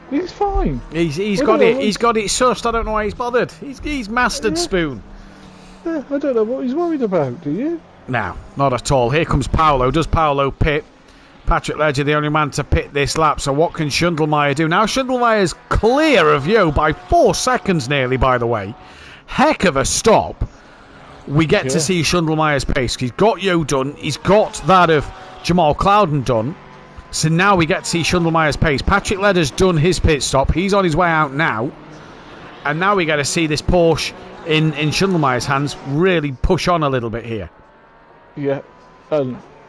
B: he's fine.
C: He's got it. He's got it sussed. I don't know why he's bothered. He's mastered spoon.
B: Yeah, I don't know what he's worried about. Do you?
C: No, not at all. Here comes Paolo. Does Paolo pit? Patrick Ledger, the only man to pit this lap. So what can Schundelmeyer do? Now Schundelmeyer's clear of Yo by 4 seconds nearly, by the way. Heck of a stop. We get to see Schundelmeyer's pace. He's got Yo done. He's got that of Jamal Clouden done. So now we get to see Schundelmeyer's pace. Patrick Ledger's done his pit stop. He's on his way out now. And now we get to see this Porsche in Schundelmeyer's hands really push on a little bit here.
B: Yeah.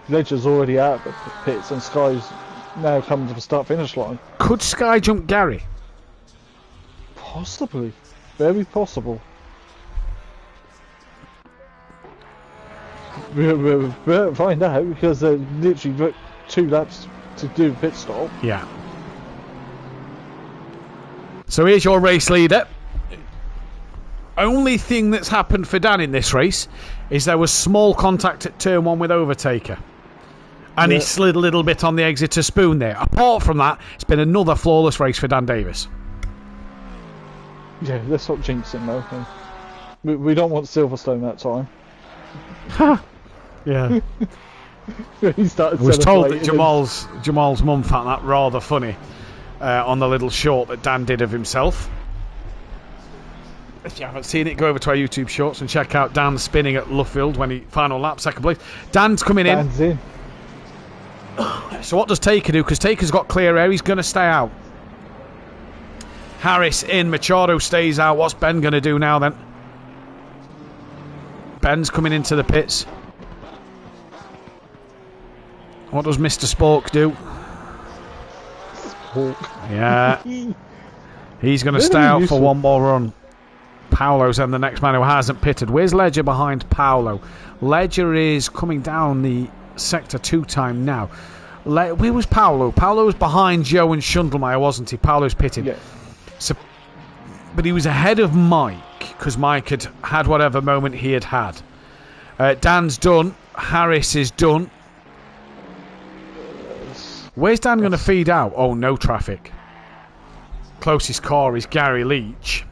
B: Ledger's already out of the pits and Sky's now coming to the start-finish line.
C: Could Sky jump Gary?
B: Possibly. Very possible. We'll find out because they're literally 2 laps to do pit stop.
C: Yeah. So here's your race leader. Only thing that's happened for Dan in this race is there was small contact at turn 1 with Overtaker. And he slid a little bit on the exit to Spoon there. Apart from that, it's been another flawless race for Dan Davis.
B: Yeah, let's not jinx him though. We don't want Silverstone that time.
C: Yeah.
B: He started
C: I was told that Jamal's mum found that rather funny on the little short that Dan did of himself. If you haven't seen it, go over to our YouTube shorts and check out Dan spinning at Luffield when he final lap, second place. Dan's coming in. So what does Taker do? Because Taker's got clear air, he's going to stay out. Harris in, Machado stays out. What's Ben going to do now then? Ben's coming into the pits. What does Mr. Spork do? Yeah. He's going to stay out for one more run. Paolo's then the next man who hasn't pitted. Where's Ledger behind Paolo? Ledger is coming down the sector 2 time now. Where was Paolo? Paolo was behind Joe and Schundelmeyer, wasn't he? Paolo's pitted. Yeah. So, but he was ahead of Mike because Mike had whatever moment he had. Dan's done. Harris is done. Where's Dan going to feed out? Oh, no traffic. Closest car is Gary Leach.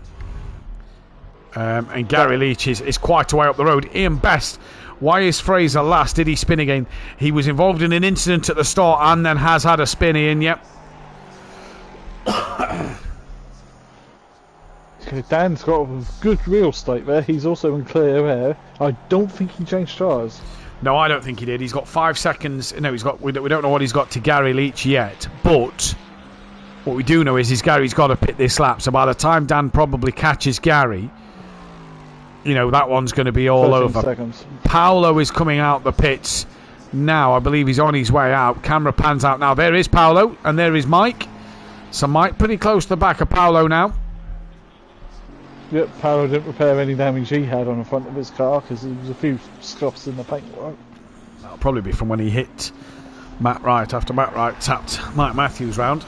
C: And Gary Leach is quite a way up the road. Ian Best, why is Fraser last? Did he spin again? He was involved in an incident at the start and then has had a spin in, yep.
B: Dan's got a good real estate there. He's also in clear air. I don't think he changed tyres.
C: No, I don't think he did. He's got 5 seconds. No, he's got. We don't know what he's got to Gary Leach yet. But what we do know is Gary's got to pit this lap. So by the time Dan probably catches Gary, you know, that one's going to be all over.
B: Seconds.
C: Paolo is coming out the pits now. I believe he's on his way out. Camera pans out now. There is Paolo and there is Mike. So Mike pretty close to the back of Paolo now.
B: Yep, Paolo didn't repair any damage he had on the front of his car because there was a few scuffs in the paintwork.
C: That'll probably be from when he hit Matt Wright after Matt Wright tapped Mike Matthews round.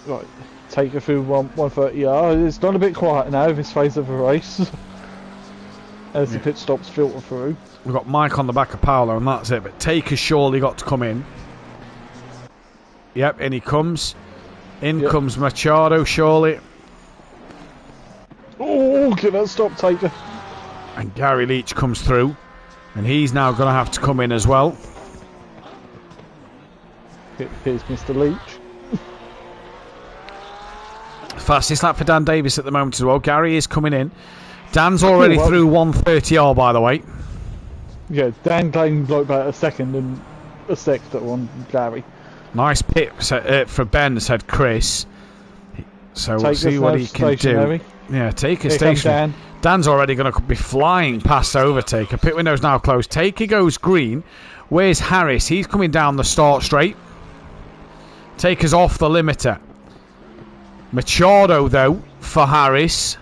B: Right, Taker through 130R. It's gone a bit quiet now, this phase of the race. As the pit stops filter through.
C: We've got Mike on the back of Paolo and that's it. But Taker's surely got to come in. Yep, in he comes. In comes Machado, surely.
B: Oh, get that stop, Taker.
C: And Gary Leach comes through. And he's now going to have to come in as well.
B: Here's Mr. Leach.
C: Fastest lap for Dan Davis at the moment as well. Gary is coming in. Dan's already through 130R, by the way.
B: Yeah, Dan gained like about a second and a second on Gary.
C: Nice pit for Ben, said Chris. So we'll see what he can do. Yeah, Taker station. Dan's already going to be flying past Overtaker. Pit window's now closed. Taker goes green. Where's Harris? He's coming down the start straight. Taker's off the limiter. Machado, though, for Harris.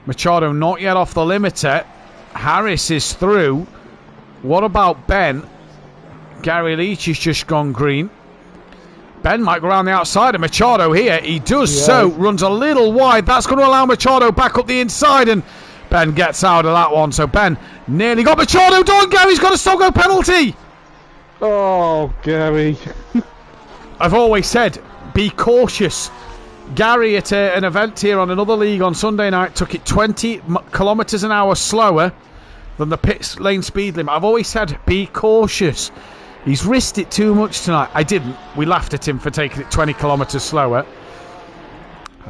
C: Machado not yet off the limiter. Harris is through. What about Ben? Gary Leach has just gone green. Ben might go around the outside of Machado here. He does so. Runs a little wide. That's going to allow Machado back up the inside. And Ben gets out of that one. So Ben nearly got Machado done. Gary's got a Stogo penalty.
B: Oh, Gary.
C: I've always said, be cautious. Gary at an event here on another league on Sunday night took it 20 kilometres an hour slower than the pit lane speed limit. I've always said, be cautious. He's risked it too much tonight. I didn't. We laughed at him for taking it 20 kilometres slower.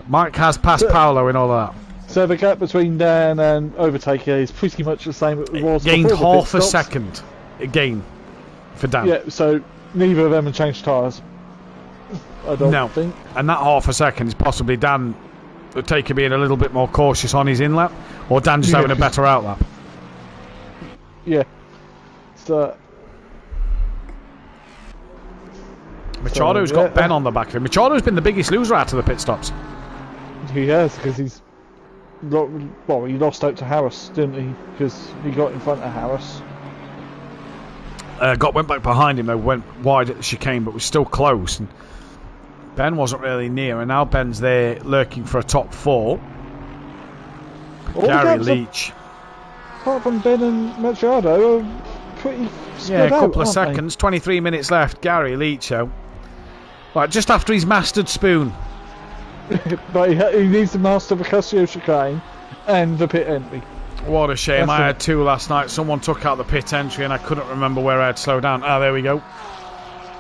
C: Mike has passed Paolo in all of that.
B: So the gap between Dan and Overtaker is pretty much the same it was
C: gained
B: before
C: half a second again for Dan.
B: Yeah, so neither of them have changed tyres. I don't think.
C: And that half a second is possibly Dan Taker being a little bit more cautious on his inlap, or Dan just having a better outlap.
B: Yeah. So
C: Machado's got Ben on the back of him. Machado's been the biggest loser out of the pit stops.
B: He has, because he lost out to Harris, didn't he? Because he got in front of Harris.
C: Went back behind him though, went wide at the chicane, but was still close. And Ben wasn't really near, and now Ben's there lurking for a top 4. Gary Leach.
B: Apart from Ben and Machado, are pretty spread out,
C: a couple of
B: aren't
C: seconds, 23 minutes left. Gary Leach, right, just after he's mastered Spoon.
B: But he needs to master the Casio chicane and the pit entry.
C: What a shame. I had 2 last night. Someone took out the pit entry and I couldn't remember where I had slowed down. There we go.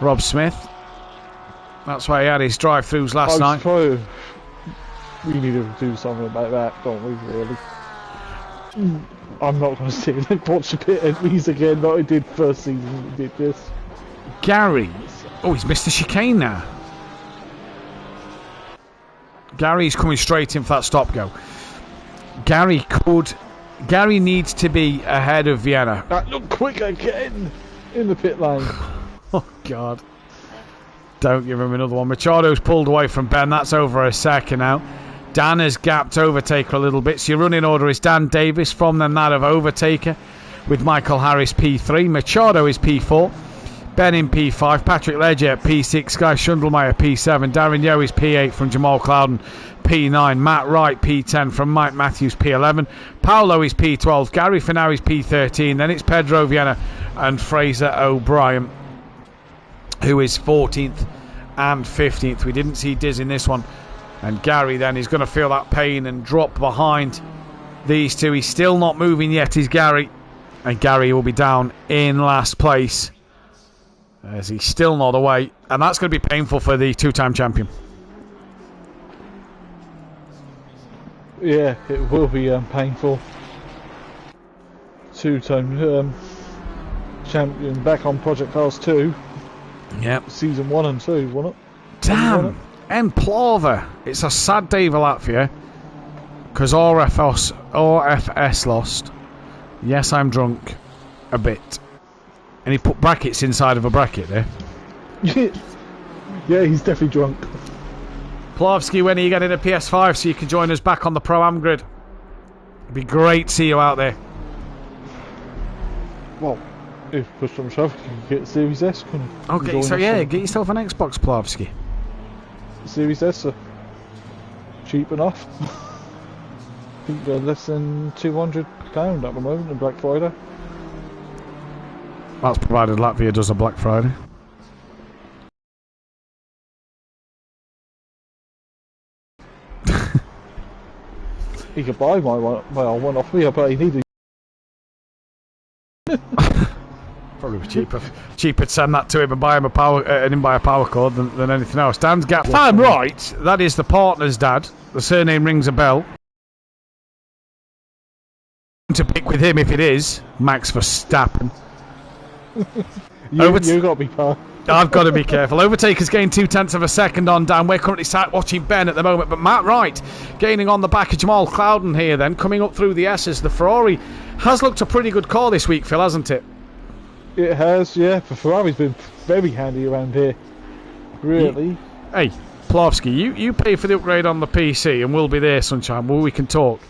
C: Rob Smith. That's why he had his drive-throughs last night.
B: We need to do something about that, don't we, really? I'm not going to sit and watch the pit entries again like I did first season we did this.
C: Gary. Oh, he's missed the chicane now. Gary's coming straight in for that stop-go. Gary needs to be ahead of Vienna.
B: Look quick again in the pit lane.
C: Oh, God. Don't give him another one. Machado's pulled away from Ben. That's over a second now. Dan has gapped Overtaker a little bit. So your running order is Dan Davis, from then that of Overtaker, with Michael Harris P3. Machado is P4. Ben in P5. Patrick Ledger P6. Guy Schundelmeyer P7. Darren Yeo is P8 from Jamal Clouden P9. Matt Wright P10 from Mike Matthews P11. Paolo is P12. Gary Finau is P13. Then it's Pedro Vienna and Fraser O'Brien, who is 14th and 15th. We didn't see Diz in this one. And Gary then is going to feel that pain and drop behind these two. He's still not moving yet, is Gary. And Gary will be down in last place, as he's still not away. And that's going to be painful for the 2-time champion.
B: Yeah, it will be painful. 2-time champion back on Project Cars 2.
C: Yep.
B: Season 1 and 2, wasn't it?
C: Damn! And Plover. It's a sad day for Latvia, because RFS lost. Yes, I'm drunk. A bit. And he put brackets inside of a bracket there.
B: Yeah, he's definitely drunk.
C: Plavsky, when are you getting a PS5 so you can join us back on the Pro-Am grid? It'd be great to see you out there.
B: Well, if push comes to shove, you can get Series S.
C: Okay, so yeah, get yourself an Xbox, Plavsky.
B: Series S are cheap enough. I think they're less than £200 at the moment in Black Friday.
C: That's provided Latvia does a Black Friday.
B: He could buy my one off me, but he needed.
C: Probably be cheaper to send that to him and buy him a power cord than anything else. Dan's gap. If I'm right, that is the partner's dad. The surname rings a bell. To pick with him if it is Max Verstappen.
B: you got to be part.
C: I've got to be careful. Overtaker's gained 0.2 of a second on Dan. We're currently sat watching Ben at the moment, but Matt Wright gaining on the back of Jamal Clouden here then, coming up through the S's. The Ferrari has looked a pretty good call this week, Phil, hasn't it?
B: It has, yeah. The Ferrari's been very handy around here. Really.
C: Hey, Plavsky, you pay for the upgrade on the PC and we'll be there, sunshine, where we can talk.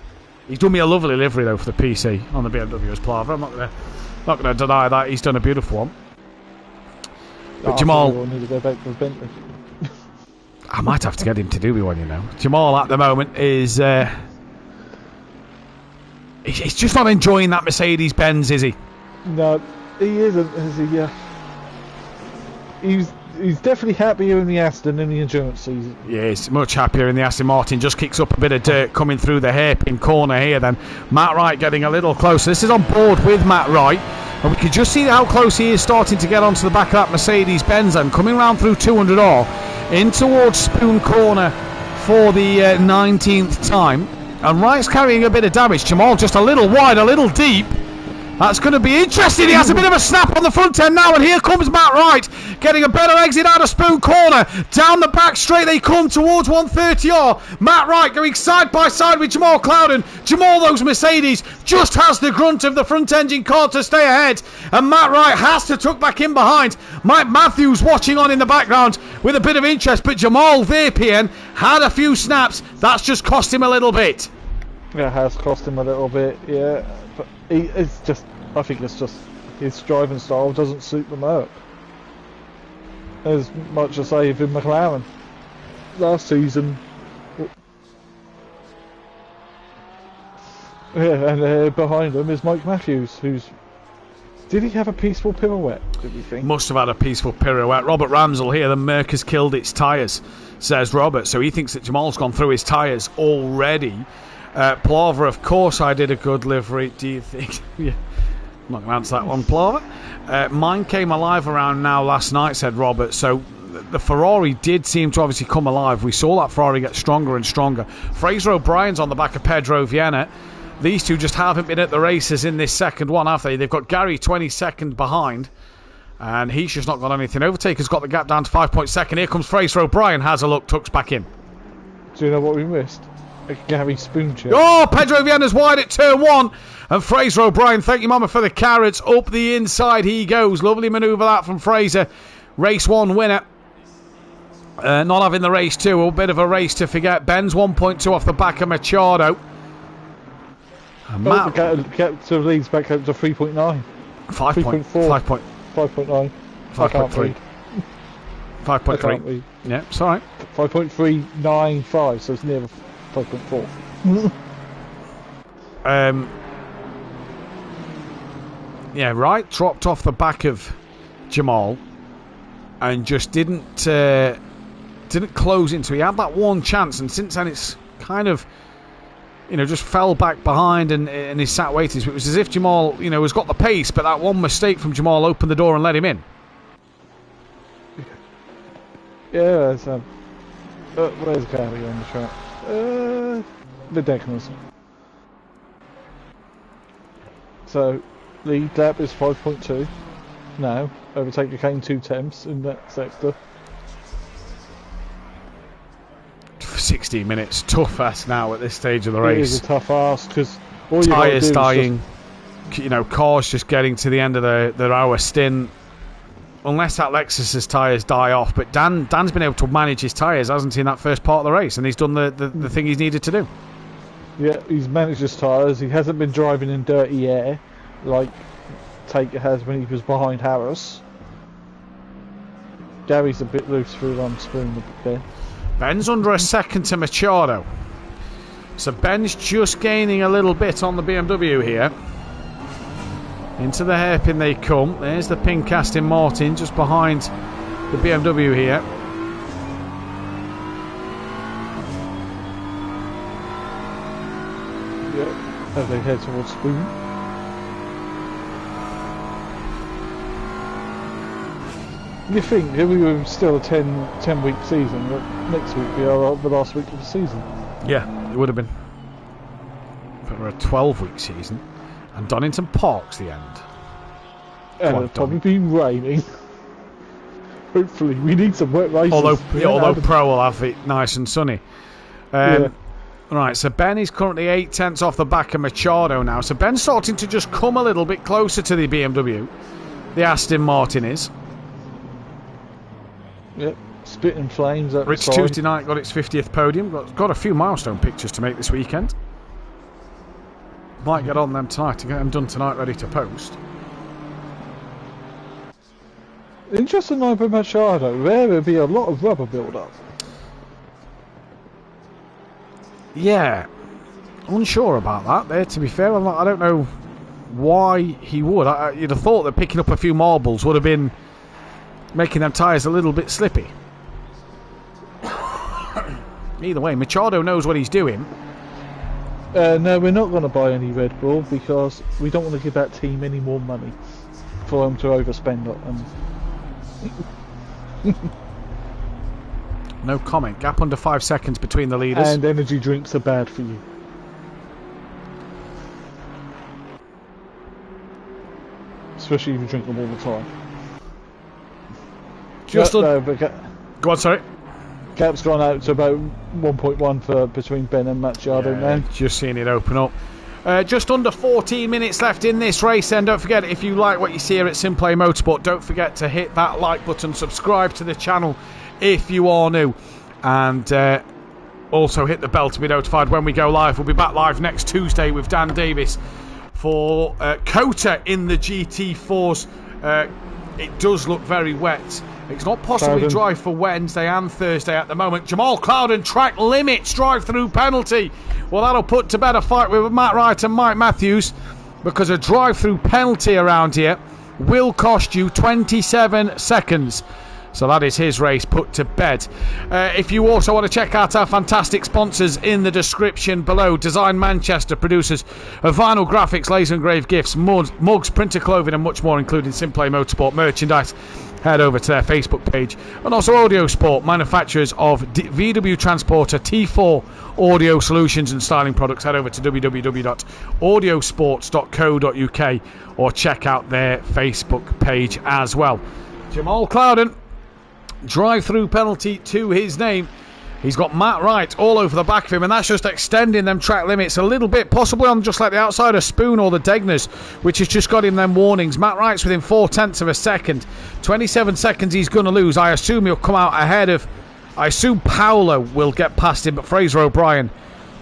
C: He's done me a lovely livery, though, for the PC on the BMW as Plaver. I'm not going to deny that. He's done a beautiful one. But Jamal...
B: We'll need to go back to the Bentley.
C: I might have to get him to do me one, you know. Jamal at the moment is... he's just not enjoying that Mercedes-Benz, is he?
B: No, he isn't, is he? He's definitely happier in the Aston than the endurance season.
C: Yeah, he's much happier in the Aston Martin. Just kicks up a bit of dirt coming through the hairpin corner here then. Matt Wright getting a little closer. This is on board with Matt Wright. And we can just see how close he is starting to get onto the back of that Mercedes-Benz and coming round through 200R in towards Spoon Corner for the 19th time. And Wright's carrying a bit of damage. Jamal just a little wide, a little deep. That's going to be interesting. He has a bit of a snap on the front end now, and here comes Matt Wright getting a better exit out of Spoon Corner. Down the back straight they come towards 130R. Matt Wright going side by side with Jamal Clouden. Jamal, those Mercedes, just has the grunt of the front engine car to stay ahead, and Matt Wright has to tuck back in behind. Mike Matthews watching on in the background with a bit of interest, but Jamal Verpian had a few snaps. That's just cost him a little bit.
B: It has cost him a little bit, yeah. But it's just, I think it's just his driving style doesn't suit the Merc as much as say in McLaren last season. Yeah, and behind him is Mike Matthews, did he have a peaceful pirouette, did we think?
C: Must have had a peaceful pirouette. Robert Ramsell here, the Merc has killed its tyres, says Robert. So he thinks that Jamal's gone through his tyres already. Plover, of course I did a good livery. Do you think? Yeah, I'm not going to answer that one, Plover. Mine came alive around now last night, said Robert. So the Ferrari did seem to obviously come alive. We saw that Ferrari get stronger and stronger. Fraser O'Brien's on the back of Pedro Viana. These two just haven't been at the races in this second one, have they? They've got Gary 22nd behind, and he's just not got anything. Overtaker's got the gap down to 5.2. Here comes Fraser O'Brien, has a look, tucks back in.
B: Do you know what we missed? A Gary spoon chip.
C: Oh, Pedro Viana's wide at turn 1. And Fraser O'Brien, thank you, Mama, for the carrots. Up the inside he goes. Lovely manoeuvre that from Fraser. Race 1 winner. Not having the race 2. A bit of a race to forget. Ben's 1.2 off the back of Machado.
B: Matt get to leads back up to 3.9.
C: 5.4.
B: 5.9.
C: 5.3. 5.3. Yeah, it's alright.
B: 5.395, so it's near 5.4.
C: Yeah, Wright dropped off the back of Jamal and just didn't close into. He had that one chance, and since then it's kind of, just fell back behind and he sat waiting. So it was as if Jamal, has got the pace, but that one mistake from Jamal opened the door and let him in.
B: Yeah, it's where's Gary on the track? The Decners. So, lead lap is 5.2. Now, overtake the Kane 2 temps in that sector.
C: For 16 minutes, tough ass now at this stage of the race.
B: It is a tough ask because
C: tyres dying, cars just getting to the end of their hour stint. Unless that Lexus's tyres die off, but Dan's been able to manage his tyres, hasn't he, in that first part of the race, and he's done the thing he's needed to do.
B: Yeah, he's managed his tyres. He hasn't been driving in dirty air like Taker has when he was behind Harris. Gary's a bit loose through Spoon there.
C: Ben's under a second to Machado. So Ben's just gaining a little bit on the BMW here. Into the hairpin they come. There's the pink Aston Martin just behind the BMW here.
B: Yeah, as they head towards Spoon. You think if we were still a 10-week season, that next week be the last week of the season?
C: Yeah, it would have been. But we're a 12-week season. And Donington Park's the end.
B: And it'll probably be raining. Hopefully, we need some wet races.
C: Although Pro will have it nice and sunny.
B: Yeah.
C: Right, so Ben is currently 8 tenths off the back of Machado now. So Ben's starting to just come a little bit closer to the BMW. The Aston Martin is.
B: Yep, spitting flames up
C: Rich Tuesday night got its 50th podium. Got a few milestone pictures to make this weekend. Might get on them tonight to get them done tonight, ready to post.
B: Interesting night for Machado. There would be a lot of rubber build-up.
C: Yeah, unsure about that there, to be fair. I don't know why he would. You'd have thought that picking up a few marbles would have been making them tyres a little bit slippy. Either way, Machado knows what he's doing.
B: No, we're not going to buy any Red Bull because we don't want to give that team any more money for them to overspend on.
C: No comment. Gap under 5 seconds between the leaders.
B: And energy drinks are bad for you. Especially if you drink them all the time.
C: Go on, sorry.
B: Gap's gone out to about 1.1 for between Ben and Machado now.
C: Just seeing it open up. Just under 14 minutes left in this race, and don't forget, if you like what you see here at SimPlay Motorsport, don't forget to hit that like button, subscribe to the channel if you are new, and also hit the bell to be notified when we go live. We'll be back live next Tuesday with Dan Davis for Kota in the GT4s. It does look very wet. It's not possibly dry for Wednesday and Thursday at the moment. Jamal Clouden, track limits, drive-through penalty. Well, that'll put to bed a fight with Matt Wright and Mike Matthews, because a drive-through penalty around here will cost you 27 seconds. So that is his race put to bed. If you also want to check out our fantastic sponsors in the description below, Design Manchester, producers of vinyl graphics, laser engraved gifts, mugs, printer clothing and much more, including SimPlay Motorsport merchandise. Head over to their Facebook page. And also Audiosport, manufacturers of VW Transporter T4 audio solutions and styling products. Head over to www.audiosports.co.uk or check out their Facebook page as well. Jamal Clouden, drive-through penalty to his name. He's got Matt Wright all over the back of him, and that's just extending them track limits a little bit, possibly on just like the outside of Spoon or the Degners, which has just got him them warnings. Matt Wright's within 0.4 of a second. 27 seconds he's going to lose. I assume he'll come out ahead of... I assume Paolo will get past him, but Fraser O'Brien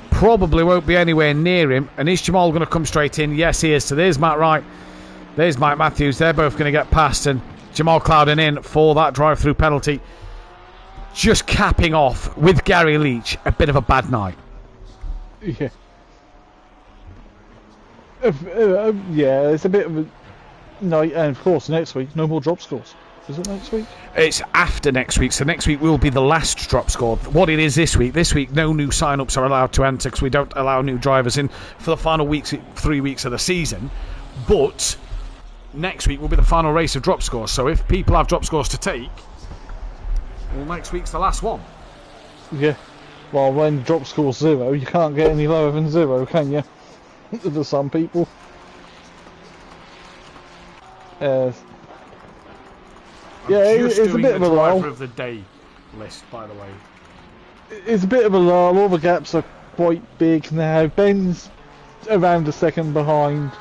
C: probably won't be anywhere near him. And is Jamal going to come straight in? Yes, he is. So there's Matt Wright. There's Mike Matthews. They're both going to get past, and Jamal Clouden in for that drive-through penalty. Just capping off with Gary Leach, a bit of a bad night.
B: Yeah. Yeah, it's a bit of a night, and of course next week, no more drop scores. Is it next week?
C: It's after next week, so next week will be the last drop score. What it is this week, no new sign-ups are allowed to enter because we don't allow new drivers in for the final 3 weeks of the season. But next week will be the final race of drop scores, so if people have drop scores to take, well, next week's the last one.
B: Yeah. Well, when drop score's 0, you can't get any lower than 0, can you? To some people. Yeah, it's a bit of a lull.
C: Driver of the day list, by the way.
B: It's a bit of a lull. All the gaps are quite big now. Ben's around a second behind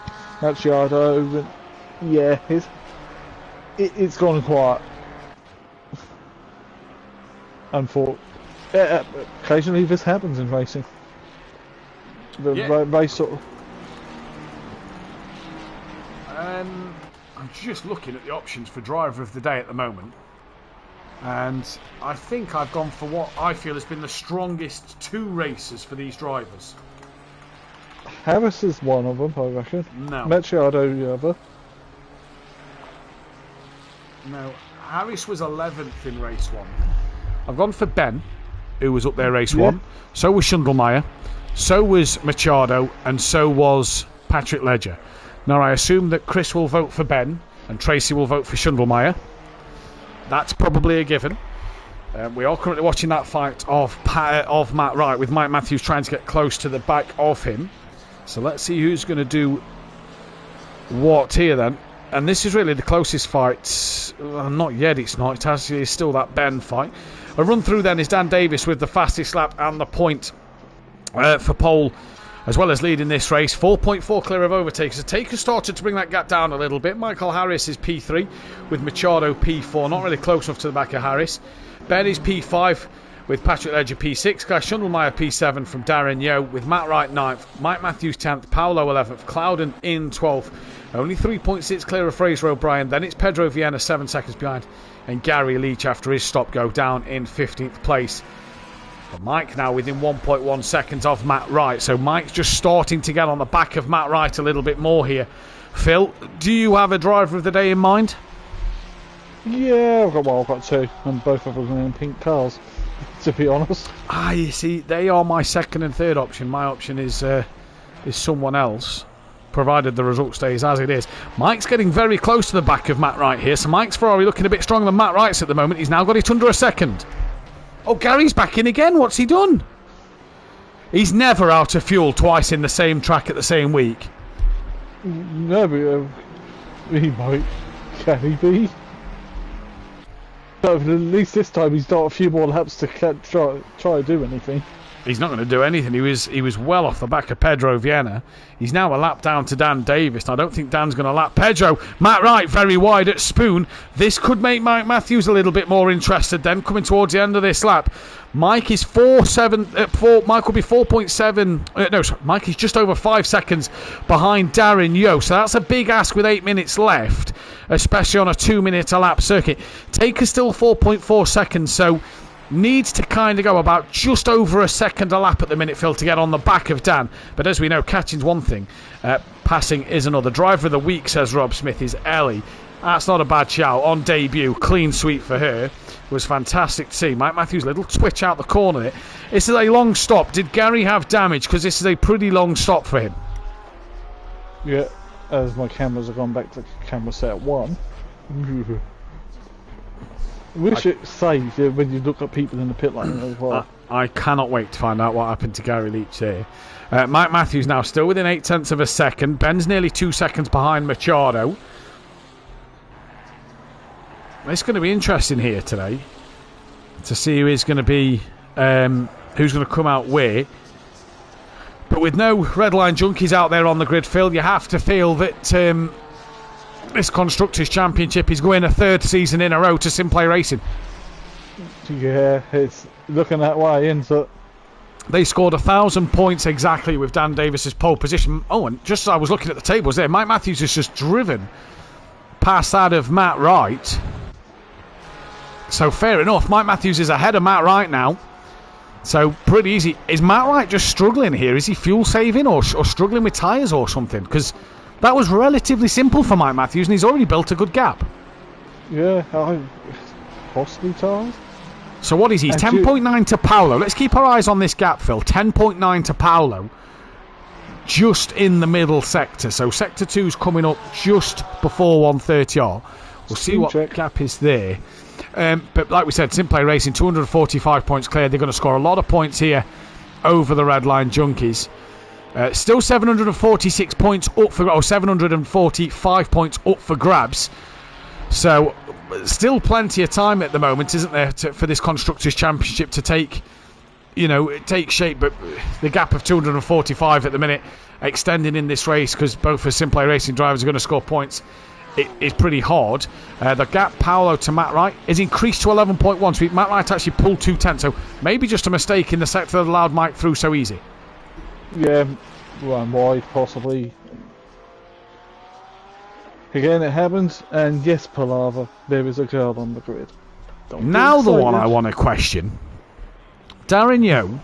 B: Machado. Yeah, it's gone quiet. Occasionally this happens in racing. Race sort of...
C: I'm just looking at the options for driver of the day at the moment, and I think I've gone for what I feel has been the strongest 2 races for these drivers.
B: Harris is one of them, I reckon.
C: No.
B: Machado the other.
C: No, Harris was 11th in race 1. I've gone for Ben, who was up there race 1. So was Schundelmeyer. So was Machado. And so was Patrick Ledger. Now, I assume that Chris will vote for Ben and Tracy will vote for Schundelmeyer. That's probably a given. We are currently watching that fight of Matt Wright, with Mike Matthews trying to get close to the back of him. So let's see who's going to do what here then. And this is really the closest fight. Well, not yet, it's not. It actually is still that Ben fight. A run through then is Dan Davis with the fastest lap and the point for pole, as well as leading this race. 4.4 clear of overtakers. The takers started to bring that gap down a little bit. Michael Harris is P3 with Machado P4. Not really close enough to the back of Harris. Ben is P5 with Patrick Ledger P6. Guy Schundelmeyer P7 from Darren Yeo, with Matt Wright 9th. Mike Matthews 10th. Paolo 11th. Clouden in 12th. Only 3.6 clear of Fraser O'Brien. Then it's Pedro Viana 7 seconds behind. And Gary Leach, after his stop, go down in 15th place. But Mike now within 1.1 seconds of Matt Wright. So Mike's just starting to get on the back of Matt Wright a little bit more here. Phil, do you have a driver of the day in mind?
B: Yeah, I've got two, and both of them are in pink cars, to be honest.
C: You see, they are my second and third option. My option is someone else, provided the result stays as it is. Mike's getting very close to the back of Matt Wright here, so Mike's Ferrari looking a bit stronger than Matt Wright's at the moment. He's now got it under a second. Oh, Gary's back in again. What's he done? He's never out of fuel twice in the same track at the same week.
B: No, but he might. Can he be? But at least this time he's got a few more laps to try to do anything.
C: He's not going to do anything. He was well off the back of Pedro Viana. He's now a lap down to Dan Davis. I don't think Dan's going to lap Pedro. Matt Wright very wide at Spoon. This could make Mike Matthews a little bit more interested then, coming towards the end of this lap. Mike is 4.7. Mike will be 4.7. No, sorry, Mike is just over 5 seconds behind Darren Yeo. So that's a big ask with 8 minutes left, especially on a 2-minute a lap circuit. Taker's still 4.4 seconds, so needs to kind of go about just over a second a lap at the minute, Phil, to get on the back of Dan. But as we know, catching's one thing, passing is another. Driver of the week, says Rob Smith, is Ellie. That's not a bad shout. On debut, clean sweep for her. It was fantastic to see. Mike Matthews, little twitch out the corner there. This is a long stop. Did Gary have damage? Because this is a pretty long stop for him.
B: Yeah, as my cameras have gone back to camera set 1. Wish it saved when you look at people in the pit lane as well.
C: I cannot wait to find out what happened to Gary Leach there. Mike Matthews now still within 0.8 of a second. Ben's nearly 2 seconds behind Machado. It's going to be interesting here today to see who is going to be, who's going to come out where. But with no red line junkies out there on the grid, Phil, you have to feel that this Constructors' Championship is going a third season in a row to SimPlay Racing.
B: Yeah, it's looking that way, isn't it?
C: They scored 1,000 points exactly with Dan Davis's pole position. Oh, and just as I was looking at the tables there, Mike Matthews has just driven past that of Matt Wright. So fair enough, Mike Matthews is ahead of Matt Wright now. So pretty easy. Is Matt Wright just struggling here? Is he fuel saving or struggling with tyres or something? Because that was relatively simple for Mike Matthews and he's already built a good gap.
B: Yeah, possibly tyres.
C: So what is he? 10.9 to Paolo. Let's keep our eyes on this gap, Phil. 10.9 to Paolo. Just in the middle sector. So sector 2's coming up just before 130R. We'll see what gap is there. But like we said, SimPlay Racing, 245 points clear. They're going to score a lot of points here over the red line junkies. Still 746 points up for, 745 points up for grabs. So still plenty of time at the moment, isn't there, for this Constructors' Championship to take shape. But the gap of 245 at the minute, extending in this race, because both the SimPlay Racing drivers are going to score points, it is pretty hard. The gap, Paolo to Matt Wright, is increased to 11.1. So Matt Wright actually pulled 2/10. So maybe just a mistake in the sector that allowed Mike through so easy.
B: Yeah, run wide, possibly. Again, it happens. And yes, Palava, there is a girl on the grid.
C: Now the one I want to question. Darren Yeo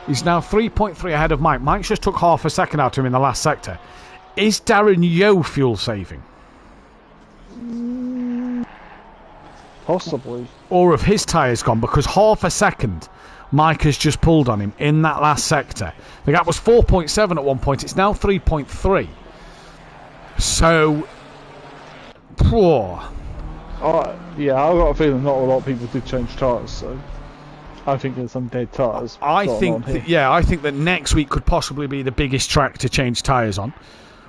C: is now 3.3 ahead of Mike. Mike just took half a second out of him in the last sector. Is Darren Yeo fuel saving?
B: Possibly.
C: Or have his tyres gone? Because half a second Mike has just pulled on him in that last sector. The gap was 4.7 at one point. It's now 3.3. So,
B: yeah, I've got a feeling not a lot of people did change tyres, so I think there's some dead tyres.
C: I think that next week could possibly be the biggest track to change tyres on,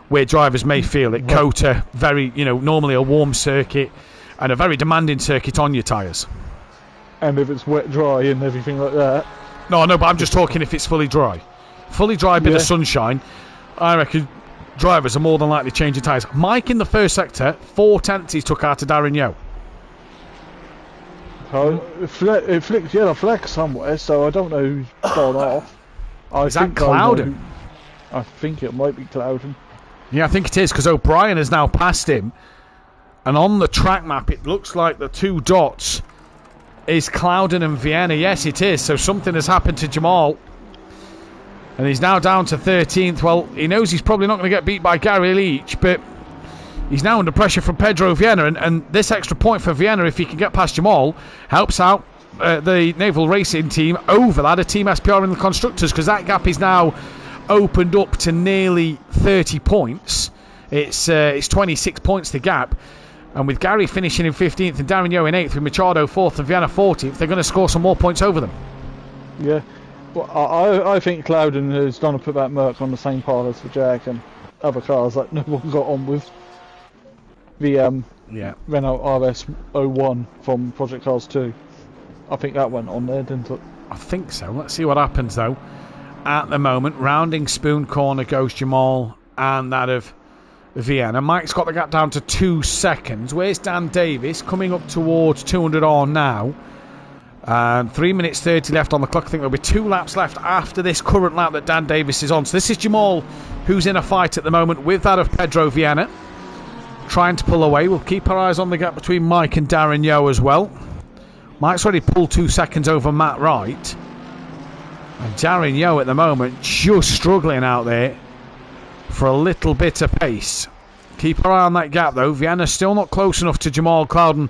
C: where drivers may feel it. Kota, very, normally a warm circuit and a very demanding circuit on your tyres.
B: And if it's wet, dry and everything like that.
C: No, but I'm just talking if it's fully dry. Fully dry, bit of sunshine, I reckon drivers are more than likely changing tyres. Mike in the first sector, 4/10 he took out to Darren Yeo.
B: It flicked yellow flag somewhere, so I don't know who's gone off.
C: Is that Clouden?
B: I think it might be Clouden.
C: Yeah, I think it is, because O'Brien has now passed him. And on the track map, it looks like the two dots is Clouden and Vienna. Yes, it is. So something has happened to Jamal. And he's now down to 13th. Well, he knows he's probably not going to get beat by Gary Leach, but he's now under pressure from Pedro Vienna. And this extra point for Vienna, if he can get past Jamal, helps out the Naval Racing team over that of Team SPR in the Constructors, because that gap is now opened up to nearly 30 points. It's 26 points the gap. And with Gary finishing in 15th and Darren Yeo in 8th, with Machado 4th and Vienna 14th, they're going to score some more points over them.
B: Yeah. Well, I think Clouden has done to put that Merc on the same par as the Jag and other cars that no one got on with. The Renault RS01 from Project Cars 2. I think that went on there, didn't it?
C: I think so. Let's see what happens, though. At the moment, rounding Spoon corner goes Jamal and that of Vienna. Mike's got the gap down to 2 seconds. Where's Dan Davis? Coming up towards 200 on now. 3 minutes 30 left on the clock. I think there'll be 2 laps left after this current lap that Dan Davis is on. So this is Jamal, who's in a fight at the moment with that of Pedro Vienna, trying to pull away. We'll keep our eyes on the gap between Mike and Darren Yeo as well. Mike's already pulled 2 seconds over Matt Wright. And Darren Yeo at the moment just struggling out there for a little bit of pace. Keep our eye on that gap though. Vienna's still not close enough to Jamal Clouden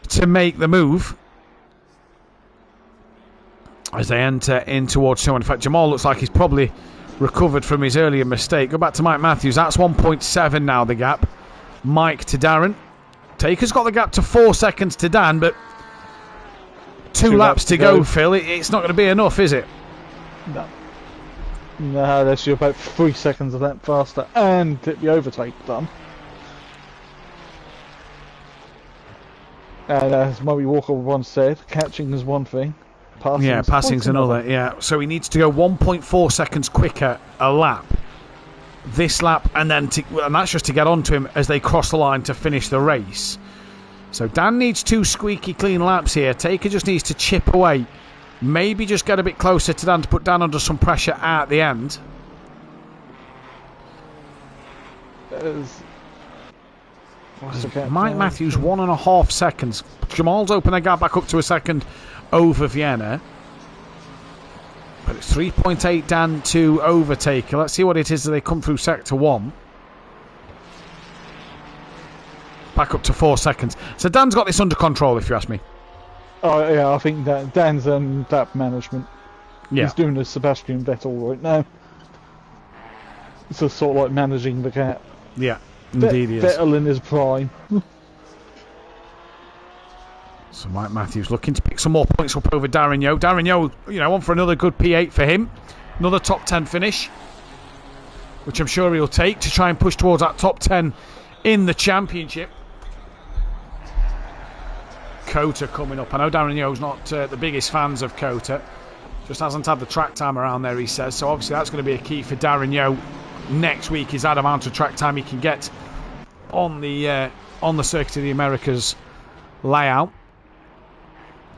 C: to make the move as they enter in towards 2. In fact, Jamal looks like he's probably recovered from his earlier mistake. Go back to Mike Matthews. That's 1.7 now, the gap. Mike to Darren. Taker's got the gap to 4 seconds to Dan, but two laps to go, Phil. It's not going to be enough, is it?
B: No, that's you about 3 seconds of that faster and get the overtake done. And as Murray Walker once said, catching is one thing.
C: Passing's another. Yeah, so he needs to go 1.4 seconds quicker a lap. This lap, and that's just to get onto him as they cross the line to finish the race. So Dan needs 2 squeaky clean laps here. Taker just needs to chip away. Maybe just get a bit closer to Dan to put Dan under some pressure at the end. Mike Matthews 1.5 seconds. Jamal's opened their gap back up to a second over Vienna. But it's 3.8 Dan to overtake. Let's see what it is as they come through sector 1. Back up to 4 seconds. So Dan's got this under control, if you ask me.
B: Oh yeah, I think that Dan's gap management. Yeah. He's doing the Sebastian Vettel right now. It's just sort of like managing the gap.
C: Yeah, indeed he is.
B: Vettel in his prime.
C: So Mike Matthews looking to pick some more points up over Darren Yeo. Darren Yeo, on for another good P8 for him. Another top 10 finish, which I'm sure he'll take to try and push towards that top 10 in the championship. Kota coming up. I know Darren Yeo's not the biggest fans of Kota. Just hasn't had the track time around there, he says. So obviously that's going to be a key for Darren Yeo next week, is that amount of track time he can get on the Circuit of the Americas layout.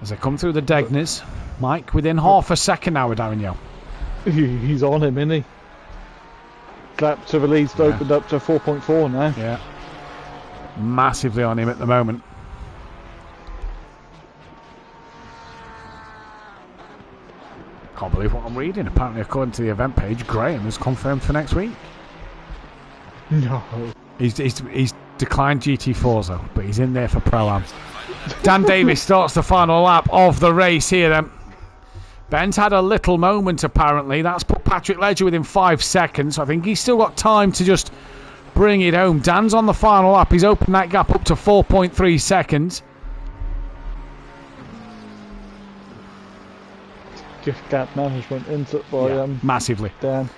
C: As they come through the Degners, Mike within half a second now with Darren Yeo.
B: He's on him, isn't he? Gap to the lead's opened up to 4.4 now.
C: Yeah. Massively on him at the moment. Can't believe what I'm reading. Apparently, according to the event page, Graham is confirmed for next week.
B: No.
C: He's declined GT4s though, but he's in there for Pro-Am. Dan Davis starts the final lap of the race here then. Ben's had a little moment apparently. That's put Patrick Ledger within 5 seconds. I think he's still got time to just bring it home. Dan's on the final lap. He's opened that gap up to 4.3 seconds.
B: Gift gap management into it by
C: massively.
B: Dan.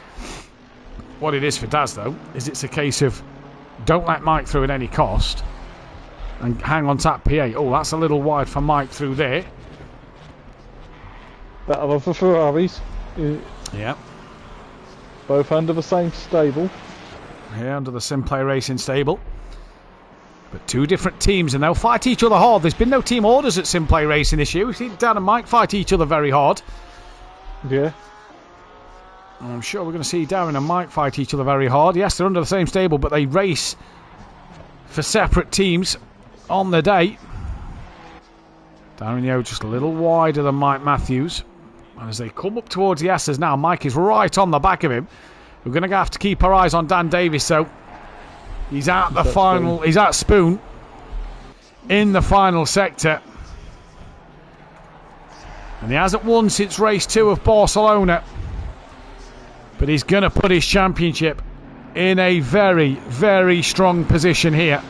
C: What it is for Daz though is it's a case of don't let Mike through at any cost and hang on to that P8. Oh, that's a little wide for Mike through there.
B: That other for Ferraris.
C: Yeah.
B: Both under the same stable.
C: Yeah, under the SimPlay Racing stable. But 2 different teams, and they'll fight each other hard. There's been no team orders at SimPlay Racing this year. We've seen Dan and Mike fight each other very hard.
B: Yeah.
C: And I'm sure we're going to see Darren and Mike fight each other very hard. Yes, they're under the same stable, but they race for separate teams on the day. Darren Yeo just a little wider than Mike Matthews. And as they come up towards the S's now, Mike is right on the back of him. We're going to have to keep our eyes on Dan Davis, though. He's at the final. He's at Spoon in the final sector. And he hasn't won since race 2 of Barcelona. But he's going to put his championship in a very, very strong position here.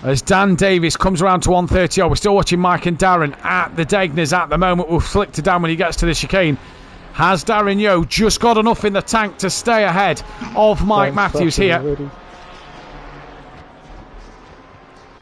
C: As Dan Davis comes around to 130, we're still watching Mike and Darren at the Degners at the moment. We'll flick to Dan when he gets to the chicane. Has Darren Yeo just got enough in the tank to stay ahead of Mike Matthews here? Already.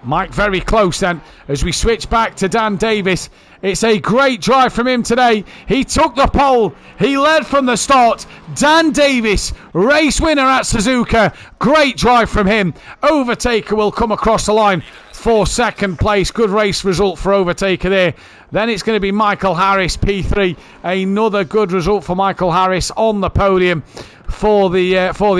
C: Mike very close then as we switch back to Dan Davis. It's a great drive from him today. He took the pole. He led from the start. Dan Davis, race winner at Suzuka. Great drive from him. Overtaker will come across the line for second place. Good race result for Overtaker there. Then it's going to be Michael Harris, P3. Another good result for Michael Harris on the podium for the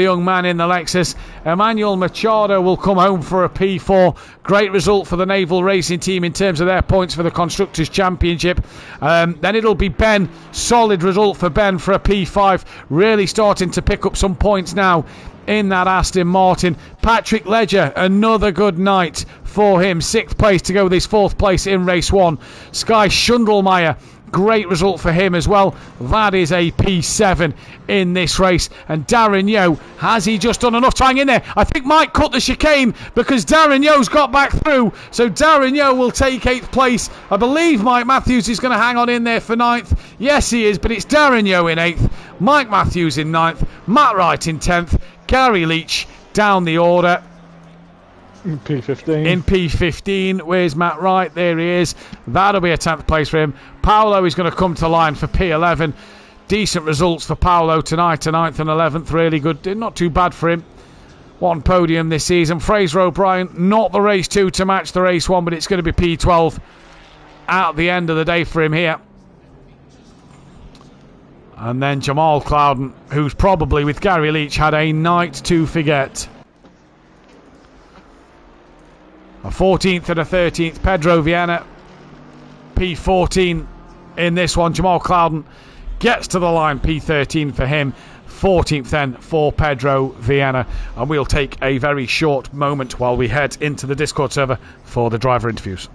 C: young man in the Lexus. Emmanuel Machado will come home for a P4. Great result for the Naval Racing Team in terms of their points for the Constructors' Championship. Then it'll be Ben. Solid result for Ben for a P5. Really starting to pick up some points now in that Aston Martin. Patrick Ledger, another good night for him. 6th place to go this 4th place in race 1. Sky Schundelmeyer, great result for him as well. That is a P7 in this race. And Darren Yeo, has he just done enough to hang in there? I think Mike cut the chicane because Darren Yeo's got back through. So Darren Yeo will take 8th place. I believe Mike Matthews is going to hang on in there for 9th. Yes, he is, but it's Darren Yeo in 8th. Mike Matthews in 9th. Matt Wright in 10th. Gary Leach down the order.
B: In P15.
C: In P15. Where's Matt Wright? There he is. That'll be a 10th place for him. Paolo is going to come to line for P11. Decent results for Paolo tonight, 9th and 11th. Really good. Not too bad for him. 1 podium this season. Fraser O'Brien, not the race 2 to match the race 1, but it's going to be P12 at the end of the day for him here. And then Jamal Clouden, who's probably, with Gary Leach, had a night to forget. A 14th and a 13th. Pedro Viana, P14 in this one. Jamal Clouden gets to the line, P13 for him. 14th then for Pedro Viana. And we'll take a very short moment while we head into the Discord server for the driver interviews.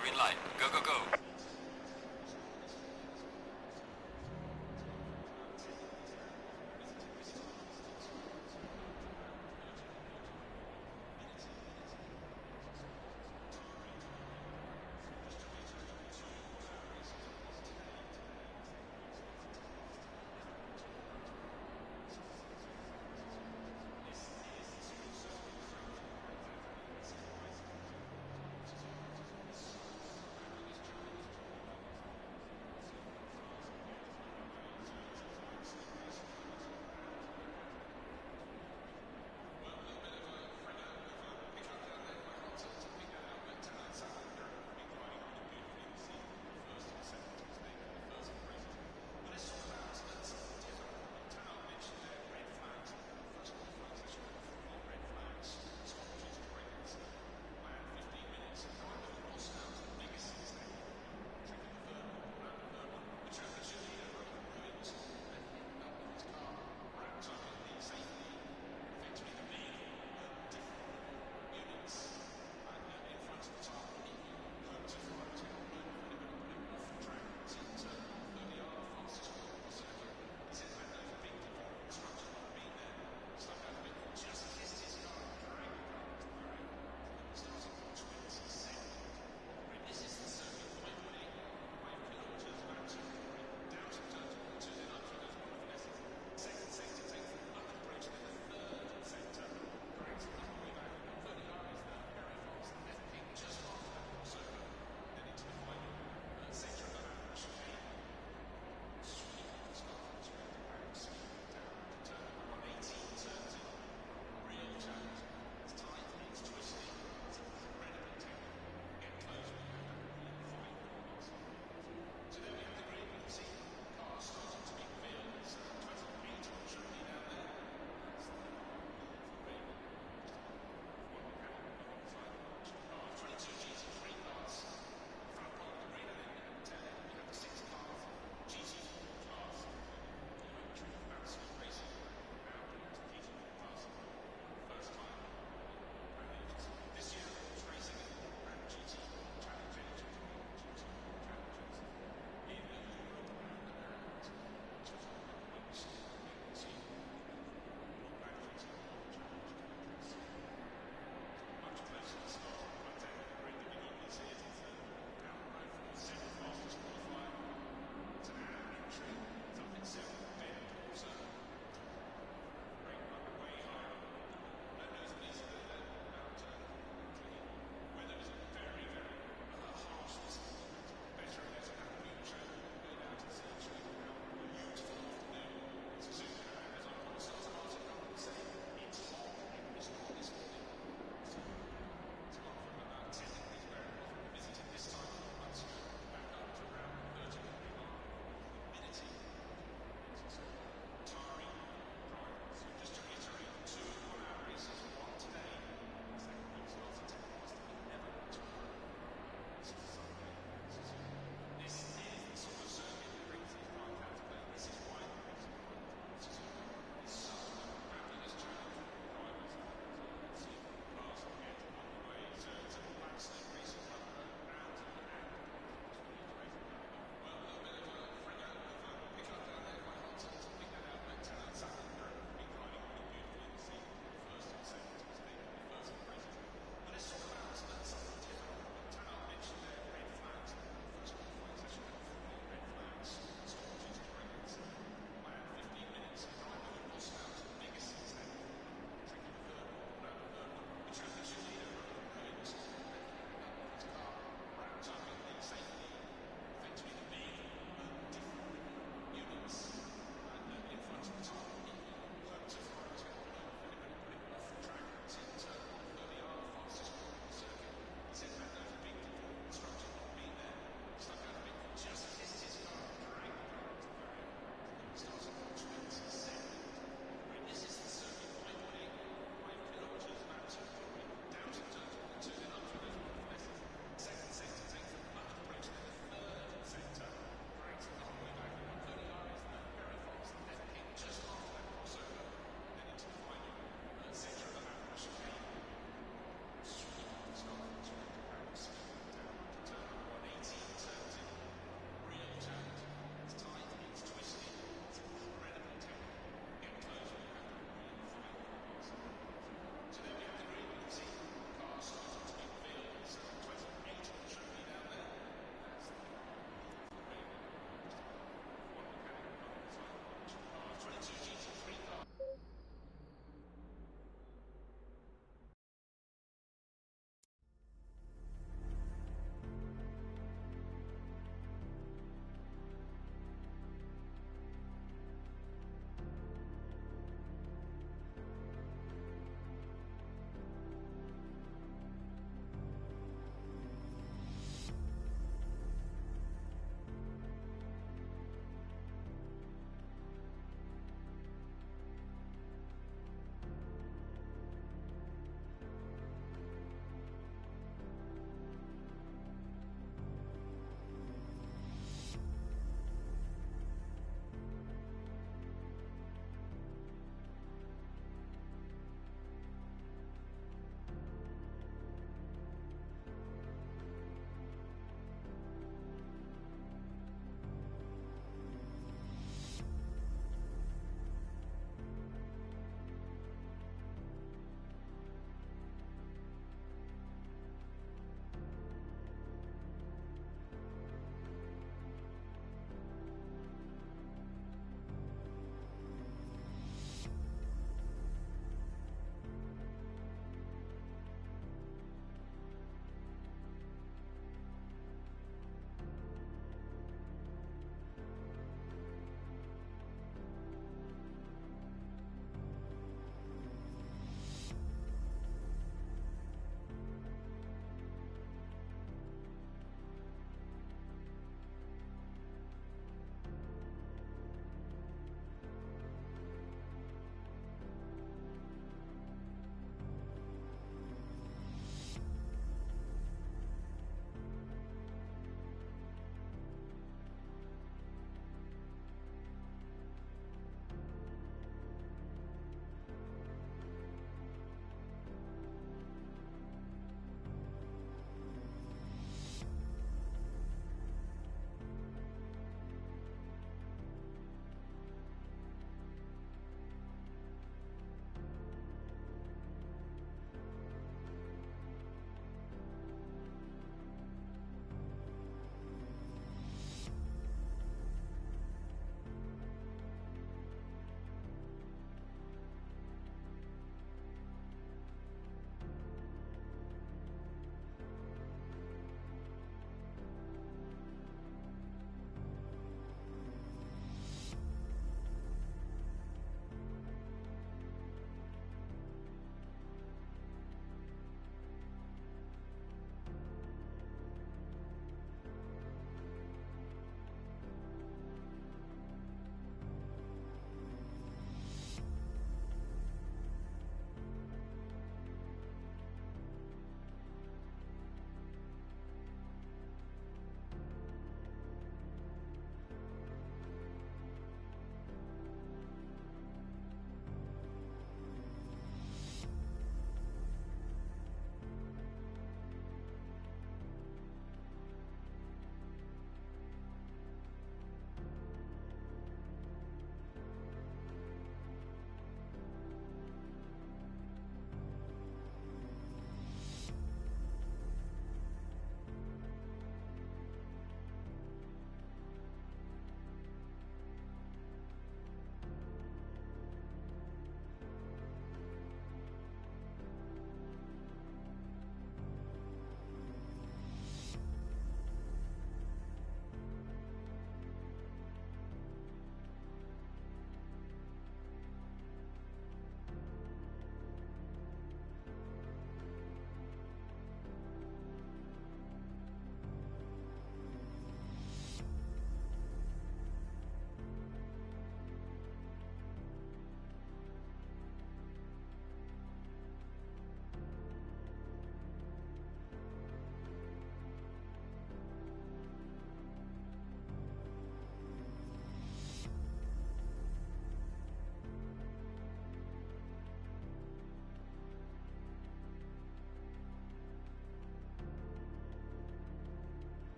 E: Green light. Go, go, go.